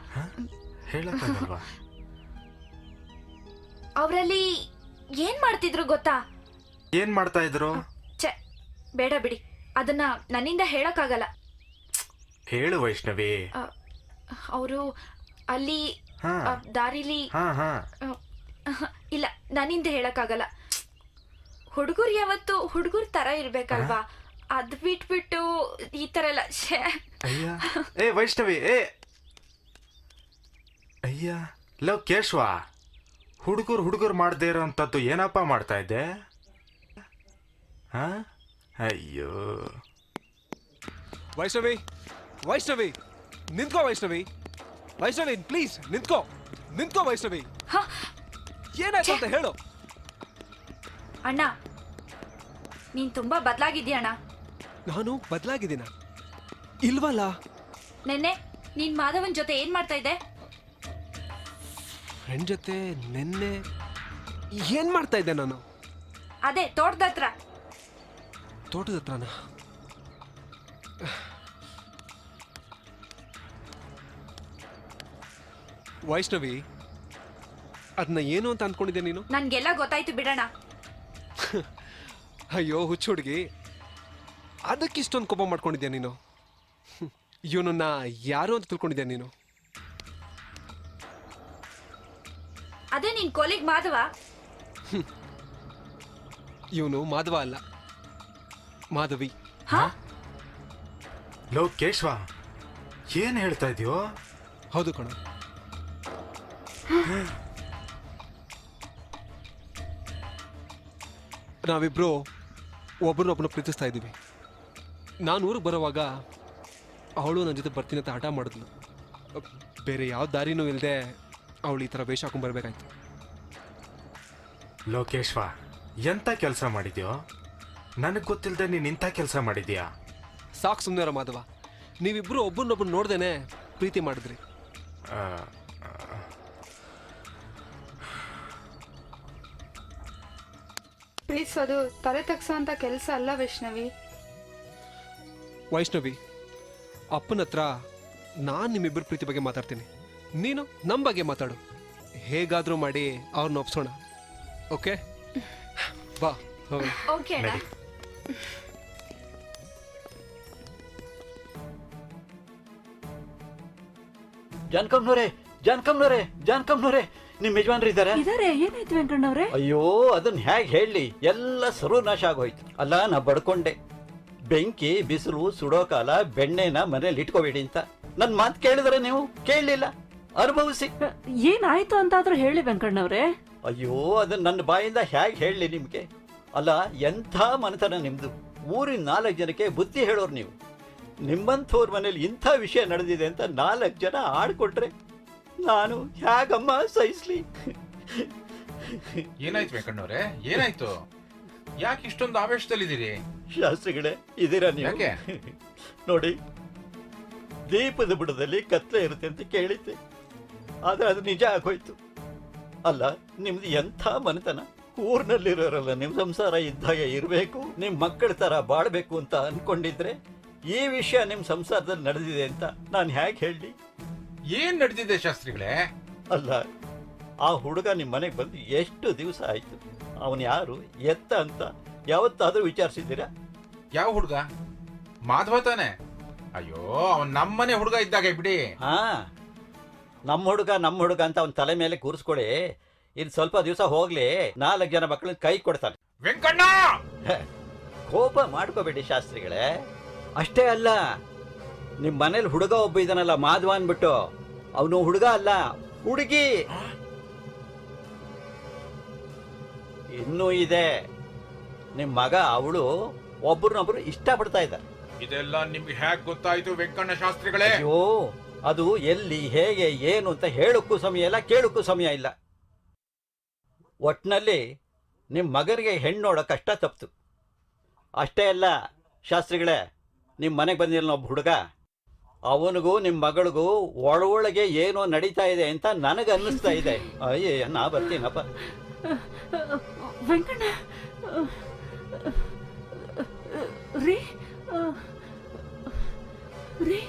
ಹೇಳಕ್ಕಾಗಲ್ವಾ? ಅವರಲ್ಲಿ ಏನ್ ಮಾಡ್ತಿದ್ರು ಗೊತ್ತಾ? ಏನ್ ಮಾಡ್ತಾ ಇದ್ರು? ಛೆ, ಬೇಡ ಬಿಡಿ, ಅದನ್ನ ನನ್ನಿಂದ ಹೇಳಕ್ಕಾಗಲ್ಲ. ಹೇಳು ವೈಷ್ಣವಿ. ಅವರು ಅಲ್ಲಿ ಹಾ ದಾರಿಲಿ ಹಾ ಹಾ ಇಲ್ಲ, ನನ್ನಿಂದ ಹೇಳಕ್ಕಾಗಲ್ಲ. ಹುಡುಗರು ಯಾವತ್ತು ಹುಡುಗರ್ ತರ ಇರ್ಬೇಕಲ್ವಾ? ಅದ್ ಬಿಟ್ಬಿಟ್ಟು ಈ ತರ ಎಲ್ಲ ಅಯ್ಯ, ಏ ವೈಷ್ಣವಿ, ಏ ಅಯ್ಯ, ಲವ್ ಕೇಶವ, ಹುಡುಗರು ಮಾಡದೇ ಇರೋಂಥದ್ದು ಏನಪ್ಪ ಮಾಡ್ತಾ ಇದ್ದೆ? ಹಾ, ಅಯ್ಯೋ ವೈಷ್ಣವಿ, ವೈಷ್ಣವಿ, ನಿಂತ್ಕೋ ವೈಷ್ಣವಿ, ವೈಷ್ಣವಿ ಪ್ಲೀಸ್ ನಿಂತ್ಕೋ, ನಿಂತ್ಕೋ ವೈಷ್ಣವಿ. ಏನಾಯ್ತು ಅಂತ ಹೇಳು. ಅಣ್ಣ, ನೀನ್ ತುಂಬಾ ಬದಲಾಗಿದ್ಯಣ್ಣ. ನಾನು ಬದಲಾಗಿದ್ದೀನ? ಇಲ್ವಲ್ಲ. ನೆನ್ನೆ ನೀನ್ ಮಾಧವನ್ ಜೊತೆ ಏನ್ ಮಾಡ್ತಾ ಇದ್ದೆ? ಫ್ರೆಂಡ್ ಜೊತೆ ನಿನ್ನೆ ಏನ್ ಮಾಡ್ತಾ ಇದ್ದೆ ನಾನು? ಅದೇ ತೋಟದ ಹತ್ರ. ತೋಟದ ಹತ್ರನ? ವೈಷ್ಣವಿ, ಅದನ್ನ ಏನು ಅಂತ ಅನ್ಕೊಂಡಿದ್ದೆ ನೀನು? ನನ್ಗೆಲ್ಲ ಗೊತ್ತಾಯ್ತು ಬಿಡಣ. ಅಯ್ಯೋ ಹುಚ್ಚು ಹುಡುಗಿ, ಅದಕ್ಕಿಷ್ಟೊಂದು ಕೋಪ ಮಾಡ್ಕೊಂಡಿದ್ಯಾ ನೀನು? ಇವನನ್ನ ಯಾರು ಅಂತ ತಿಳ್ಕೊಂಡಿದ್ಯಾ ನೀನು? ಅದೇ ನಿನ್ ಕೊಲಿಗ್ ಮಾಧವ. ಇವನು ಮಾಧವ ಅಲ್ಲ, ಮಾಧವಿ. ಲವ್ ಕೇಶವ, ಏನ್ ಹೇಳ್ತಾ ಇದೆಯೋ? ಹೌದು ಕಣ. ನಾವಿಬ್ರು ಒಬ್ಬರನ್ನೊಬ್ಬನ ಪ್ರೀತಿಸ್ತಾ ಇದ್ದೀವಿ. ನಾನು ಊರಿಗೆ ಬರೋವಾಗ ಅವಳು ನನ್ನ ಜೊತೆ ಬರ್ತೀನಿ ಅಂತ ಹಠ ಮಾಡಿದ್ಲು. ಬೇರೆ ಯಾವ ದಾರಿನೂ ಇಲ್ಲದೆ ಅವಳು ಈ ಥರ ವೇಷ ಹಾಕೊಂಡ್ಬರ್ಬೇಕಾಯ್ತು. ಲೋಕೇಶ್ವ, ಎಂತ ಕೆಲಸ ಮಾಡಿದ್ಯೋ? ನನಗೆ ಗೊತ್ತಿಲ್ಲದೆ ನೀನು ಇಂಥ ಕೆಲಸ ಮಾಡಿದ್ಯಾ? ಸಾಕು ಸುಮ್ಮನೆ ಮಾಧವ, ನೀವಿಬ್ಬರು ಒಬ್ಬರನ್ನೊಬ್ಬರು ನೋಡ್ದೇನೆ ಪ್ರೀತಿ ಮಾಡಿದ್ರಿ. ಪ್ಲೀಸ್, ಅದು ತಲೆ ತಗ್ಸೋಂಥ ಕೆಲಸ ಅಲ್ಲ ವೈಷ್ಣವಿ. ವೈಷ್ಣವಿ, ಅಪ್ಪನ ಹತ್ರ ನಾನು ನಿಮ್ಮಿಬ್ಬರ ಪ್ರೀತಿ ಬಗ್ಗೆ ಮಾತಾಡ್ತೀನಿ, ನೀನು ನಮ್ಮ ಬಗ್ಗೆ ಮಾತಾಡು. ಹೇಗಾದರೂ ಮಾಡಿ ಅವ್ರನ್ನ ಒಪ್ಸೋಣ. ಓಕೆ, ಬಾ ಹೋಗೋಣ. ಓಕೆ ಅಣ್ಣ. ಜಾನ್ಕಮ್ನವ್ರೆ, ನಿಮ್ ಯಜಮಾನ್ರು ಇದ್ದಾರೆ? ಇದಾರೆ. ಏನಾಯ್ತು ವೆಂಕಣ್ಣವ್ರೆ? ಅಯ್ಯೋ, ಅದನ್ನ ಹೇಗೆ ಹೇಳಿ, ಎಲ್ಲ ಸರ್ವನಾಶ ಆಗೋಯ್ತು. ಅಲ್ಲ, ನಾ ಬಡ್ಕೊಂಡೆ. ಬೆಂಕಿ ಬಿಸಿಲು ಸುಡೋ ಕಾಲ ಬೆಣ್ಣೆನ ಮನೇಲಿ ಇಟ್ಕೋಬೇಡಿ ಅಂತ ನನ್ ಮಾತು ಕೇಳಿದ್ರೆ ನೀವು ಕೇಳಲಿಲ್ಲ. ಅನುಭವಿಸಿ. ಏನಾಯ್ತು ಅಂತಾದ್ರೂ ಹೇಳಿ ವೆಂಕಣ್ಣವ್ರೆ. ಅಯ್ಯೋ, ಅದನ್ನ ನನ್ನ ಬಾಯಿಂದ ಹೇಗೆ ಹೇಳಲಿ ನಿಮ್ಗೆ? ಅಲ್ಲ, ಎಂಥ ಮನೆತನ ನಿಮ್ದು. ಊರಿನ 4 ಜನಕ್ಕೆ ಬುದ್ಧಿ ಹೇಳೋರು ನೀವು. ನಿಮ್ಮಂಥವ್ರ ಮನೇಲಿ ಇಂಥ ವಿಷಯ ನಡೆದಿದೆ ಅಂತ 4 ಜನ ಆಡ್ಕೊಟ್ರೆ ನಾನು ಹೇಗಮ್ಮ ಸಹಿಸ್ಲಿ? ಏನಾಯ್ತು ವೆಂಕಣ್ಣವ್ರೆ, ಏನಾಯ್ತು? ಯಾಕೆ ಇಷ್ಟೊಂದು ಆವೇಶದಲ್ಲಿದ್ದೀರಿ? ಶಾಸ್ತ್ರಿಗಳೇ, ಇದೀರಾ ನೀವು? ಯಾಕೆ? ನೋಡಿ, ದೀಪದ ಬುಡದಲ್ಲಿ ಕತ್ಲೆ ಇರುತ್ತೆ ಅಂತ ಕೇಳಿದ್ದೆ, ಆದ್ರೆ ಅದು ನಿಜ ಆಗೋಯ್ತು. ಅಲ್ಲ, ನಿಮ್ದು ಎಂಥ ಮನೆತನ. ಊರ್ನಲ್ಲಿರೋರಲ್ಲ, ನಿಮ್ ಸಂಸಾರ ಇದ್ದಾಗ ಇರಬೇಕು, ನಿಮ್ ಮಕ್ಕಳ ತರ ಬಾಳ್ಬೇಕು ಅಂತ ಅನ್ಕೊಂಡಿದ್ರೆ ಈ ವಿಷಯ ನಿಮ್ ಸಂಸಾರದಲ್ಲಿ ನಡೆದಿದೆ ಅಂತ ನಾನು ಹೇಗೆ ಹೇಳಿ? ಏನ್ ನಡೆದಿದೆ ಶಾಸ್ತ್ರಿಗಳೇ? ಅಲ್ಲ, ಆ ಹುಡುಗ ನಿಮ್ ಮನೆಗೆ ಬಂದು ಎಷ್ಟು ದಿವಸ ಆಯ್ತು? ಅವನ್ ಯಾರು, ಎತ್ತ ಅಂತ ಯಾವತ್ತಾದ್ರೂ ವಿಚಾರಿಸಿದ್ದೀರಾ? ಯಾವ ಹುಡುಗ? ಮಾಧವ ತಾನೆ? ಅಯ್ಯೋ, ಅವನ್ ನಮ್ಮನೆ ಹುಡುಗ ಇದ್ದಾಗ ಬಿಡಿ. ಹಾ, ನಮ್ಮ ಹುಡುಗ ಅಂತ ಅವನ ತಲೆ ಮೇಲೆ ಕೂರಿಸ್ಕೊಡಿ. ಇನ್ ಸ್ವಲ್ಪ ದಿವಸ ಹೋಗ್ಲಿ, 4 ಜನ ಮಕ್ಕಳನ್ನ ಕೈ ಕೊಡ್ತಾನೆ. ವೆಂಕಣ್ಣ, ಕೋಪ ಮಾಡ್ಕೋಬೇಡಿ ಶಾಸ್ತ್ರಿಗಳೇ. ಅಷ್ಟೇ ಅಲ್ಲ, ನಿಮ್ಮ ಮನೇಲಿ ಹುಡುಗ ಒಬ್ಬ ಇದಾನಲ್ಲ ಮಾಧವ ಅನ್ಬಿಟ್ಟು, ಅವನು ಹುಡುಗ ಅಲ್ಲ, ಹುಡುಗಿ. ಇನ್ನೂ ಇದೆ, ನಿಮ್ಮ ಮಗ ಅವಳು ಒಬ್ರನ್ನೊಬ್ರು ಇಷ್ಟಪಡ್ತಾ ಇದ್ದಾರೆ. ಇದೆಲ್ಲ ನಿಮ್ಗೆ ಹೇಗ್ ಗೊತ್ತಾಯ್ತು ವೆಂಕಣ್ಣ ಶಾಸ್ತ್ರಿಗಳೇ? ಅಯ್ಯೋ, ಅದು ಎಲ್ಲಿ ಹೇಗೆ ಏನು ಅಂತ ಹೇಳಕ್ಕೂ ಸಮಯ ಇಲ್ಲ, ಕೇಳಕ್ಕೂ ಸಮಯ ಇಲ್ಲ. ಒಟ್ನಲ್ಲಿ ನಿಮ್ಮ ಮಗನಿಗೆ ಹೆಣ್ಣು ನೋಡೋ ಕಷ್ಟ ತಪ್ಪಿತು. ಅಷ್ಟೇ ಅಲ್ಲ ಶಾಸ್ತ್ರಿಗಳೇ, ನಿಮ್ಮ ಮನೆಗೆ ಬಂದಿರಲ್ಲ ಒಬ್ಬ ಹುಡುಗ, ಅವನಿಗೂ ನಿಮ್ಮ ಮಗಳಿಗೂ ಒಳಗೆ ಏನೋ ನಡೀತಾ ಇದೆ ಅಂತ ನನಗೆ ಅನ್ನಿಸ್ತಾ ಇದೆ. ಅಯ್ಯ, ನಾ ಬರ್ತೀನಪ್ಪ. ವೆಂಕಣ್ಣ ರೀ ರೀ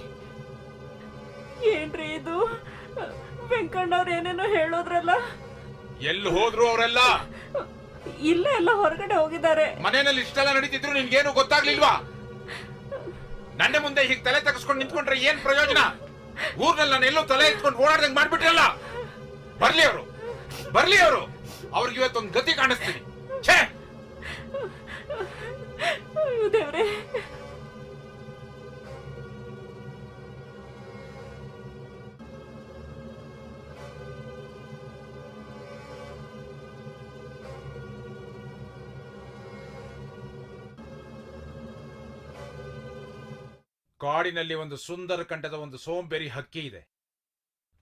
ಏನ್ರಿ ಇದು? ವೆಂಕಣ್ಣವ್ರು ಏನೇನೋ ಹೇಳೋದ್ರಲ್ಲ, ಎಲ್ಲಿ ಹೋದ್ರು ಅವರೆಲ್ಲ? ಇಲ್ಲೇ ಎಲ್ಲ ಹೊರಗಡೆ ಹೋಗಿದ್ದಾರೆ. ಮನೆಯಲ್ಲಿ ಇಷ್ಟೆಲ್ಲ ನಡೀತಿದ್ರು ನಿನ್ಗೇನು ಗೊತ್ತಾಗ್ಲಿಲ್ವಾ? ನನ್ನ ಮುಂದೆ ಹೀಗೆ ತಲೆ ತಗಸ್ಕೊಂಡು ನಿಂತ್ಕೊಂಡ್ರೆ ಏನ್ ಪ್ರಯೋಜನ? ಊರ್ನಲ್ಲಿ ನಾನು ಎಲ್ಲೋ ತಲೆ ಇಟ್ಕೊಂಡು ಓಡಾಡ್ದಂಗ್ ಮಾಡ್ಬಿಟ್ರಲ್ಲ. ಬರ್ಲಿ ಅವರು, ಬರ್ಲಿ ಅವರು, ಅವ್ರಿಗೆ ಇವತ್ತೊಂದು ಗತಿ ಕಾಣಿಸ್ತೀನಿ. ಛೇ, ಅಯ್ಯೋ ದೇವ್ರೆ. ಕಾಡಿನಲ್ಲಿ ಒಂದು ಸುಂದರ ಕಂಠದ ಒಂದು ಸೋಂಬೇರಿ ಹಕ್ಕಿ ಇದೆ,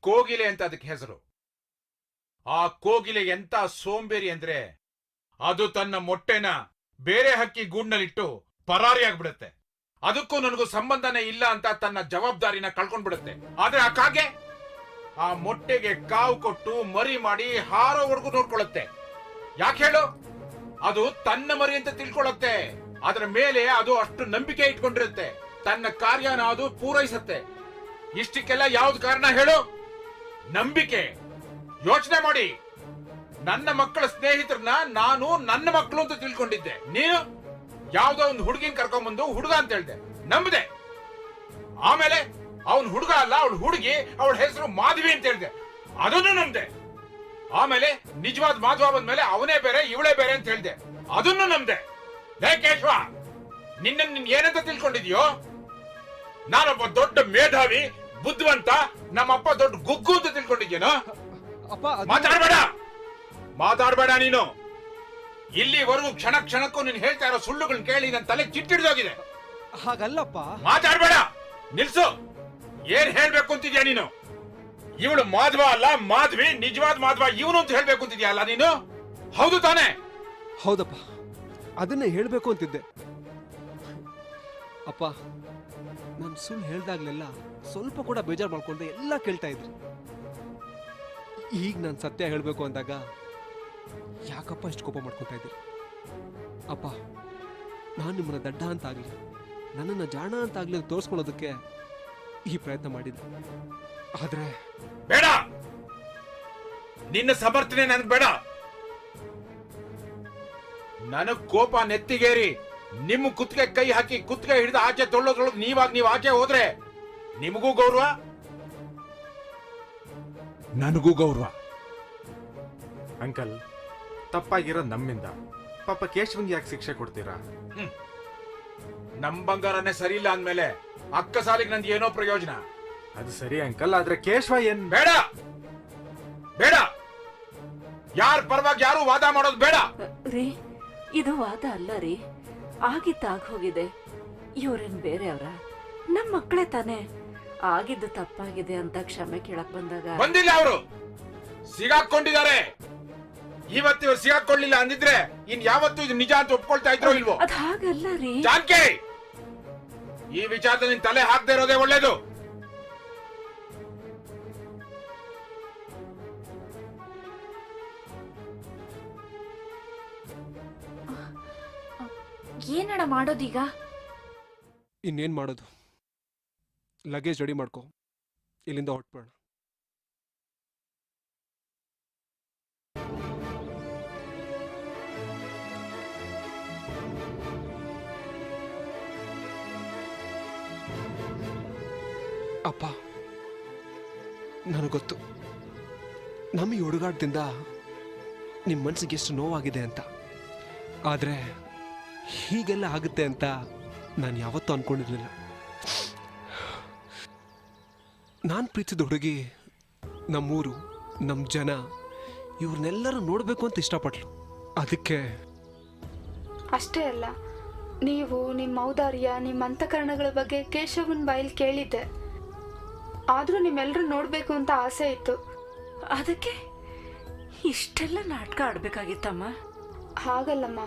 ಕೋಗಿಲೆ ಅಂತ ಅದಕ್ಕೆ ಹೆಸರು. ಆ ಕೋಗಿಲೆ ಎಂತ ಸೋಂಬೇರಿ ಅಂದ್ರೆ ಅದು ತನ್ನ ಮೊಟ್ಟೆನ ಬೇರೆ ಹಕ್ಕಿ ಗೂಡ್ನಲ್ಲಿಟ್ಟು ಪರಾರಿಯಾಗ್ಬಿಡುತ್ತೆ. ಅದಕ್ಕೂ ನನಗೂ ಸಂಬಂಧನೇ ಇಲ್ಲ ಅಂತ ತನ್ನ ಜವಾಬ್ದಾರಿನ ಕಳ್ಕೊಂಡ್ಬಿಡುತ್ತೆ. ಆದ್ರೆ ಆ ಕಾಗೆ ಆ ಮೊಟ್ಟೆಗೆ ಕಾವು ಕೊಟ್ಟು ಮರಿ ಮಾಡಿ ಹಾರೋವರೆಗೂ ನೋಡ್ಕೊಳ್ಳುತ್ತೆ. ಯಾಕೆ ಹೇಳು? ಅದು ತನ್ನ ಮರಿ ಅಂತ ತಿಳ್ಕೊಳ್ಳುತ್ತೆ. ಅದರ ಮೇಲೆ ಅದು ಅಷ್ಟು ನಂಬಿಕೆ ಇಟ್ಕೊಂಡಿರುತ್ತೆ. ತನ್ನ ಕಾರ್ಯನ ಅದು ಪೂರೈಸುತ್ತೆ. ಇಷ್ಟಕ್ಕೆಲ್ಲ ಯಾವ್ದು ಕಾರಣ ಹೇಳು? ನಂಬಿಕೆ. ಯೋಚನೆ ಮಾಡಿ, ನನ್ನ ಮಕ್ಕಳ ಸ್ನೇಹಿತರನ್ನ ನಾನು ನನ್ನ ಮಕ್ಕಳು ಅಂತ ತಿಳ್ಕೊಂಡಿದ್ದೆ. ನೀನು ಯಾವ್ದೋ ಒಂದು ಹುಡುಗಿನ ಕರ್ಕೊಂಡ್ಬಂದು ಹುಡುಗ ಅಂತ ಹೇಳ್ದೆ, ನಂಬದೆ. ಆಮೇಲೆ ಅವನ್ ಹುಡುಗ ಅಲ್ಲ, ಅವಳು ಹುಡುಗಿ, ಅವಳ ಹೆಸರು ಮಾಧವಿ ಅಂತ ಹೇಳ್ದೆ, ಅದನ್ನು ನಂಬ್ದೆ. ಆಮೇಲೆ ನಿಜವಾದ ಮಾಧವ ಬಂದ್ಮೇಲೆ ಅವನೇ ಬೇರೆ ಇವಳೇ ಬೇರೆ ಅಂತ ಹೇಳ್ದೆ, ಅದನ್ನು ನಂಬ್ದೆ. ಹೇ ಕೇಶವ, ನಿನ್ನ ಏನಂತ ತಿಳ್ಕೊಂಡಿದ್ಯೋ? ನಾನೊಬ್ಬ ದೊಡ್ಡ ಮೇಧಾವಿ, ಬುದ್ಧಿವಂತ, ನಮ್ಮಪ್ಪ ದೊಡ್ಡ ಗುಗ್ಗು ಅಂತ ತಿಳ್ಕೊಂಡಿದ್ಯೇನೋ? ಮಾತಾಡ್ಬೇಡ, ಮಾತಾಡ್ಬೇಡ ನೀನು. ಇಲ್ಲಿವರೆಗೂ ಕ್ಷಣ ಕ್ಷಣಕ್ಕೂ ನೀನು ಹೇಳ್ತಾ ಇರೋ ಸುಳ್ಳುಗಳನ್ನ ಕೇಳಿ ನನ್ನ ತಲೆ ಚಿಟ್ಟಿಡ್ದೋಗಿದೆ. ಹಾಗಲ್ಲಪ್ಪ. ಮಾತಾಡ್ಬೇಡ, ನಿಲ್ಸು. ಏನ್ ಹೇಳ್ಬೇಕು ಅಂತಿದ್ಯಾ ನೀನು? ಇವಳು ಮಾಧವ ಅಲ್ಲ, ಮಾಧವಿ, ನಿಜವಾದ ಮಾಧವ ಇವನು ಅಂತ ಹೇಳ್ಬೇಕು ಅಂತಿದ್ಯಾ ಅಲ್ಲ ನೀನು? ಹೌದು ತಾನೇ? ಹೌದಪ್ಪ, ಅದನ್ನೇ ಹೇಳ್ಬೇಕು ಅಂತಿದ್ದೆ. ಅಪ್ಪ, ನಾನು ಸುಳ್ಳು ಹೇಳ್ದಾಗ್ಲೆಲ್ಲ ಸ್ವಲ್ಪ ಕೂಡ ಬೇಜಾರು ಮಾಡ್ಕೊಂಡೆ ಎಲ್ಲ ಕೇಳ್ತಾ ಇದ್ರಿ. ಈಗ ನಾನು ಸತ್ಯ ಹೇಳಬೇಕು ಅಂದಾಗ ಯಾಕಪ್ಪ ಇಷ್ಟು ಕೋಪ ಮಾಡ್ಕೊತಾ ಇದ್ದೀರಿ? ಅಪ್ಪ, ನಾನು ನಿಮ್ಮನ್ನ ದಡ್ಡ ಅಂತಾಗಲಿ, ನನ್ನನ್ನು ಜಾಣ ಅಂತಾಗಲಿ ತೋರಿಸ್ಕೊಳ್ಳೋದಕ್ಕೆ ಈ ಪ್ರಯತ್ನ ಮಾಡಿದ್ದೆ. ಆದ್ರೆ ಬೇಡ, ನಿನ್ನ ಸಮರ್ಥನೆ ನನಗೆ ಬೇಡ. ನನಗ್ ಕೋಪ ನೆತ್ತಿಗೇರಿ ನಿಮ್ಮ ಕುತ್ತಿಗೆ ಕೈ ಹಾಕಿ ಕುತ್ತಿಗೆ ಹಿಡಿದು ಆಚೆ ತೊಳ್ಳೋದ್ರೊಳಗೆ ನೀವು ಆಚೆ ಹೋದ್ರೆ ನಿಮಗೂ ಗೌರವ, ನನಗೂ ಗೌರವ. ಅಂಕಲ್, ತಪ್ಪಾಗಿರೋದು ನಮ್ಮಿಂದ. ಪಾಪ ಕೇಶವಂಗೆ ಯಾಕೆ ಶಿಕ್ಷೆ ಕೊಡ್ತೀರಾ? ನಮ್ ಬಂಗಾರನೇ ಸರಿ ಇಲ್ಲ ಅಂದ್ಮೇಲೆ ಅಕ್ಕ ಸಾಲಿಗೆ ನಂದು ಏನೋ ಪ್ರಯೋಜನ? ಅದು ಸರಿ ಅಂಕಲ್, ಆದ್ರೆ ಕೇಶವ ಏನ್? ಬೇಡ ಬೇಡ, ಯಾರ ಪರವಾಗಿ ಯಾರು ವಾದ ಮಾಡೋದು ಬೇಡ. ರೀ, ಇದು ವಾದ ಅಲ್ಲ ರೀ, ಆಗಿದ್ದಾಗ ಹೋಗಿದೆ. ಇವ್ರೇನ್ ಬೇರೆಯವ್ರ? ನಮ್ ಮಕ್ಕಳೇ ತಾನೇ. ಆಗಿದ್ದು ತಪ್ಪಾಗಿದೆ ಅಂತ ಕ್ಷಮೆ ಕೇಳಕ್ ಬಂದಾಗ ಬಂದಿಲ್ಲ. ಅವರು ಸಿಗಾಕೊಂಡಿದ್ದಾರೆ. ಇವತ್ತು ಇವ್ರು ಸಿಗಾಕೊಳ್ಳಿಲ್ಲ ಅಂದಿದ್ರೆ ಇನ್ ಯಾವತ್ತು ಇದು ನಿಜ ಅಂತ ಒಪ್ಕೊಳ್ತಾ ಇದ್ರು ಇಲ್ವೋ? ಅದ್ ಹಾಗಲ್ಲ ರೀ. ಜಾನ್ಕಿ, ಈ ವಿಚಾರದಲ್ಲಿ ನಿನ್ ತಲೆ ಹಾಕದೇ ಇರೋದೇ ಒಳ್ಳೇದು. ಏನಣ್ಣ ಮಾಡೋದೀಗ? ಇನ್ನೇನು ಮಾಡೋದು? ಲಗೇಜ್ ರೆಡಿ ಮಾಡ್ಕೊ, ಇಲ್ಲಿಂದ ಹೊರಟ್ಬೇಡ. ಅಪ್ಪ, ನನಗೆ ಗೊತ್ತು ನಮ್ಮ ಈ ಹುಡುಗಾಟದಿಂದ ನಿಮ್ಮ ಮನಸ್ಸಿಗೆ ಎಷ್ಟು ನೋವಾಗಿದೆ ಅಂತ. ಆದರೆ ಹೀಗೆಲ್ಲ ಆಗುತ್ತೆ ಅಂತ ನಾನು ಯಾವತ್ತೂ ಅನ್ಕೊಂಡಿರ್ಲಿಲ್ಲ. ನಾನು ಪ್ರೀತಿಸಿದ ಹುಡುಗಿ ನಮ್ಮೂರು ನಮ್ಮ ಜನ ಇವ್ರನ್ನೆಲ್ಲರೂ ನೋಡಬೇಕು ಅಂತ ಇಷ್ಟಪಟ್ಲು. ಅದಕ್ಕೆ ಅಷ್ಟೇ ಅಲ್ಲ, ನೀವು ನಿಮ್ಮ ಔದಾರ್ಯ ನಿಮ್ಮ ಅಂತಃಕರಣಗಳ ಬಗ್ಗೆ ಕೇಶವನ್ ಬಾಯಲ್ಲಿ ಕೇಳಿದ್ದೆ. ಆದರೂ ನಿಮ್ಮೆಲ್ಲರೂ ನೋಡಬೇಕು ಅಂತ ಆಸೆ ಇತ್ತು. ಅದಕ್ಕೆ ಇಷ್ಟೆಲ್ಲ ನಾಟಕ ಆಡ್ಬೇಕಾಗಿತ್ತಮ್ಮ. ಹಾಗಲ್ಲಮ್ಮ,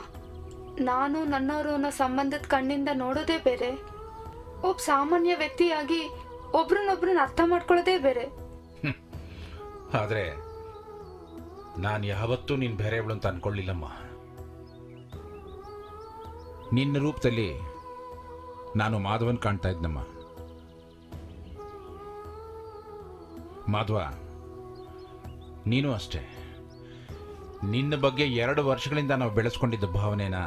ನಾನು ನನ್ನವರು ಅನ್ನೋ ಸಂಬಂಧದ ಕಣ್ಣಿಂದ ನೋಡೋದೇ ಬೇರೆ, ಒಬ್ಬ ಸಾಮಾನ್ಯ ವ್ಯಕ್ತಿಯಾಗಿ ಒಬ್ರನ್ನೊಬ್ರನ್ನ ಅರ್ಥ ಮಾಡ್ಕೊಳ್ಳೋದೇ ಬೇರೆ. ಆದ್ರೆ ನಾನು ಯಾವತ್ತೂ ನೀನು ಬೇರೆಯವಳು ಅಂತ ಅನ್ಕೊಳ್ಳಿಲ್ಲಮ್ಮ. ನಿನ್ನ ರೂಪದಲ್ಲಿ ನಾನು ಮಾಧವನ್ ಕಾಣ್ತಾ ಇದ್ನಮ್ಮ. ಮಾಧವ, ನೀನು ಅಷ್ಟೇ. ನಿನ್ನ ಬಗ್ಗೆ 2 ವರ್ಷಗಳಿಂದ ನಾವು ಬೆಳೆಸ್ಕೊಂಡಿದ್ದ ಭಾವನೆನ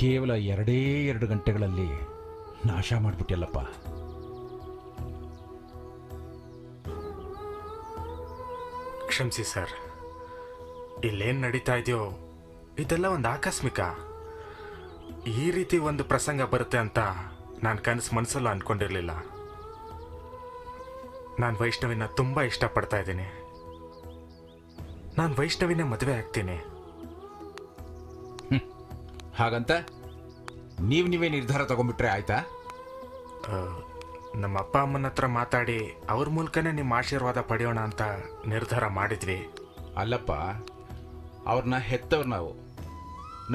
ಕೇವಲ 2 ಗಂಟೆಗಳಲ್ಲಿ ನಾಶ ಮಾಡಿಬಿಟ್ಟಿಲ್ಲಪ್ಪ. ಕ್ಷಮಿಸಿ ಸರ್, ಇಲ್ಲೇನು ನಡೀತಾ ಇದೆಯೋ ಇದೆಲ್ಲ ಒಂದು ಆಕಸ್ಮಿಕ. ಈ ರೀತಿ ಒಂದು ಪ್ರಸಂಗ ಬರುತ್ತೆ ಅಂತ ನಾನು ಮನಸ್ಸಲ್ಲೂ ಅಂದ್ಕೊಂಡಿರಲಿಲ್ಲ. ನಾನು ವೈಷ್ಣವಿನ ತುಂಬ ಇಷ್ಟಪಡ್ತಾ ಇದ್ದೀನಿ. ನಾನು ವೈಷ್ಣವಿನೇ ಮದುವೆ ಆಗ್ತೀನಿ. ಹಾಗಂತ ನೀವೇ ನಿರ್ಧಾರ ತಗೊಂಡ್ಬಿಟ್ರೆ ಆಯ್ತಾ? ನಮ್ಮ ಅಪ್ಪ ಅಮ್ಮನ ಹತ್ರ ಮಾತಾಡಿ ಅವ್ರ ಮೂಲಕನೇ ನಿಮ್ಮ ಆಶೀರ್ವಾದ ಪಡೆಯೋಣ ಅಂತ ನಿರ್ಧಾರ ಮಾಡಿದ್ವಿ. ಅಲ್ಲಪ್ಪ, ಅವ್ರನ್ನ ಹೆತ್ತವ್ರು ನಾವು.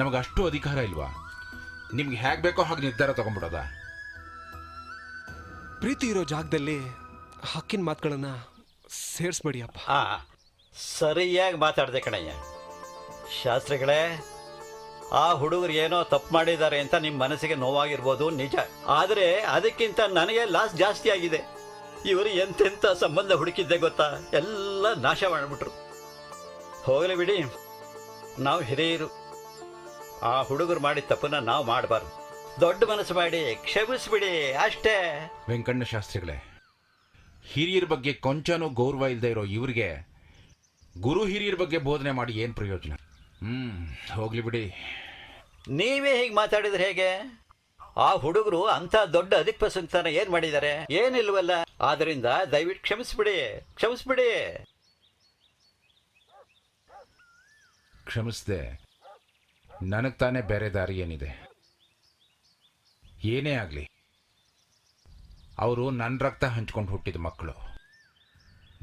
ನಮಗೆ ಅಷ್ಟು ಅಧಿಕಾರ ಇಲ್ವಾ? ನಿಮ್ಗೆ ಹೇಗೆ ಬೇಕೋ ಹಾಗೆ ನಿರ್ಧಾರ ತಗೊಂಡ್ಬಿಡೋದ? ಪ್ರೀತಿ ಇರೋ ಜಾಗದಲ್ಲಿ ಹಕ್ಕಿನ ಮಾತುಗಳನ್ನ ಸೇರಿಸ್ಬೇಡಿ ಅಪ್ಪ. ಸರಿಯಾಗಿ ಮಾತಾಡಿದೆ ಕಣಯ್ಯ. ಶಾಸ್ತ್ರಿಗಳೇ, ಆ ಹುಡುಗರು ಏನೋ ತಪ್ಪು ಮಾಡಿದ್ದಾರೆ ಅಂತ ನಿಮ್ಮ ಮನಸ್ಸಿಗೆ ನೋವಾಗಿರ್ಬೋದು, ನಿಜ. ಆದರೆ ಅದಕ್ಕಿಂತ ನನಗೆ ಲಾಸ್ ಜಾಸ್ತಿ ಆಗಿದೆ. ಇವರು ಎಂತೆಂಥ ಸಂಬಂಧ ಹುಡುಕಿದ್ದೆ ಗೊತ್ತಾ, ಎಲ್ಲ ನಾಶ ಮಾಡಿಬಿಟ್ರು. ಹೋಗಲಿ ಬಿಡಿ, ನಾವು ಹಿರಿಯರು. ಆ ಹುಡುಗರು ಮಾಡಿದ ತಪ್ಪನ್ನ ನಾವು ಮಾಡಬಾರ್ದು. ದೊಡ್ಡ ಮನಸ್ಸು ಮಾಡಿ ಕ್ಷಮಿಸ್ಬಿಡಿ ಅಷ್ಟೇ. ವೆಂಕಣ್ಣ ಶಾಸ್ತ್ರಿಗಳೇ, ಹಿರಿಯರ ಬಗ್ಗೆ ಕೊಂಚನೂ ಗೌರವ ಇಲ್ಲದೆ ಇರೋ ಇವ್ರಿಗೆ ಗುರು ಹಿರಿಯರ ಬಗ್ಗೆ ಬೋಧನೆ ಮಾಡಿ ಏನು ಪ್ರಯೋಜನ? ಹೋಗ್ಲಿ ಬಿಡಿ. ನೀವೇ ಹೀಗೆ ಮಾತಾಡಿದ್ರೆ ಹೇಗೆ? ಆ ಹುಡುಗರು ಅಂತ ದೊಡ್ಡ ಅಧಿಕಪಸಂತಾನ ಏನ್ ಮಾಡಿದ್ದಾರೆ? ಏನಿಲ್ವಲ್ಲ. ಆದ್ರಿಂದ ದಯವಿಟ್ಟು ಕ್ಷಮಿಸ್ಬಿಡಿ, ಕ್ಷಮಿಸ್ಬಿಡಿ. ಕ್ಷಮಿಸ್ದೆ ನನಗೆ ತಾನೇ ಬೇರೆ ದಾರಿ ಏನಿದೆ? ಏನೇ ಆಗಲಿ, ಅವರು ನನ್ನ ರಕ್ತ ಹಂಚ್ಕೊಂಡು ಹುಟ್ಟಿದ ಮಕ್ಕಳು.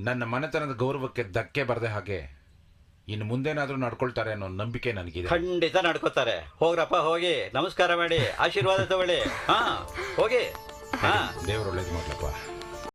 ನನ್ನ ಮನೆತನದ ಗೌರವಕ್ಕೆ ಧಕ್ಕೆ ಬರದೆ ಹಾಗೆ ಇನ್ನು ಮುಂದೇನಾದರೂ ನಡ್ಕೊಳ್ತಾರೆ ಅನ್ನೋ ನಂಬಿಕೆ ನನಗಿದೆ. ಖಂಡಿತ ನಡ್ಕೋತಾರೆ. ಹೋಗ್ರಪ್ಪ, ಹೋಗಿ ನಮಸ್ಕಾರ ಮಾಡಿ ಆಶೀರ್ವಾದ ತಗೊಳ್ಳಿ. ಹಾ, ಹೋಗಿ. ಹಾ, ದೇವರು ಒಳ್ಳೇದು ಮಾಡ್ಲಪ್ಪ.